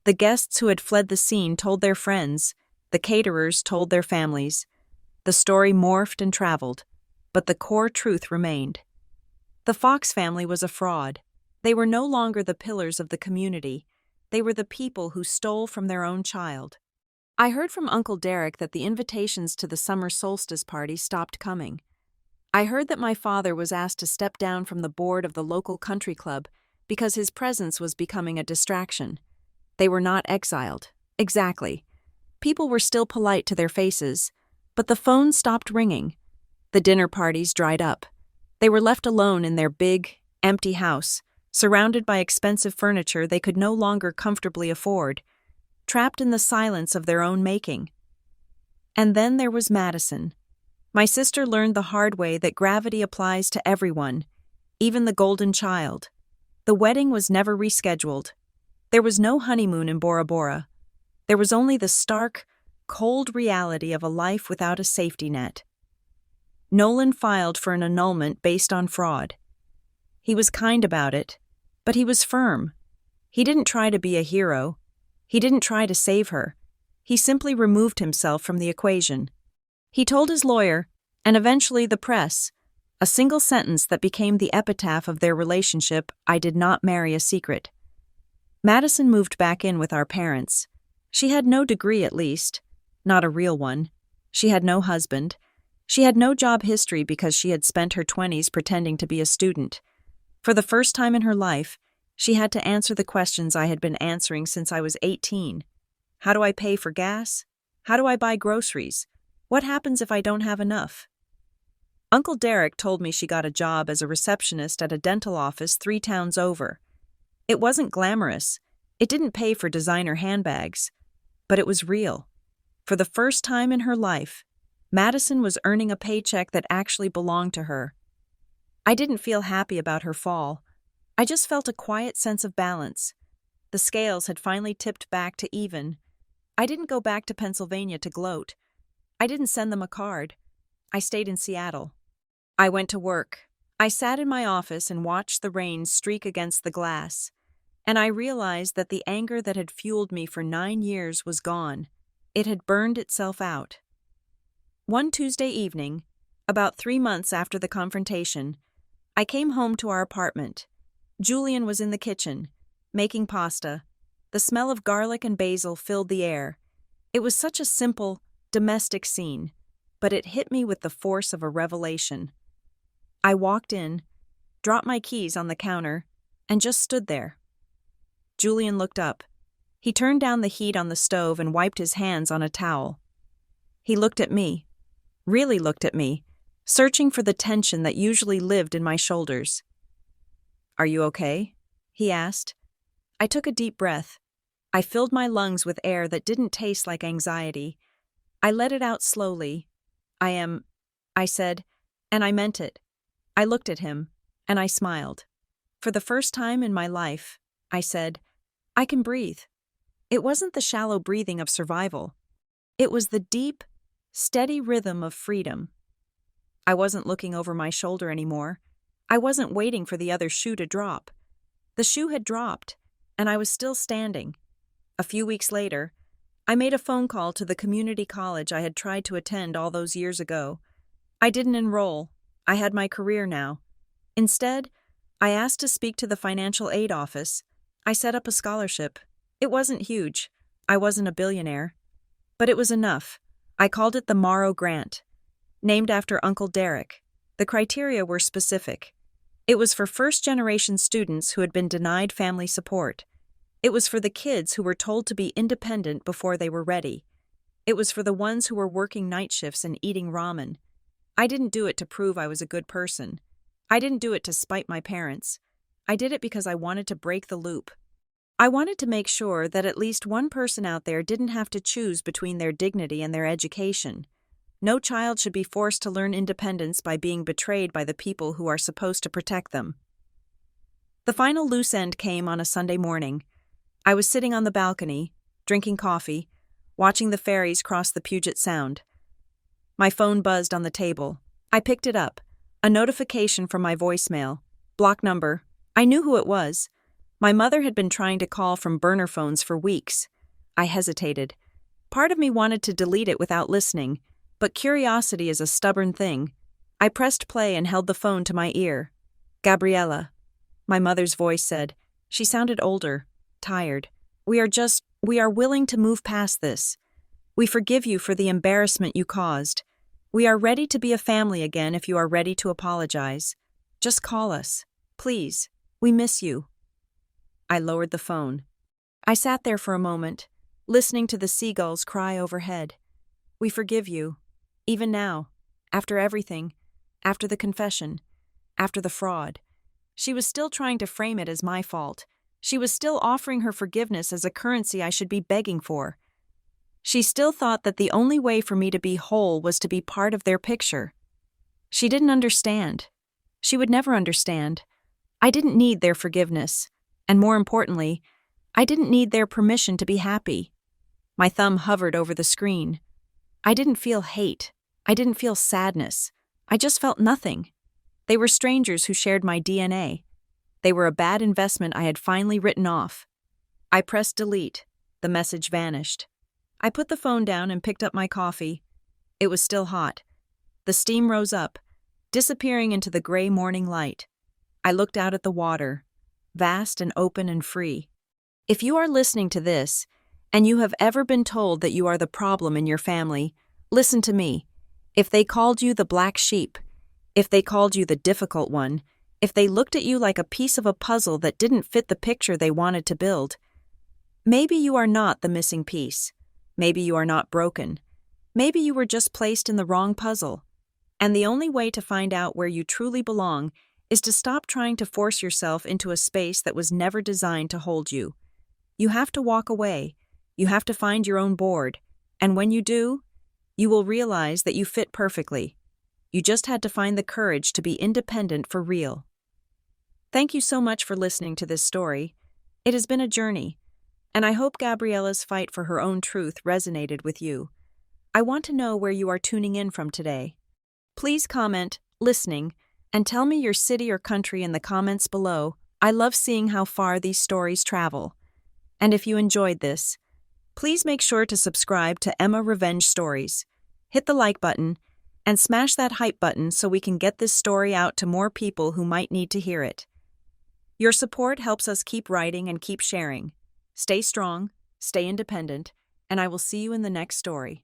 The guests who had fled the scene told their friends. The caterers told their families. The story morphed and traveled, but the core truth remained. The Fox family was a fraud. They were no longer the pillars of the community. They were the people who stole from their own child. I heard from Uncle Derek that the invitations to the summer solstice party stopped coming. I heard that my father was asked to step down from the board of the local country club because his presence was becoming a distraction. They were not exiled. Exactly. People were still polite to their faces, but the phone stopped ringing. The dinner parties dried up. They were left alone in their big, empty house, surrounded by expensive furniture they could no longer comfortably afford, trapped in the silence of their own making. And then there was Madison. My sister learned the hard way that gravity applies to everyone, even the golden child. The wedding was never rescheduled. There was no honeymoon in Bora Bora. There was only the stark, cold reality of a life without a safety net. Nolan filed for an annulment based on fraud. He was kind about it, but he was firm. He didn't try to be a hero. He didn't try to save her. He simply removed himself from the equation. He told his lawyer, and eventually the press, a single sentence that became the epitaph of their relationship: "I did not marry a secret." Madison moved back in with our parents. She had no degree, at least. Not a real one. She had no husband. She had no job history because she had spent her 20s pretending to be a student. For the first time in her life, she had to answer the questions I had been answering since I was 18. How do I pay for gas? How do I buy groceries? What happens if I don't have enough? Uncle Derek told me she got a job as a receptionist at a dental office 3 towns over. It wasn't glamorous. It didn't pay for designer handbags. But it was real. For the first time in her life, Madison was earning a paycheck that actually belonged to her. I didn't feel happy about her fall. I just felt a quiet sense of balance. The scales had finally tipped back to even. I didn't go back to Pennsylvania to gloat. I didn't send them a card. I stayed in Seattle. I went to work. I sat in my office and watched the rain streak against the glass. And I realized that the anger that had fueled me for 9 years was gone. It had burned itself out. One Tuesday evening, about 3 months after the confrontation, I came home to our apartment. Julian was in the kitchen, making pasta. The smell of garlic and basil filled the air. It was such a simple, domestic scene, but it hit me with the force of a revelation. I walked in, dropped my keys on the counter, and just stood there. Julian looked up. He turned down the heat on the stove and wiped his hands on a towel. He looked at me, really looked at me, searching for the tension that usually lived in my shoulders. "Are you okay?" he asked. I took a deep breath. I filled my lungs with air that didn't taste like anxiety. I let it out slowly. I said, and I meant it. I looked at him, and I smiled. For the first time in my life, I said, I can breathe. It wasn't the shallow breathing of survival. It was the deep, steady rhythm of freedom. I wasn't looking over my shoulder anymore. I wasn't waiting for the other shoe to drop. The shoe had dropped, and I was still standing. A few weeks later, I made a phone call to the community college I had tried to attend all those years ago. I didn't enroll. I had my career now. Instead, I asked to speak to the financial aid office. I set up a scholarship. It wasn't huge. I wasn't a billionaire. But it was enough. I called it the Morrow Grant, named after Uncle Derek. The criteria were specific. It was for first-generation students who had been denied family support. It was for the kids who were told to be independent before they were ready. It was for the ones who were working night shifts and eating ramen. I didn't do it to prove I was a good person. I didn't do it to spite my parents. I did it because I wanted to break the loop. I wanted to make sure that at least one person out there didn't have to choose between their dignity and their education. No child should be forced to learn independence by being betrayed by the people who are supposed to protect them. The final loose end came on a Sunday morning. I was sitting on the balcony, drinking coffee, watching the ferries cross the Puget Sound. My phone buzzed on the table. I picked it up. A notification from my voicemail. Block number. I knew who it was. My mother had been trying to call from burner phones for weeks. I hesitated. Part of me wanted to delete it without listening, but curiosity is a stubborn thing. I pressed play and held the phone to my ear. Gabriella. My mother's voice said. She sounded older, tired. We are willing to move past this. We forgive you for the embarrassment you caused. We are ready to be a family again if you are ready to apologize. Just call us. Please. We miss you. I lowered the phone. I sat there for a moment, listening to the seagulls cry overhead. We forgive you. Even now. After everything. After the confession. After the fraud. She was still trying to frame it as my fault. She was still offering her forgiveness as a currency I should be begging for. She still thought that the only way for me to be whole was to be part of their picture. She didn't understand. She would never understand. I didn't need their forgiveness. And more importantly, I didn't need their permission to be happy. My thumb hovered over the screen. I didn't feel hate. I didn't feel sadness. I just felt nothing. They were strangers who shared my DNA. They were a bad investment I had finally written off. I pressed delete. The message vanished. I put the phone down and picked up my coffee. It was still hot. The steam rose up, disappearing into the gray morning light. I looked out at the water, vast and open and free. If you are listening to this, and you have ever been told that you are the problem in your family, listen to me. If they called you the black sheep, if they called you the difficult one, if they looked at you like a piece of a puzzle that didn't fit the picture they wanted to build, maybe you are not the missing piece. Maybe you are not broken. Maybe you were just placed in the wrong puzzle. And the only way to find out where you truly belong is to stop trying to force yourself into a space that was never designed to hold you. You have to walk away. You have to find your own board. And when you do, you will realize that you fit perfectly. You just had to find the courage to be independent for real. Thank you so much for listening to this story. It has been a journey, and I hope Gabriella's fight for her own truth resonated with you. I want to know where you are tuning in from today. Please comment, listening, and tell me your city or country in the comments below. I love seeing how far these stories travel. And if you enjoyed this, please make sure to subscribe to Emma Revenge Stories. Hit the like button and smash that hype button so we can get this story out to more people who might need to hear it. Your support helps us keep writing and keep sharing. Stay strong, stay independent, and I will see you in the next story.